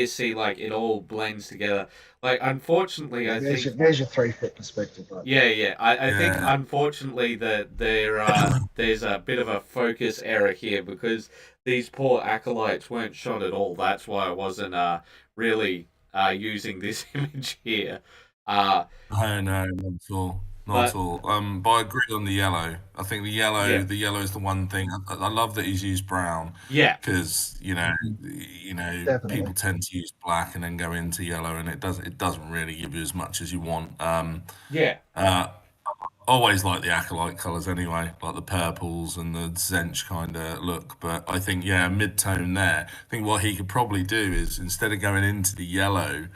see, like, it all blends together. Like, unfortunately, I think there's your 3-foot perspective. Right? Yeah. I think unfortunately that there's a bit of a focus error here because these poor acolytes weren't shot at all. That's why I wasn't really using this image here. No, not at all. Not at all. But I agree on the yellow. I think the yellow is the one thing. I love that he's used brown. Yeah. Because people tend to use black and then go into yellow, and it doesn't really give you as much as you want. Always like the acolyte colours anyway, like the purples and the zench kind of look. But I think mid-tone there. I think what he could probably do is instead of going into the yellow,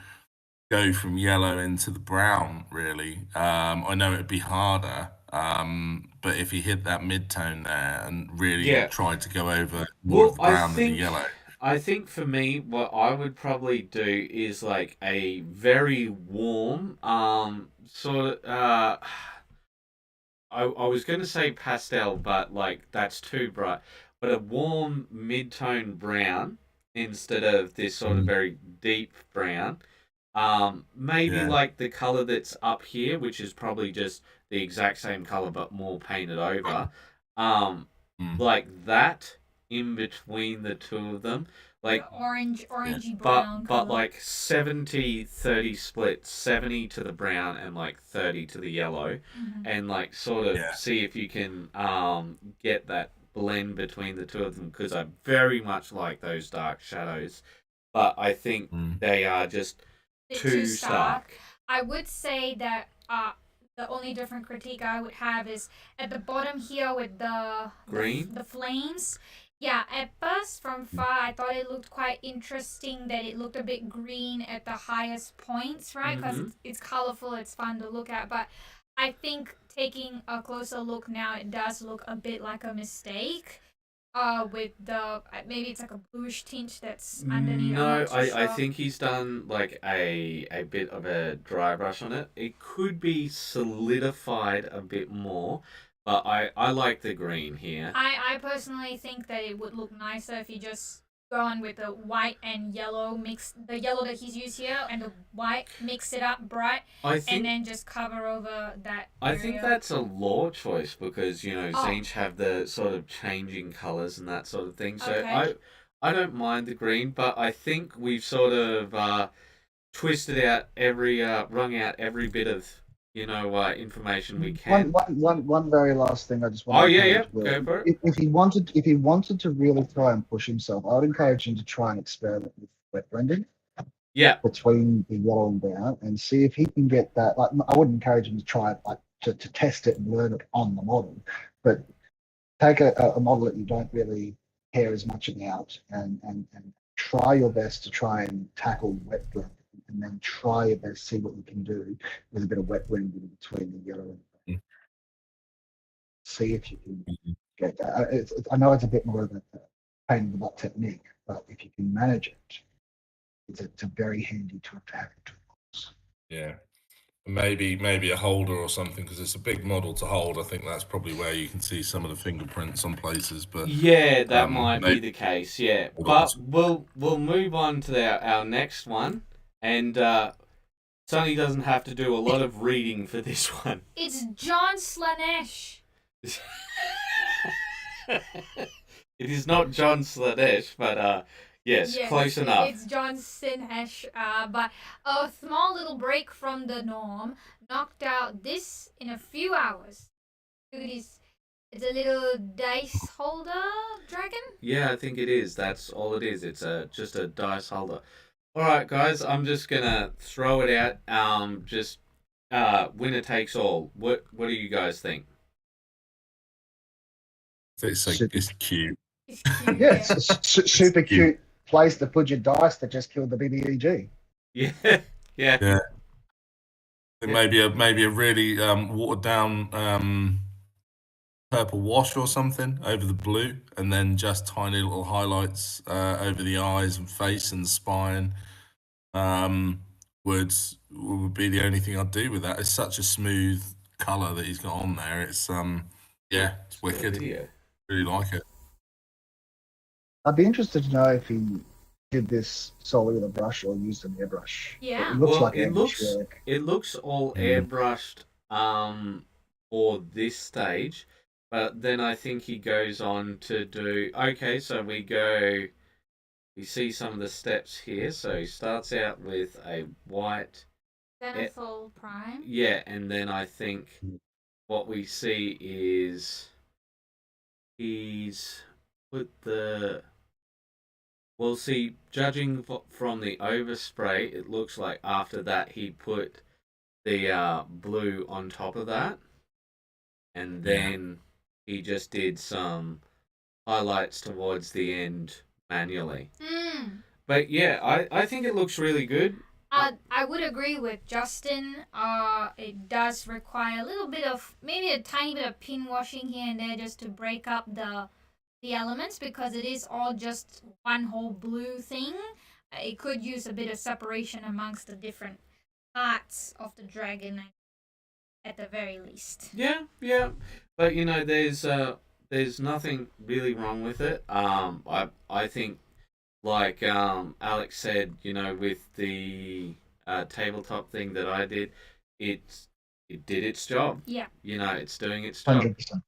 go from yellow into the brown, really. I know it'd be harder, but if he hit that mid-tone there and really tried to go over more of the brown than the yellow. I think for me, what I would probably do is like a very warm, sort of, I was going to say pastel, but like that's too bright. But a warm mid-tone brown instead of this sort of Mm. very deep brown. Maybe Yeah. like the color that's up here, which is probably just the exact same color but more painted over. Um, Mm. like that in between the two of them. Like Orangey but brown but color. like 70-30 split, 70 to the brown and like 30 to the yellow, and like sort of Yeah. see if you can get that blend between the two of them, because I very much like those dark shadows, but I think Mm. they are just too stark. I would say that the only different critique I would have is at the bottom here with Green? the flames. Yeah, at first from far I thought it looked quite interesting that it looked a bit green at the highest points, right? Because it's colorful, it's fun to look at. But I think taking a closer look now, it does look a bit like a mistake. With the maybe it's like a bluish tint that's underneath. I'm No, not too I sure. think he's done like a bit of a dry brush on it. It could be solidified a bit more, but I like the green here. I personally think that it would look nicer if you just gone with the white and yellow mix, the yellow that he's used here and the white, mix it up bright, I and think then just cover over that I area. think that's a law choice because Oh. Zinch have the sort of changing colors and that sort of thing. So Okay. I don't mind the green, but I think we've sort of twisted out wrung out every bit of information we can. One very last thing I just want Oh to yeah, encourage yeah, Will. go for it. If he wanted to really try and push himself, I would encourage him to try and experiment with wet blending Yeah, between the yellow and brown and see if he can get that. Like, I wouldn't encourage him to try it, like to test it and learn it on the model, but take a model that you don't really care as much about and try your best to try and tackle wet blend, and then try your best to see what you can do with a bit of wet blending between the yellow and the brown. See if you can get that. I know it's a bit more of a pain in the butt technique, but if you can manage it, it's a very handy tool to have. Yeah. Maybe a holder or something, because it's a big model to hold. I think that's probably where you can see some of the fingerprints on places. But yeah, that might be maybe the case. Yeah, but we'll move on to our next one, and Sonny doesn't have to do a lot of reading for this one. It's John Slanesh. It is not John Slanesh, but yes, close enough. It's John Slanesh, but a small little break from the norm knocked out this in a few hours. Look at this. It's a little dice holder dragon. Yeah, I think it is. That's all it is. It's just a dice holder. All right, guys, I'm just gonna throw it out. Just winner takes all. What do you guys think? it's cute. It's cute. Yeah, it's a super cute place to put your dice that just killed the BBEG. Yeah, yeah. Maybe a really watered down purple wash or something over the blue, and then just tiny little highlights over the eyes and face and the spine. Would be the only thing I'd do with that. It's such a smooth color that he's got on there. It's it's wicked. Really like it. I'd be interested to know if he did this solely with a brush or used an airbrush. Yeah. It looks Well, like it looks airbrush. it looks all airbrushed for this stage, but then I think he goes on to do so we see some of the steps here. So he starts out with a white Zenithal Prime. Yeah, and then I think what we see is he's put the well, see, judging from the overspray, it looks like after that he put the blue on top of that, and then he just did some highlights towards the end manually. But yeah, I think it looks really good. I would agree with Justin. It does require a little bit of, maybe a tiny bit of pin washing here and there just to break up the elements, because it is all just one whole blue thing. It could use a bit of separation amongst the different parts of the dragon. at the very least. Yeah, yeah. But there's nothing really wrong with it. I think like Alex said, with the tabletop thing that I did, it did its job. Yeah. It's doing its job. 100%.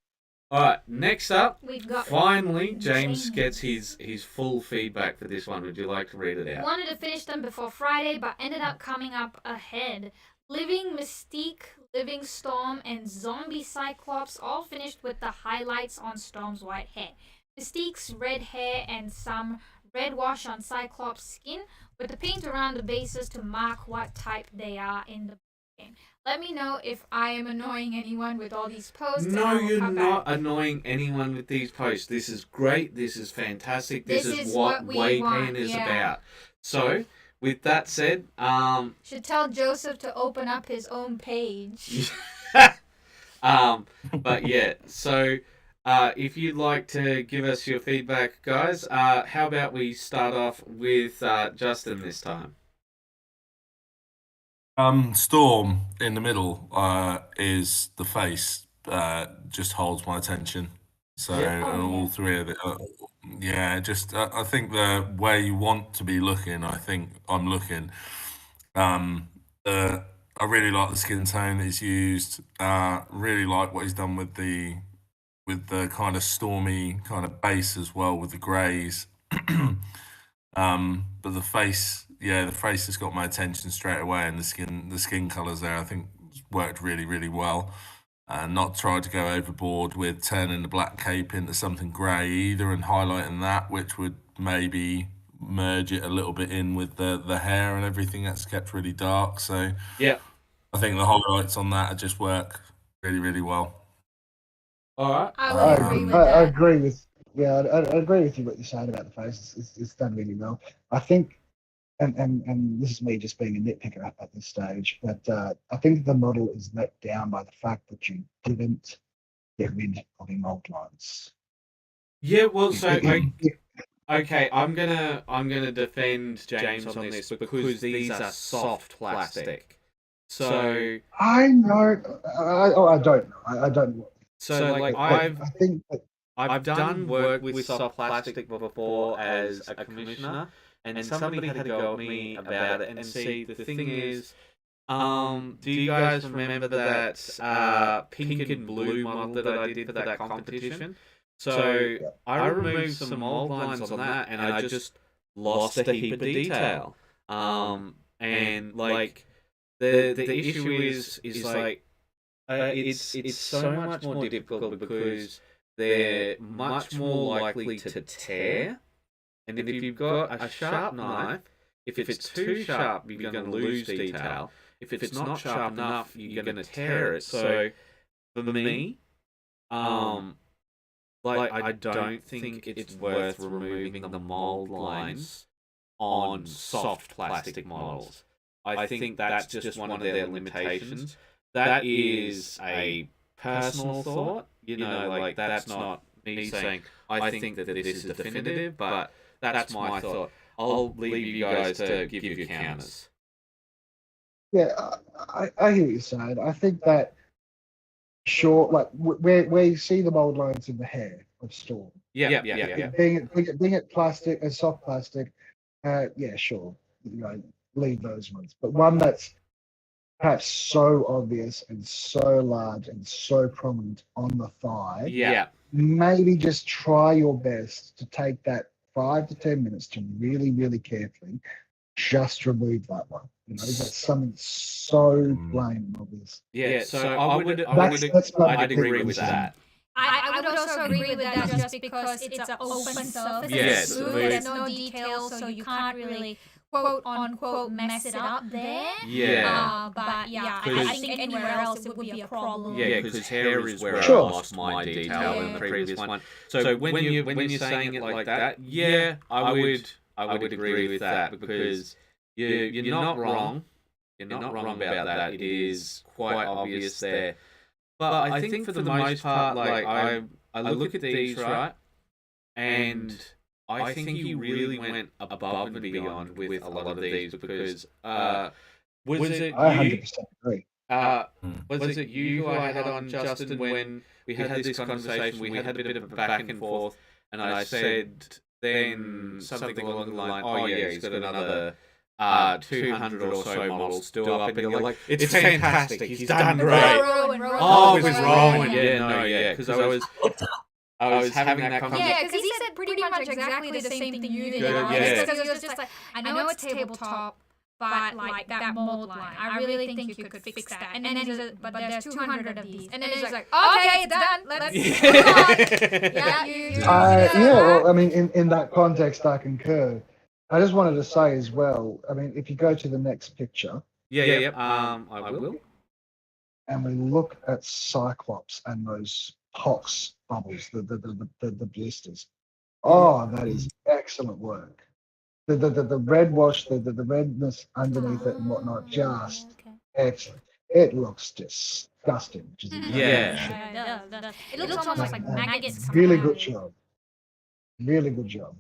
All right, next up, We've got finally, James gets his full feedback for this one. Would you like to read it out? Wanted to finish them before Friday, but ended up coming up ahead. Living Mystique, Living Storm, and Zombie Cyclops all finished with the highlights on Storm's white hair. Mystique's red hair and some red wash on Cyclops' skin, with the paint around the bases to mark what type they are in the game. Let me know if I am annoying anyone with all these posts. No, you're not annoying anyone with these posts. This is great. This is fantastic. This is what WAYPN is about. So, with that said, should tell Joseph to open up his own page. But yeah, so if you'd like to give us your feedback, guys, how about we start off with Justin this time? Storm in the middle is the face. Just holds my attention. So all three of it. I think the where you want to be looking, I think I'm looking. I really like the skin tone that he's used. Really like what he's done with the kind of stormy kind of base as well with the greys. But the face has got my attention straight away, and the skin colours there I think worked really, really well. And not tried to go overboard with turning the black cape into something grey either, and highlighting that, which would maybe merge it a little bit in with the hair and everything that's kept really dark. So yeah, I think the highlights on that just work really, really well. All right, I agree with I that. agree with I agree with you what you're saying about the face. It's done really well. I think, and this is me just being a nitpicker at this stage, but I think the model is let down by the fact that you didn't get rid of the mold lines. Yeah, well, so okay, I'm gonna defend James on this because these are soft plastic. So I know. I don't know. I don't know. So like I think that I've done work with soft plastic before as a commissioner, and somebody had to go at me about it. And see, the thing is, do you guys remember that pink and blue model that I did for that competition? So I removed some mold lines on that, and I just lost a heap of detail. And like the issue is like it's so much more difficult because they're much more likely to tear. And if you've got a sharp knife, if it's too sharp, you're going to lose detail. If it's not sharp enough, you're going to tear it. So for me, I don't think it's worth removing the mold lines on soft plastic models. I think that's just one of their limitations. That is a personal thought. Like that's not me saying I think that this is definitive, but that's my thought. I'll leave you guys to give your counters. Yeah, I hear what you're saying. I think that like where you see the mold lines in the hair of Storm. Yeah. Being it plastic and soft plastic, sure, leave those ones. But one that's perhaps so obvious and so large and so prominent on the thigh. Yeah. Maybe just try your best to take that 5 to 10 minutes to really, really carefully just remove that one. That's something so plain and obvious. Yeah, so I'd agree with that. I would also agree with that just because it's an open surface. Yeah, it's smooth, there's no details, so you can't really quote unquote mess it up there. Yeah. But yeah, I think anywhere else it would be a problem. Yeah, because hair is where I lost my detail in the previous one. So when you're saying it like that, yeah, I would agree with that because you're not wrong. You're not wrong about that. It is quite obvious there. But I think for the most part, like I look at these, right, and I think you really went above and beyond with a lot of these because was it I 100% agree. Was it you who I had on, Justin, when we had this conversation? We had a bit of a back and forth, and I said then something along the line, oh yeah, he's got another 200 or so models still up, and you're like, it's fantastic, he's done great. Oh, it was Rowan, yeah, because I was having that conversation. Yeah, because he said pretty much exactly the same thing you did. Yeah. Because he was just like, I know it's tabletop, but like that mold line, I really think you could fix that. And then he's like, but there's 200 of these. And then he's like, okay, it's done. Let's move on. Well, I mean, in that context, I concur. I just wanted to say as well, I mean, if you go to the next picture. I will. And we look at Cyclops and those pox bubbles, the blisters. Oh, that is excellent work. The red wash, the redness underneath it and whatnot, just excellent. It looks disgusting. Which is it does. It looks almost like maggots. Really good job. Really good job.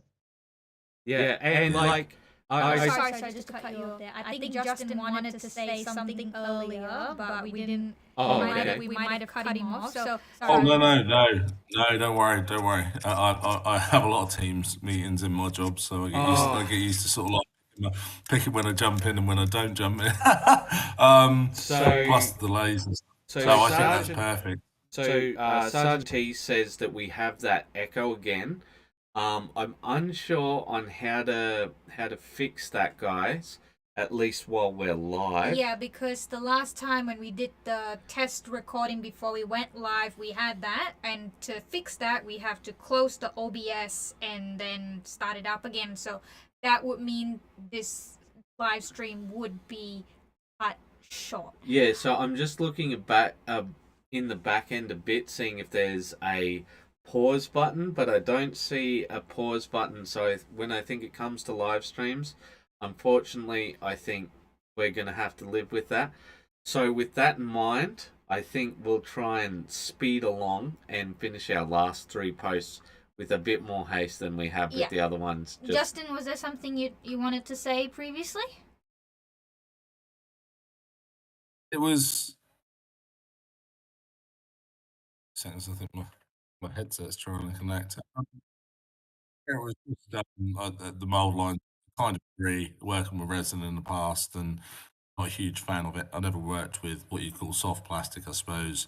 Yeah, and like sorry, just to cut you off there. I think Justin wanted to say something earlier, but we didn't. We might have cut him off. So. Oh no! Don't worry. I have a lot of Teams meetings in my job, so I get used to sort of like pick it when I jump in and when I don't jump in. Plus delays and stuff. So I think that's perfect. So Sergeant T says that we have that echo again. I'm unsure on how to fix that, guys. At least while we're live. Yeah, because the last time when we did the test recording before we went live, we had that, and to fix that, we have to close the OBS and then start it up again. So that would mean this live stream would be cut short. Yeah, so I'm just looking at back in the back end a bit, seeing if there's a pause button, but I don't see a pause button. So when I think it comes to live streams, unfortunately, I think we're going to have to live with that. So with that in mind, I think we'll try and speed along and finish our last 3 posts with a bit more haste than we have with the other ones. Justin, was there something you wanted to say previously? It was... I think my headset's trying to connect. It was just the mold line. Kind of agree, working with resin in the past, and not a huge fan of it. I never worked with what you call soft plastic, I suppose.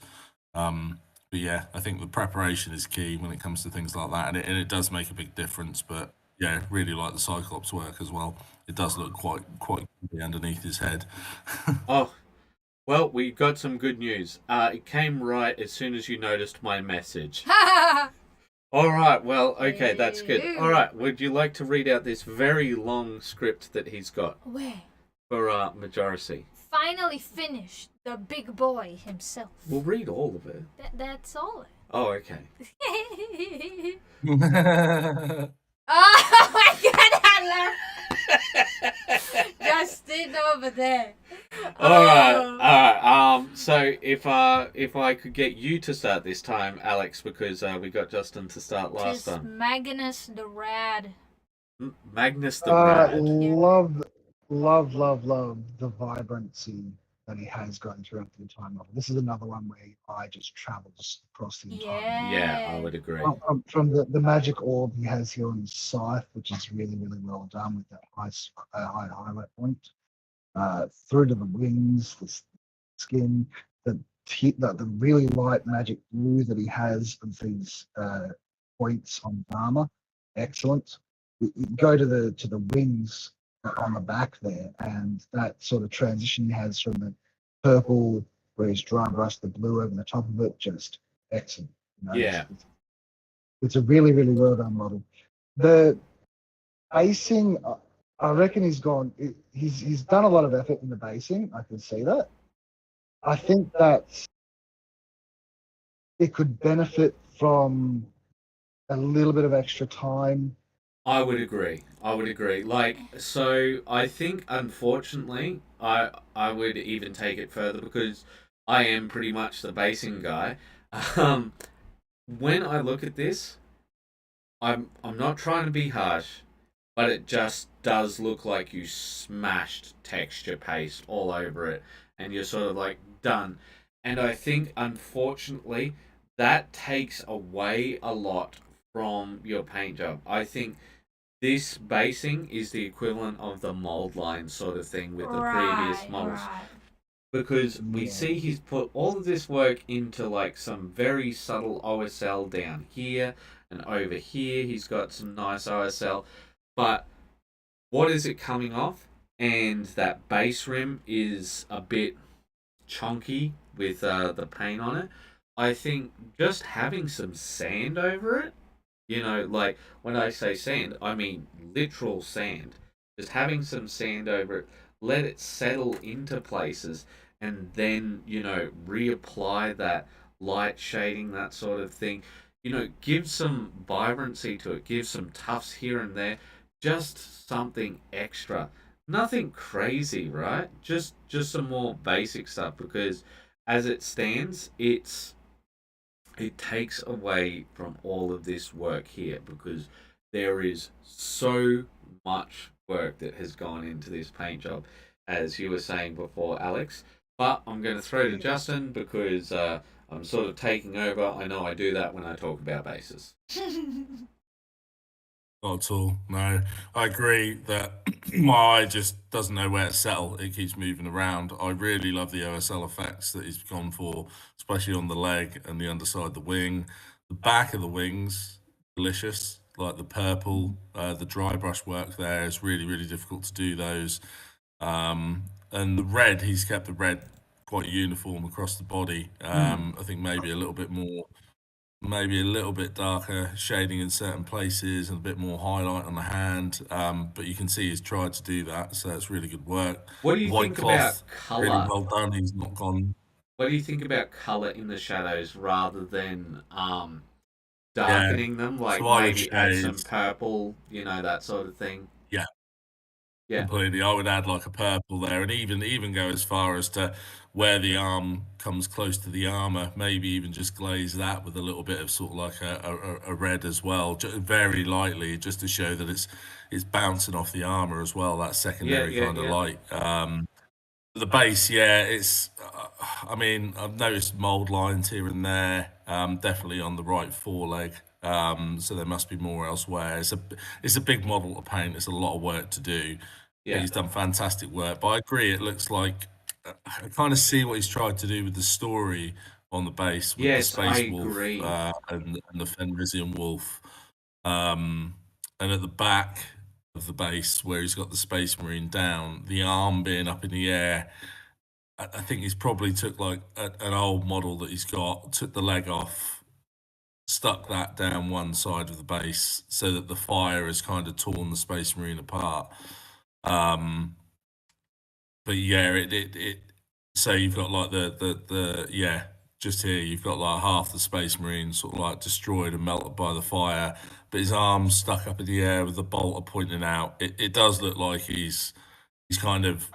But yeah, I think the preparation is key when it comes to things like that, and it does make a big difference. But yeah, really like the Cyclops work as well. It does look quite underneath his head. Oh, well, we got some good news. It came right as soon as you noticed my message. All right, well, okay, that's good. All right, would you like to read out this very long script that he's got? Where? For Majority. Finally finished, the big boy himself. We'll read all of it. That's all. Oh, okay. Oh my god, I love Justin over there. All right. So if I could get you to start this time, Alex, because we got Justin to start last time. Magnus the Rad. Magnus the Rad. Love the vibrancy that he has going throughout the entire novel. This is another one where I just travels across the entire novel. Yeah, I would agree. From the magic orb he has here on his scythe, which is really well done with that high highlight point, through to the wings, the skin, the really light magic blue that he has of these points on armor, excellent. You go to the wings on the back there, and that sort of transition he has from the purple where he's dry brushed the blue over the top of it, just excellent. Yeah, it's a really well done model. The basing, I reckon he's done a lot of effort in the basing. I can see that. I think that it could benefit from a little bit of extra time. I would agree. Like, so I think, unfortunately, I would even take it further because I am pretty much the basing guy. When I look at this, I'm not trying to be harsh. but it just does look like you smashed texture paste all over it, and you're sort of like done. And I think, unfortunately, that takes away a lot from your paint job. I think this basing is the equivalent of the mold line sort of thing with the previous models. Right. Because we see he's put all of this work into like some very subtle OSL down here, and over here he's got some nice OSL. But what is it coming off? And that base rim is a bit chunky with the paint on it. I think just having some sand over it, like when I say sand, I mean literal sand. Just having some sand over it, let it settle into places, and then, reapply that light shading, that sort of thing. Give some vibrancy to it, give some tufts here and there, just something extra. Nothing crazy, right? Just some more basic stuff, because as it stands, it takes away from all of this work here, because there is so much work that has gone into this paint job, as you were saying before, Alex. But I'm going to throw to Justin because I'm sort of taking over. I know I do that when I talk about bases. Not at all. No, I agree that my eye just doesn't know where to settle. It keeps moving around. I really love the OSL effects that he's gone for, especially on the leg and the underside of the wing. The back of the wings, delicious. Like the purple, the dry brush work there is really, really difficult to do those. And the red, he's kept the red quite uniform across the body. I think maybe a little bit darker shading in certain places and a bit more highlight on the hand. But you can see he's tried to do that, so it's really good work. What do you White think cloth, about color? really well done. He's not gone. What do you think about color in the shadows rather than darkening them? Like So I would maybe add some shade. purple, that sort of thing. Yeah, Yeah. completely. I would add like a purple there, and even go as far as to where the arm comes close to the armor. Maybe even just glaze that with a little bit of sort of like a red as well, very lightly, just to show that it's bouncing off the armor as well. That secondary kind of light. The base, yeah, it's. I mean, I've noticed mold lines here and there. Definitely on the right foreleg. So there must be more elsewhere. It's a big model to paint. It's a lot of work to do. Yeah. He's done fantastic work, but I agree. It looks like I kind of see what he's tried to do with the story on the base with the Space Wolf and the Fenrisian Wolf, and at the back of the base where he's got the Space Marine down, the arm being up in the air. I think he's probably took like an old model that he's got, took the leg off, stuck that down one side of the base so that the fire has kind of torn the Space Marine apart. But yeah, it so you've got like the just here you've got like half the Space Marine sort of like destroyed and melted by the fire, but his arms stuck up in the air with the bolter pointing out. It does look like he's kind of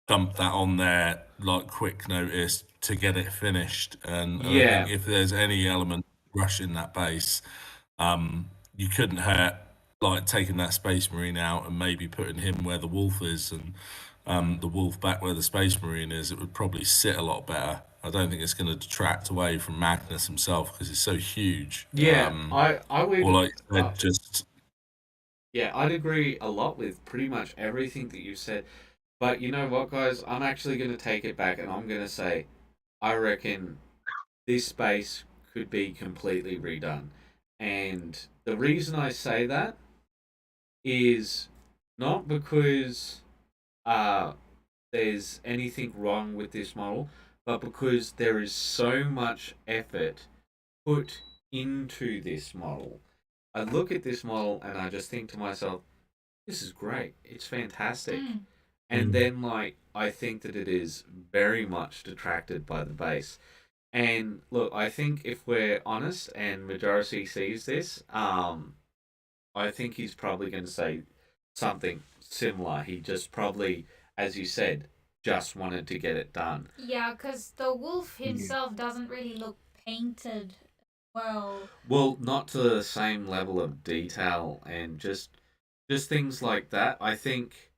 dumped that on there like quick notice to get it finished. And I think if there's any element rushing that base, you couldn't hurt like taking that Space Marine out and maybe putting him where the Wolf is and the Wolf back where the Space Marine is. It would probably sit a lot better. I don't think it's going to detract away from Magnus himself because he's so huge. Yeah, I would. Or like just. Yeah, I'd agree a lot with pretty much everything that you said. But you know what, guys? I'm actually going to take it back and I'm going to say, I reckon this base could be completely redone. And the reason I say that is not because there's anything wrong with this model, but because there is so much effort put into this model. I look at this model and I just think to myself, this is great. It's fantastic. And then, like, I think that it is very much detracted by the base. And look, I think if we're honest and majority sees this, I think he's probably going to say something similar. He just probably, as you said, just wanted to get it done. Yeah, because the wolf himself doesn't really look painted well. Well, not to the same level of detail and just just things like that. I think,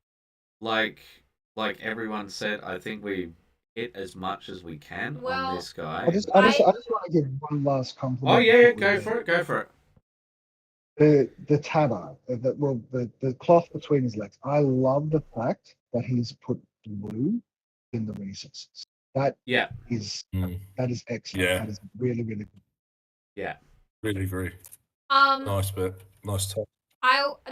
like everyone said, I think we hit as much as we can on this guy. I just want to give one last compliment. Oh yeah, go for it. The tabard, the cloth between his legs. I love the fact that he's put blue in the recesses. That is excellent. Yeah. That is really, really good. Yeah. Really agree. Nice bit. Nice touch.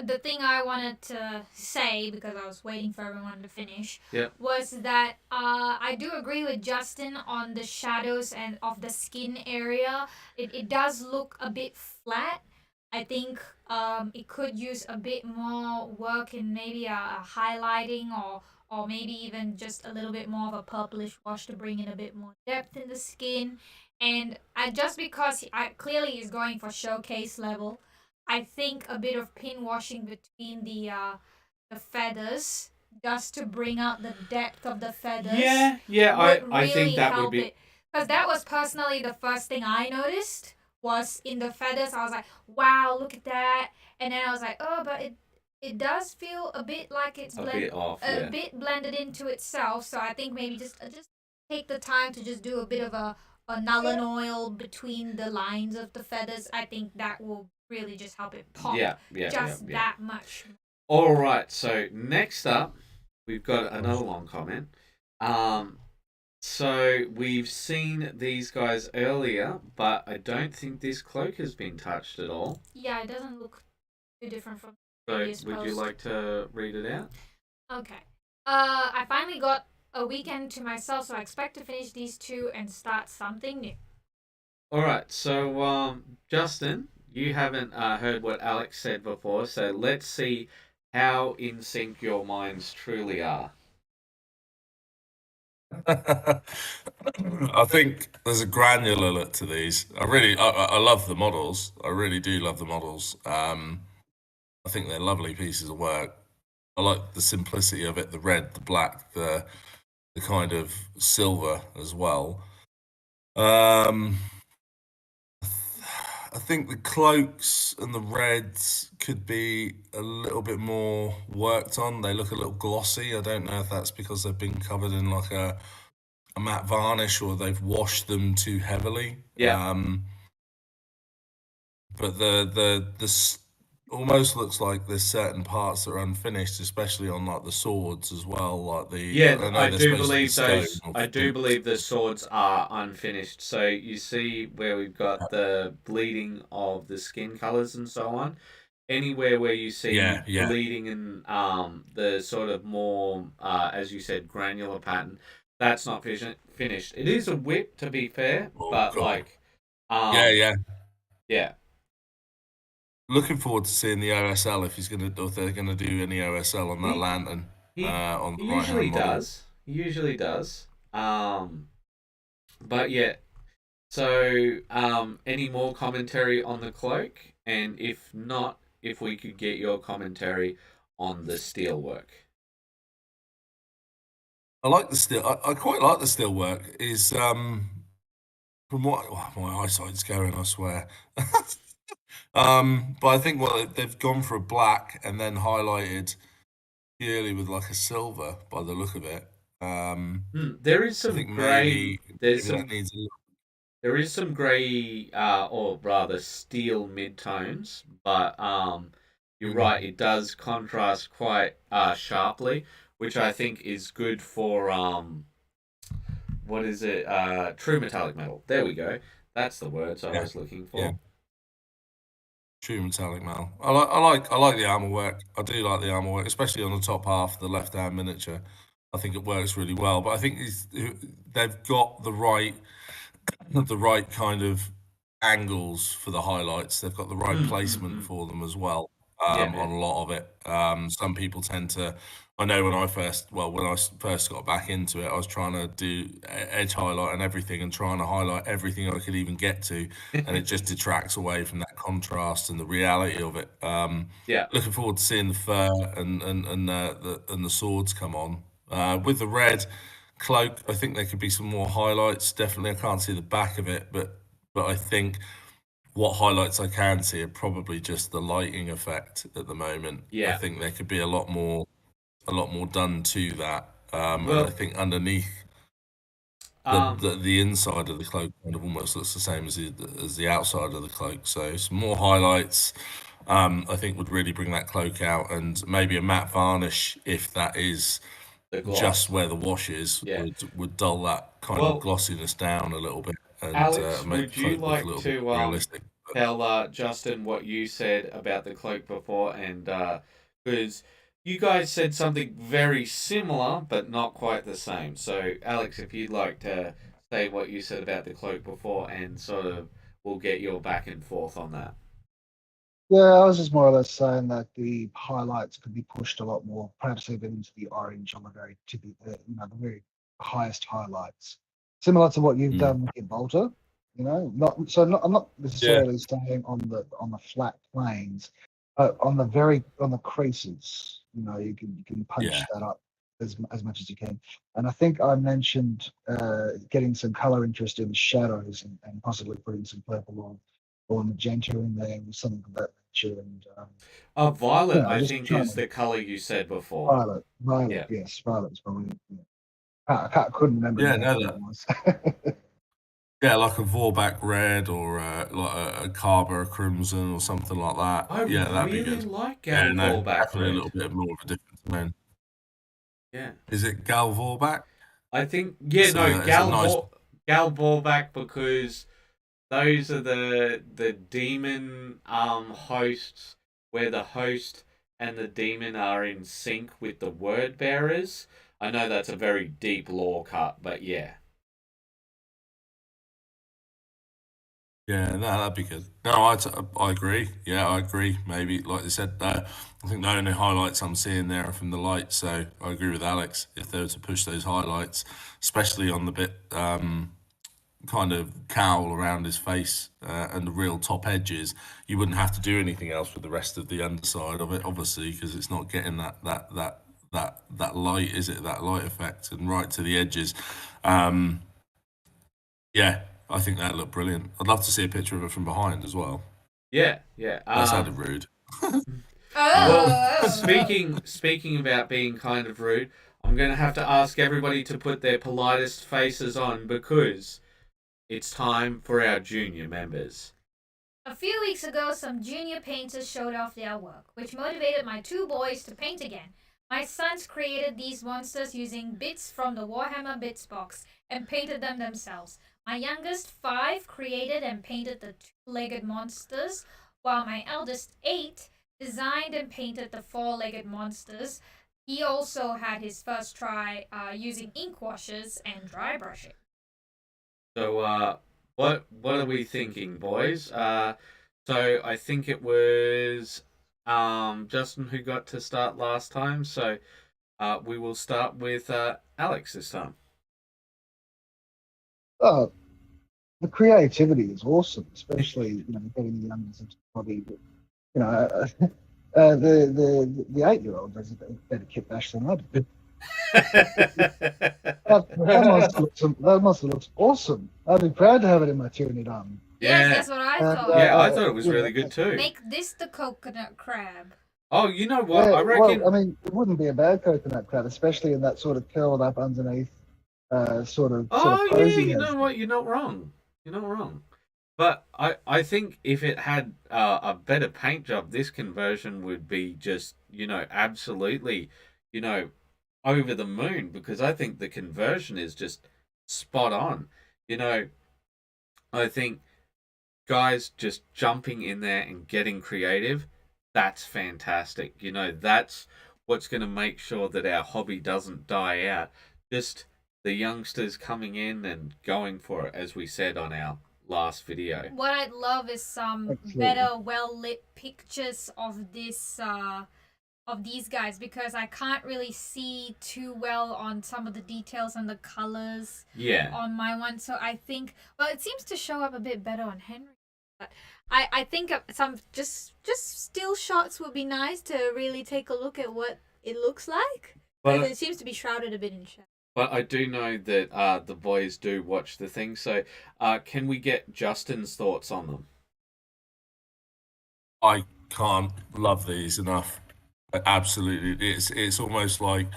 The thing I wanted to say, because I was waiting for everyone to finish, yeah, was that I do agree with Justin on the shadows and of the skin area. It does look a bit flat. I think it could use a bit more work in maybe a highlighting or maybe even just a little bit more of a purplish wash to bring in a bit more depth in the skin. And just because clearly is going for showcase level, I think a bit of pin washing between the feathers just to bring out the depth of the feathers. I think that would be, because that was personally the first thing I noticed was in the feathers. I was like, wow, look at that. And then I was like, oh, but it does feel a bit like it's a bit blended into itself. So I think maybe just take the time to just do a bit of a Nuln Oil between the lines of the feathers. I think that will really just help it pop that much. All right, so next up, we've got another long comment. So we've seen these guys earlier, but I don't think this cloak has been touched at all. Yeah, it doesn't look too different from so previous would post. You like to read it out? Okay. I finally got a weekend to myself, so I expect to finish these two and start something new. All right, so Justin, you haven't heard what Alex said before, so let's see how in sync your minds truly are. I think there's a granular look to these. I love the models. I really do love the models. I think they're lovely pieces of work. I like the simplicity of it, the red, the black, the kind of silver as well. I think the cloaks and the reds could be a little bit more worked on. They look a little glossy. I don't know if that's because they've been covered in like a matte varnish or they've washed them too heavily. Yeah. But the almost looks like there's certain parts that are unfinished, especially on like the swords as well. Like I do believe those. I do believe the swords are unfinished. So you see where we've got the bleeding of the skin colors and so on. Anywhere where you see bleeding and the sort of more, as you said, granular pattern, that's not finished. It is a whip, to be fair, but like, yeah. Looking forward to seeing the OSL if they're gonna do any OSL on that lantern. On the usually does. He usually does. But yeah. So, any more commentary on the cloak? And if not, if we could get your commentary on the steelwork. I like the steel. I quite like the steelwork. Is from what my eyesight's going, I swear. But I think they've gone for a black and then highlighted purely with like a silver by the look of it. There is some grey. There is some grey, or rather steel midtones, but you're right. It does contrast quite sharply, which I think is good for what is it? True metallic metal. There we go. That's the words I was looking for. Yeah. True metallic metal. I like the armor work. I do like the armor work, especially on the top half, the left hand miniature. I think it works really well. But I think they've got the right kind of angles for the highlights. They've got the right placement for them as well. On a lot of it. Some people tend to. I know when I first got back into it, I was trying to do edge highlight and everything, and trying to highlight everything I could even get to, and it just detracts away from that contrast and the reality of it. Looking forward to seeing the fur and the swords come on. With the red cloak, I think there could be some more highlights. Definitely, I can't see the back of it, but I think what highlights I can see are probably just the lighting effect at the moment. I think there could be a lot more done to that. And I think underneath the inside of the cloak kind of almost looks the same as the outside of the cloak. So some more highlights, I think would really bring that cloak out, and maybe a matte varnish if that is just where the wash is would dull that kind of glossiness down a little bit and Alex, make would the you cloak look a like little bit to realistic. tell Justin what you said about the cloak before? And because you guys said something very similar, but not quite the same. So, Alex, if you'd like to say what you said about the cloak before, and sort of we'll get your back and forth on that. Yeah, I was just more or less saying that the highlights could be pushed a lot more, perhaps even into the orange on the very the very highest highlights, similar to what you've done with your bolter. I'm not necessarily saying on the flat planes, but on the creases. You can punch that up as much as you can. And I think I mentioned getting some color interest in the shadows and possibly putting some purple or magenta in there or something of that nature. And violet, I think, is the color you said before. Violet, yes, violet is probably. I couldn't remember. Yeah, no, that was. Yeah, like a Vorback red or like a Carver crimson or something like that. That'd be good. Like Gal Vorback definitely red. A little bit more of a different tone. Yeah. Is it Gal Vorback? I think Gal Vorback, because those are the demon hosts, where the host and the demon are in sync with the word bearers. I know that's a very deep lore cut, but yeah. Yeah, no, that'd be good. No, I agree. Yeah, I agree. Maybe, like they said, I think the only highlights I'm seeing there are from the light. So I agree with Alex. If they were to push those highlights, especially on the bit kind of cowl around his face and the real top edges, you wouldn't have to do anything else with the rest of the underside of it, obviously, because it's not getting that light, is it? That light effect, and right to the edges. Yeah, I think that looked brilliant. I'd love to see a picture of it from behind as well. Yeah. That sounded rude. Well, speaking about being kind of rude, I'm going to have to ask everybody to put their politest faces on, because it's time for our junior members. A few weeks ago, some junior painters showed off their work, which motivated my two boys to paint again. My sons created these monsters using bits from the Warhammer Bits box and painted them themselves. My youngest, 5, created and painted the two-legged monsters, while my eldest, 8, designed and painted the four-legged monsters. He also had his first try using ink washes and dry brushing. So, what are we thinking, boys? So I think it was Justin who got to start last time. So we will start with Alex this time. The creativity is awesome, especially getting the youngest into the body. The 8-year-old does a better kit bash than I do. That monster looks awesome. I'd be proud to have it in my Tyranid army. Yes, that's what I thought. I thought it was really good too. Make this the coconut crab. Oh, you know what? I reckon. Well, I mean, it wouldn't be a bad coconut crab, especially in that sort of curled up underneath sort of pose. You know what? You're not wrong. But I think if it had a better paint job, this conversion would be just, absolutely, over the moon, because I think the conversion is just spot on. I think guys just jumping in there and getting creative, that's fantastic. That's what's going to make sure that our hobby doesn't die out. Just the youngsters coming in and going for it, as we said on our last video. What I'd love is some better, well-lit pictures of this of these guys, because I can't really see too well on some of the details and the colors on my one. So I think, well, it seems to show up a bit better on Henry. But I think some just still shots would be nice to really take a look at what it looks like. But it seems to be shrouded a bit in shadow. But I do know that the boys do watch the thing. So can we get Justin's thoughts on them? I can't love these enough. Absolutely, it's almost like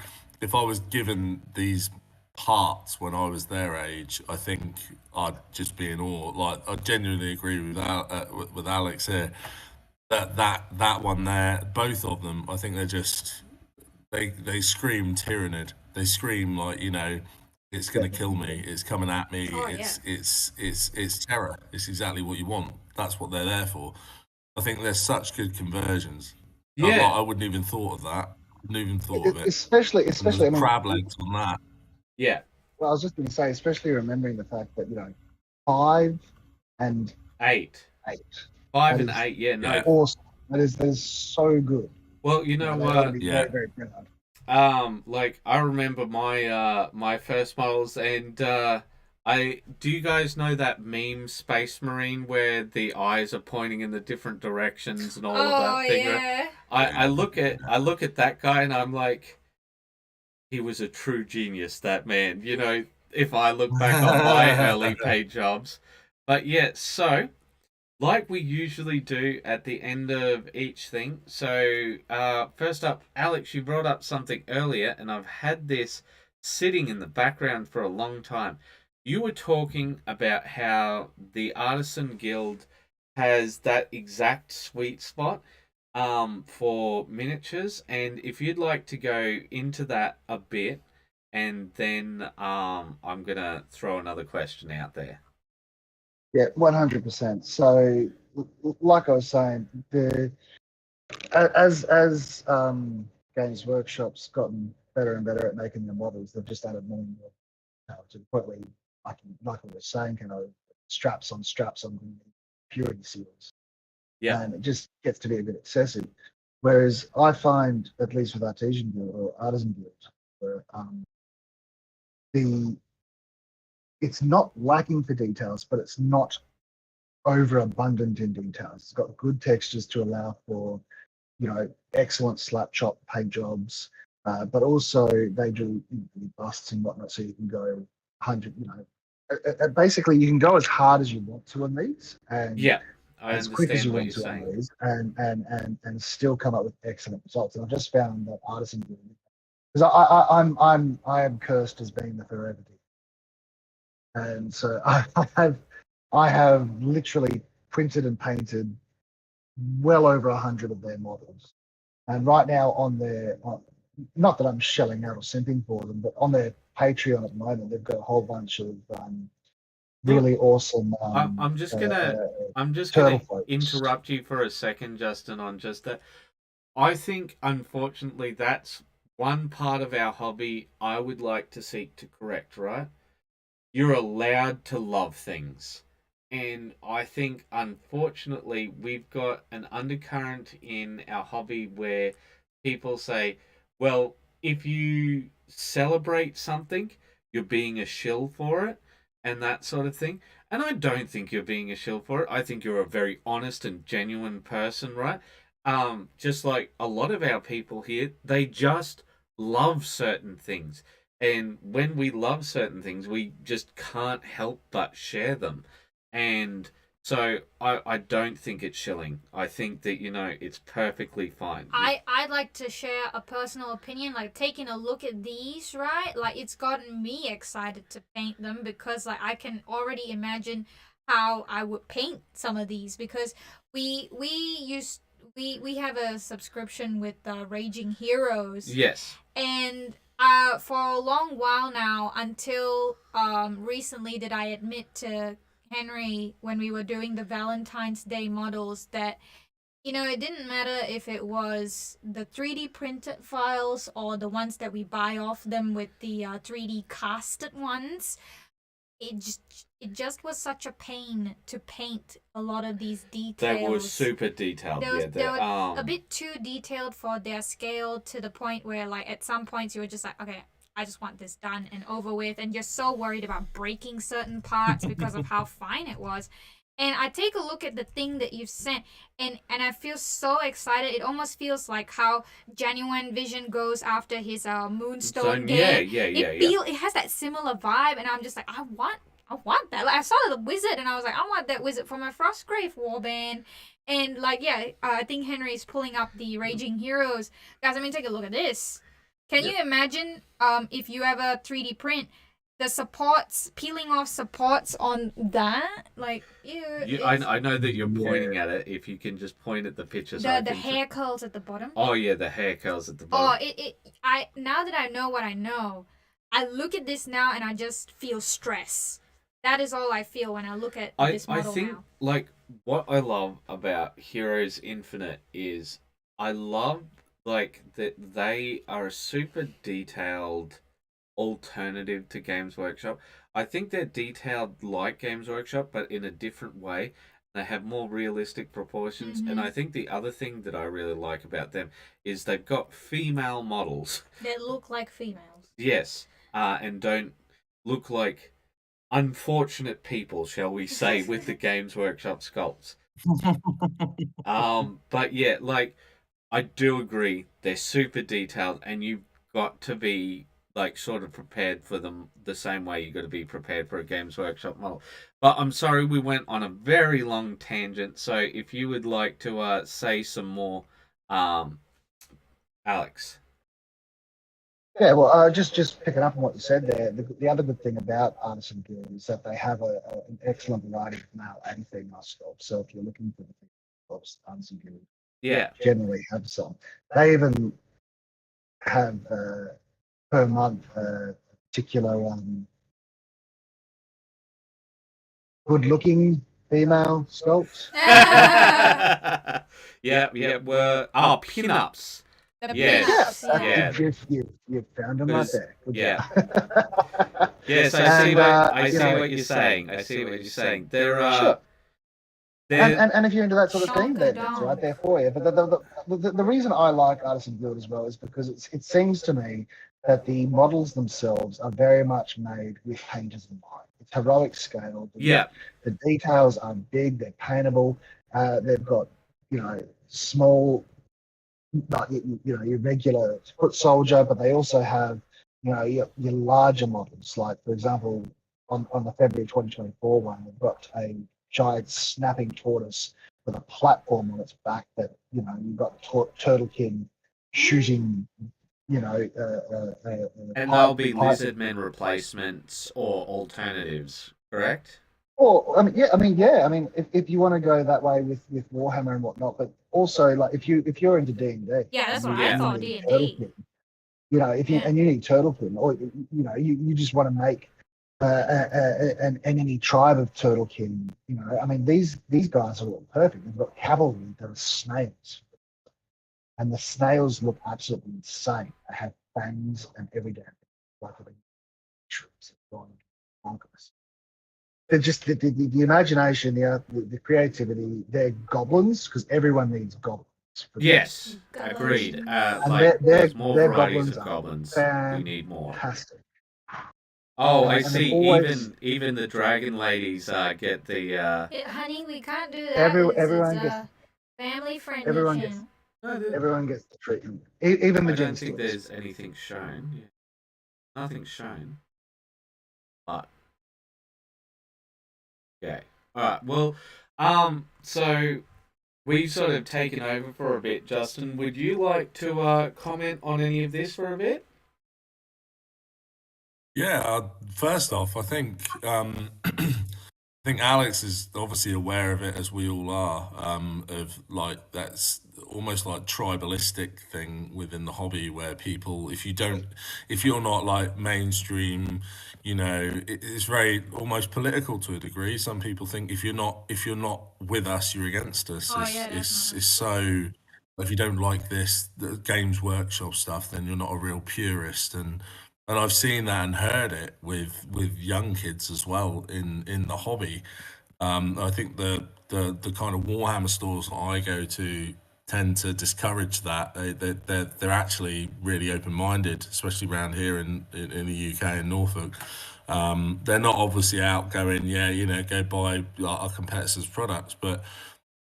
if I was given these parts when I was their age, I think I'd just be in awe. Like I genuinely agree with with Alex here. That one there, both of them, I think they're just they scream tyrannid. They scream like, it's gonna kill me. It's coming at me. Oh, yeah. It's terror. It's exactly what you want. That's what they're there for. I think there's such good conversions. Yeah. I wouldn't even thought of that. Wouldn't even thought of it. Especially, I mean, crab legs on that. Yeah. Well, I was just going to say, especially remembering the fact that 5 and 8. 8. 5 and 8. Yeah. No. Awesome. That is so good. Well, very, very proud. Like I remember my first models, and do you guys know that meme Space Marine where the eyes are pointing in the different directions and all of that thing? Yeah. I look at that guy and I'm like, he was a true genius, that man. If I look back on my early paid jobs. But yeah, so like we usually do at the end of each thing. So first up, Alex, you brought up something earlier, and I've had this sitting in the background for a long time. You were talking about how the Artisan Guild has that exact sweet spot for miniatures, and if you'd like to go into that a bit, and then I'm gonna throw another question out there. Yeah, 100%. So, like I was saying, as Games Workshop's gotten better and better at making the models, they've just added more and more to the point where, like I was saying, straps on purity seals. Yeah. And it just gets to be a bit excessive. Whereas I find, at least with Artisan Guild or Artisan Guild, where it's not lacking for details, but it's not overabundant in details. It's got good textures to allow for, excellent slap chop paint jobs, but also they do busts and whatnot, so you can go 100. Basically you can go as hard as you want to on these, and yeah, I as quick as you want to saying. on these, and still come up with excellent results. And I've just found that Artisan Guild, because I am cursed as being the forever dealer. And so I have literally printed and painted well over 100 of their models. And right now not that I'm shelling out or simping for them, but on their Patreon at the moment, they've got a whole bunch of really awesome. I'm just gonna interrupt you for a second, Justin, on just that. I think, unfortunately, that's one part of our hobby I would like to seek to correct, right? You're allowed to love things. And I think, unfortunately, we've got an undercurrent in our hobby where people say, well, if you celebrate something, you're being a shill for it, and that sort of thing. And I don't think you're being a shill for it. I think you're a very honest and genuine person, right? Just like a lot of our people here, they just love certain things. And when we love certain things, we just can't help but share them. And so I don't think it's shilling. I think that, it's perfectly fine. I'd like to share a personal opinion, like taking a look at these, right? Like it's gotten me excited to paint them because like I can already imagine how I would paint some of these, because we have a subscription with Raging Heroes. Yes. And for a long while now, until recently, did I admit to Henry when we were doing the Valentine's Day models that, it didn't matter if it was the 3D printed files or the ones that we buy off them with the 3D casted ones. It just was such a pain to paint a lot of these details. They were super detailed. They were a bit too detailed for their scale, to the point where, like, at some points you were just like, okay, I just want this done and over with, and you're so worried about breaking certain parts because of how fine it was. And I take a look at the thing that you've sent, and I feel so excited. It almost feels like how Genuine Vision goes after his Moonstone game. Yeah. It has that similar vibe, and I'm just like, I I want that. Like, I saw the wizard and I was like, I want that wizard for my Frostgrave warband. And like, yeah, I think Henry is pulling up the Raging Heroes. Guys, I mean, take a look at this. Can you imagine if you have a 3D print, the supports, peeling off supports on that? Like, I know that you're pointing at it. If you can just point at the pictures. The hair curls at the bottom. Oh yeah, the hair curls at the bottom. I now that I know what I know, I look at this now and I just feel stress. That is all I feel when I look at this model. I think now. Like what I love about Heroes Infinite is I love like that they are a super detailed alternative to Games Workshop. I think they're detailed like Games Workshop, but in a different way. They have more realistic proportions, and I think the other thing that I really like about them is they've got female models that look like females. Yes, and don't look like unfortunate people, shall we say, with the Games Workshop sculpts. But yeah, like I do agree, they're super detailed, and you've got to be like sort of prepared for them the same way you got to be prepared for a Games Workshop model. But I'm sorry we went on a very long tangent, so if you would like to say some more, Alex. Yeah, well, just picking up on what you said there, the other good thing about Artisan Guild is that they have an excellent variety of male and female sculpts. So if you're looking for the sculpts, Artisan Guild generally have some. They even have per month particular good-looking female sculpts. We're pinups. Yes. You found them right there. Yes, I see what you're saying. I see what you're saying. They're and if you're into that sort of thing, then it's right there for you. But the reason I like Artisan Guild as well is because it seems to me that the models themselves are very much made with painters in mind. It's heroic scale. The details are big. They're paintable. They've got small. Not your regular foot soldier, but they also have your larger models. Like for example, on the February 2024 one, they've got a giant snapping tortoise with a platform on its back that you've got Turtlekin shooting. And they'll be Lizardmen replacements or alternatives, correct? Well, if you want to go that way with Warhammer and whatnot, but also like if you're into D&D, that's what I thought. D&D. And you need Turtlekin, or you just want to make an enemy tribe of Turtlekin. These guys are all perfect. They've got cavalry. They're snails, and the snails look absolutely insane. They have fangs and every damn thing, like troops going bonkers. They're just the imagination, the creativity. They're goblins because everyone needs goblins. Yes, agreed. There's more varieties of goblins. We need more. Fantastic. Oh, I see. Even the dragon ladies get the. Honey, we can't do that. Everyone gets family friendly. Everyone gets the treatment. Even the. I don't think there's anything shown. Yeah. Nothing shown. But. Okay. Alright, well, so we've sort of taken over for a bit. Justin, would you like to comment on any of this for a bit? Yeah, first off, I think Alex is obviously aware of it, as we all are, of like that's almost like tribalistic thing within the hobby where people, if you're not like mainstream, it's very almost political to a degree. Some people think if you're not with us, you're against us. It's so, if you don't like the Games Workshop stuff, then you're not a real purist. And I've seen that and heard it with young kids as well in the hobby. I think the kind of Warhammer stores that I go to tend to discourage that. They're actually really open-minded, especially around here in the UK in Norfolk. They're not obviously out going, go buy our competitors' products, but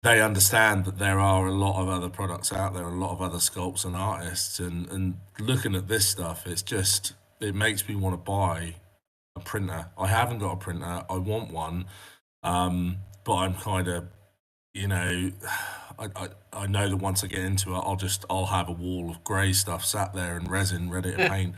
they understand that there are a lot of other products out there, a lot of other sculpts and artists, and looking at this stuff, it makes me want to buy a printer. I haven't got a printer. I want one, but I'm kind of, you know, I know that once I get into it, I'll have a wall of grey stuff sat there and resin ready to paint.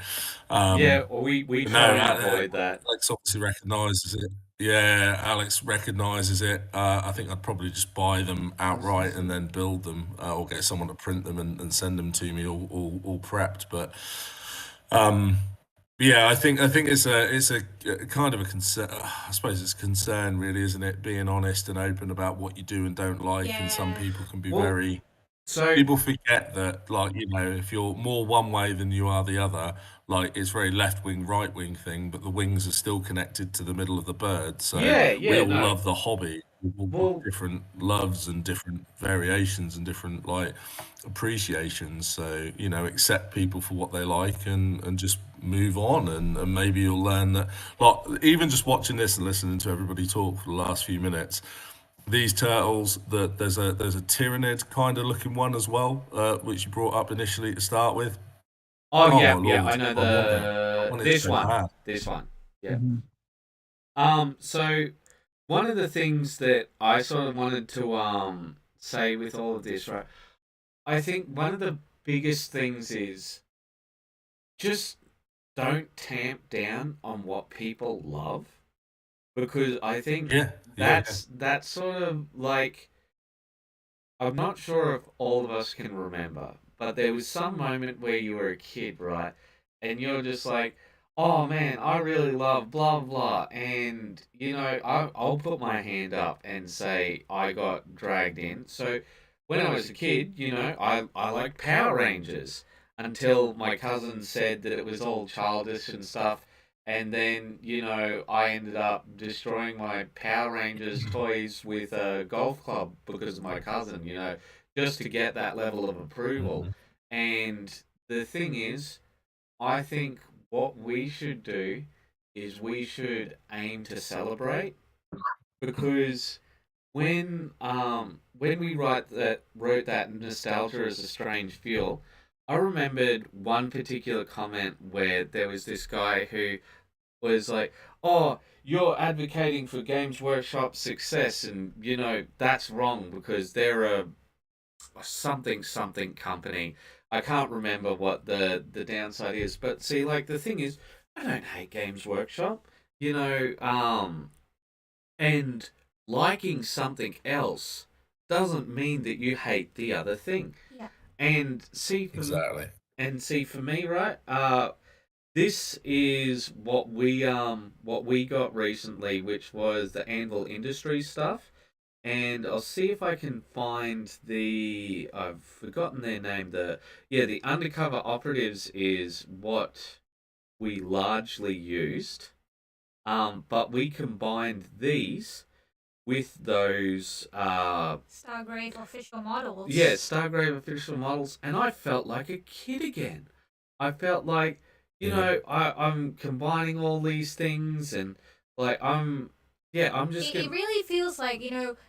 Yeah, we But try no, and avoid that. Alex obviously recognises it. Yeah, Alex recognises it. I think I'd probably just buy them outright and then build them, or get someone to print them and send them to me all prepped. But yeah, I think it's a kind of a concern. I suppose it's a concern, really, isn't it? Being honest and open about what you do and don't like, and some Yeah. people can be Well, very. So People forget that, like, you know, if you're more one way than you are the other, like, it's very left wing, right wing thing, but the wings are still connected to the middle of the bird. So we yeah, all no. love the hobby. We've all got Well, different loves and different variations and different, like, appreciations. So, you know, accept people for what they like and just move on. And maybe you'll learn that, like, even just watching this and listening to everybody talk for the last few minutes, these turtles, there's a tyrannid kind of looking one as well, which you brought up initially to start with. oh Oh my yeah, lord, I know I want it. I want it this so one, bad. yeah. Mhm. So one of the things that I sort of wanted to say with all of this, right? I think one of the biggest things is just don't tamp down on what people love, because I think Yeah, yeah, yeah. that's sort of like, I'm not sure if all of us can remember, but there was some moment where you were a kid, right? And you're just like, oh man, I really love blah blah. And, I'll put my hand up and say I got dragged in. So when I was a kid, I liked Power Rangers until my cousin said that it was all childish and stuff. And then, I ended up destroying my Power Rangers toys with a golf club because of my cousin, just to get that level of approval. Mhm. And the thing is, I think what we should do is we should aim to celebrate, because when we wrote that nostalgia is a strange fuel, I remembered one particular comment where there was this guy who was like, "Oh, you're advocating for Games Workshop success, and that's wrong because they're a something company." I can't remember what the downside is, but see, like, the thing is, I don't hate Games Workshop, you know, and liking something else doesn't mean that you hate the other thing. Yeah. And Exactly. see for me, right? This is what we got recently, which was the Anvil Industries stuff. And I'll see if I can find I've forgotten their name. The Undercover Operatives is what we largely used. But we combined these with those Stargrave official models. yeah, Stargrave official models, and I felt like a kid again. I felt like, Yeah. I'm combining all these things, and like I'm just It gonna. really feels like,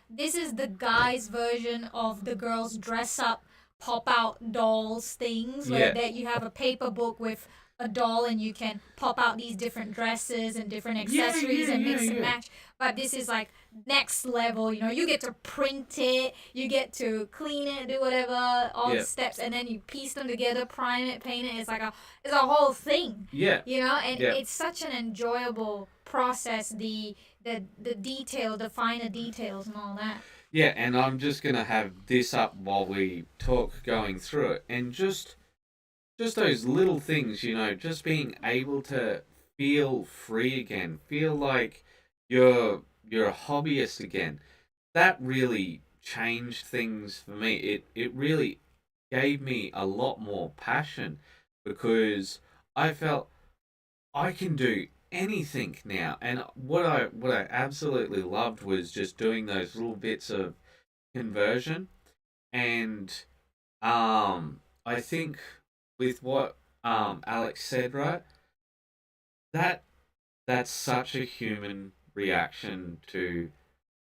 this is the guy's version of the girls dress up, pop out dolls things, where Yeah. that you have a paper book with a doll and you can pop out these different dresses and different accessories and mix and Yeah. match. But this is like next level, you get to print it, you get to clean it, do whatever, all Yeah. the steps, and then you piece them together, prime it, paint it. It's a whole thing. Yeah. And Yeah. it's such an enjoyable process, the detail, the finer details and all that. Yeah, and I'm just gonna have this up while we talk going through it, and just those little things, just being able to feel free again, feel like you're a hobbyist again. That really changed things for me. It really gave me a lot more passion, because I felt I can do anything now. And what I absolutely loved was just doing those little bits of conversion. And I think with what Alex said, right, that that's such a human reaction to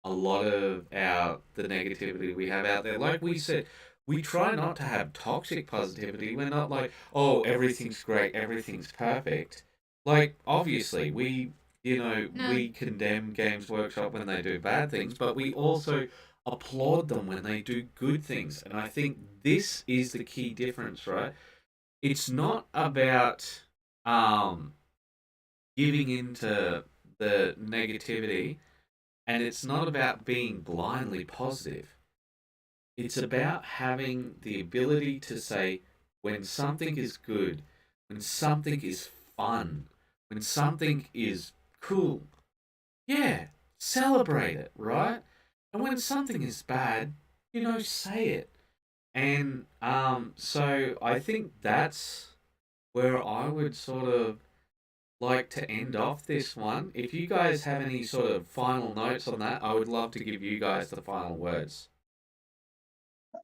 a lot of the negativity we have out there. Like we said, we try not to have toxic positivity. We're not like, oh, everything's great, everything's perfect. Like, obviously, we condemn Games Workshop when they do bad things, but we also applaud them when they do good things. And I think this is the key difference, right? It's not about giving into the negativity, and it's not about being blindly positive. It's about having the ability to say when something is good, when something is fun, when something is cool, yeah, celebrate it, right? And when something is bad, say it. And so I think that's where I would sort of like to end off this one. If you guys have any sort of final notes on that, I would love to give you guys the final words.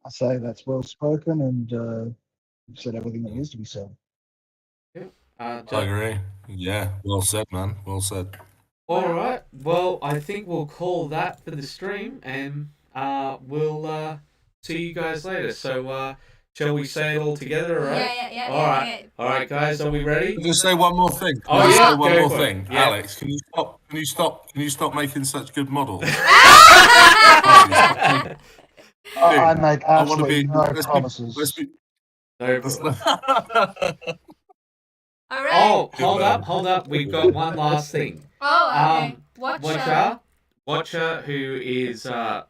I say that's well spoken, and you've said everything that needs to be said. Yeah. I agree. Yeah, well said, man. Well said. All right. Well, I think we'll call that for the stream, and we'll see you guys later. So, shall we say it all together? All right. Yeah. All right. All right, guys. Are we ready? Can I just say one more thing? Say one more for it. thing? Yeah. Alex, can you stop making such good models? I make I want to absolutely be. no promises. No Let's All right. Oh, hold up. We've got one last thing. Oh, okay. Watcher, who is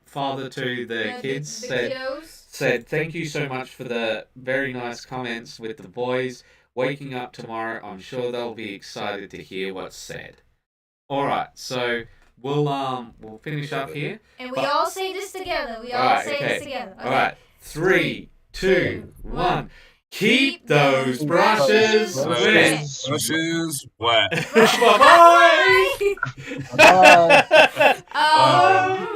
father to the kids, said, thank you so much for the very nice comments with the boys. Waking up tomorrow, I'm sure they'll be excited to hear what's said. All right, so we'll finish up here. And we all say this together. This together. Okay. All right, 3, 2, 1. Keep those brushes wet. Brushes wet. Bye-bye. Bye.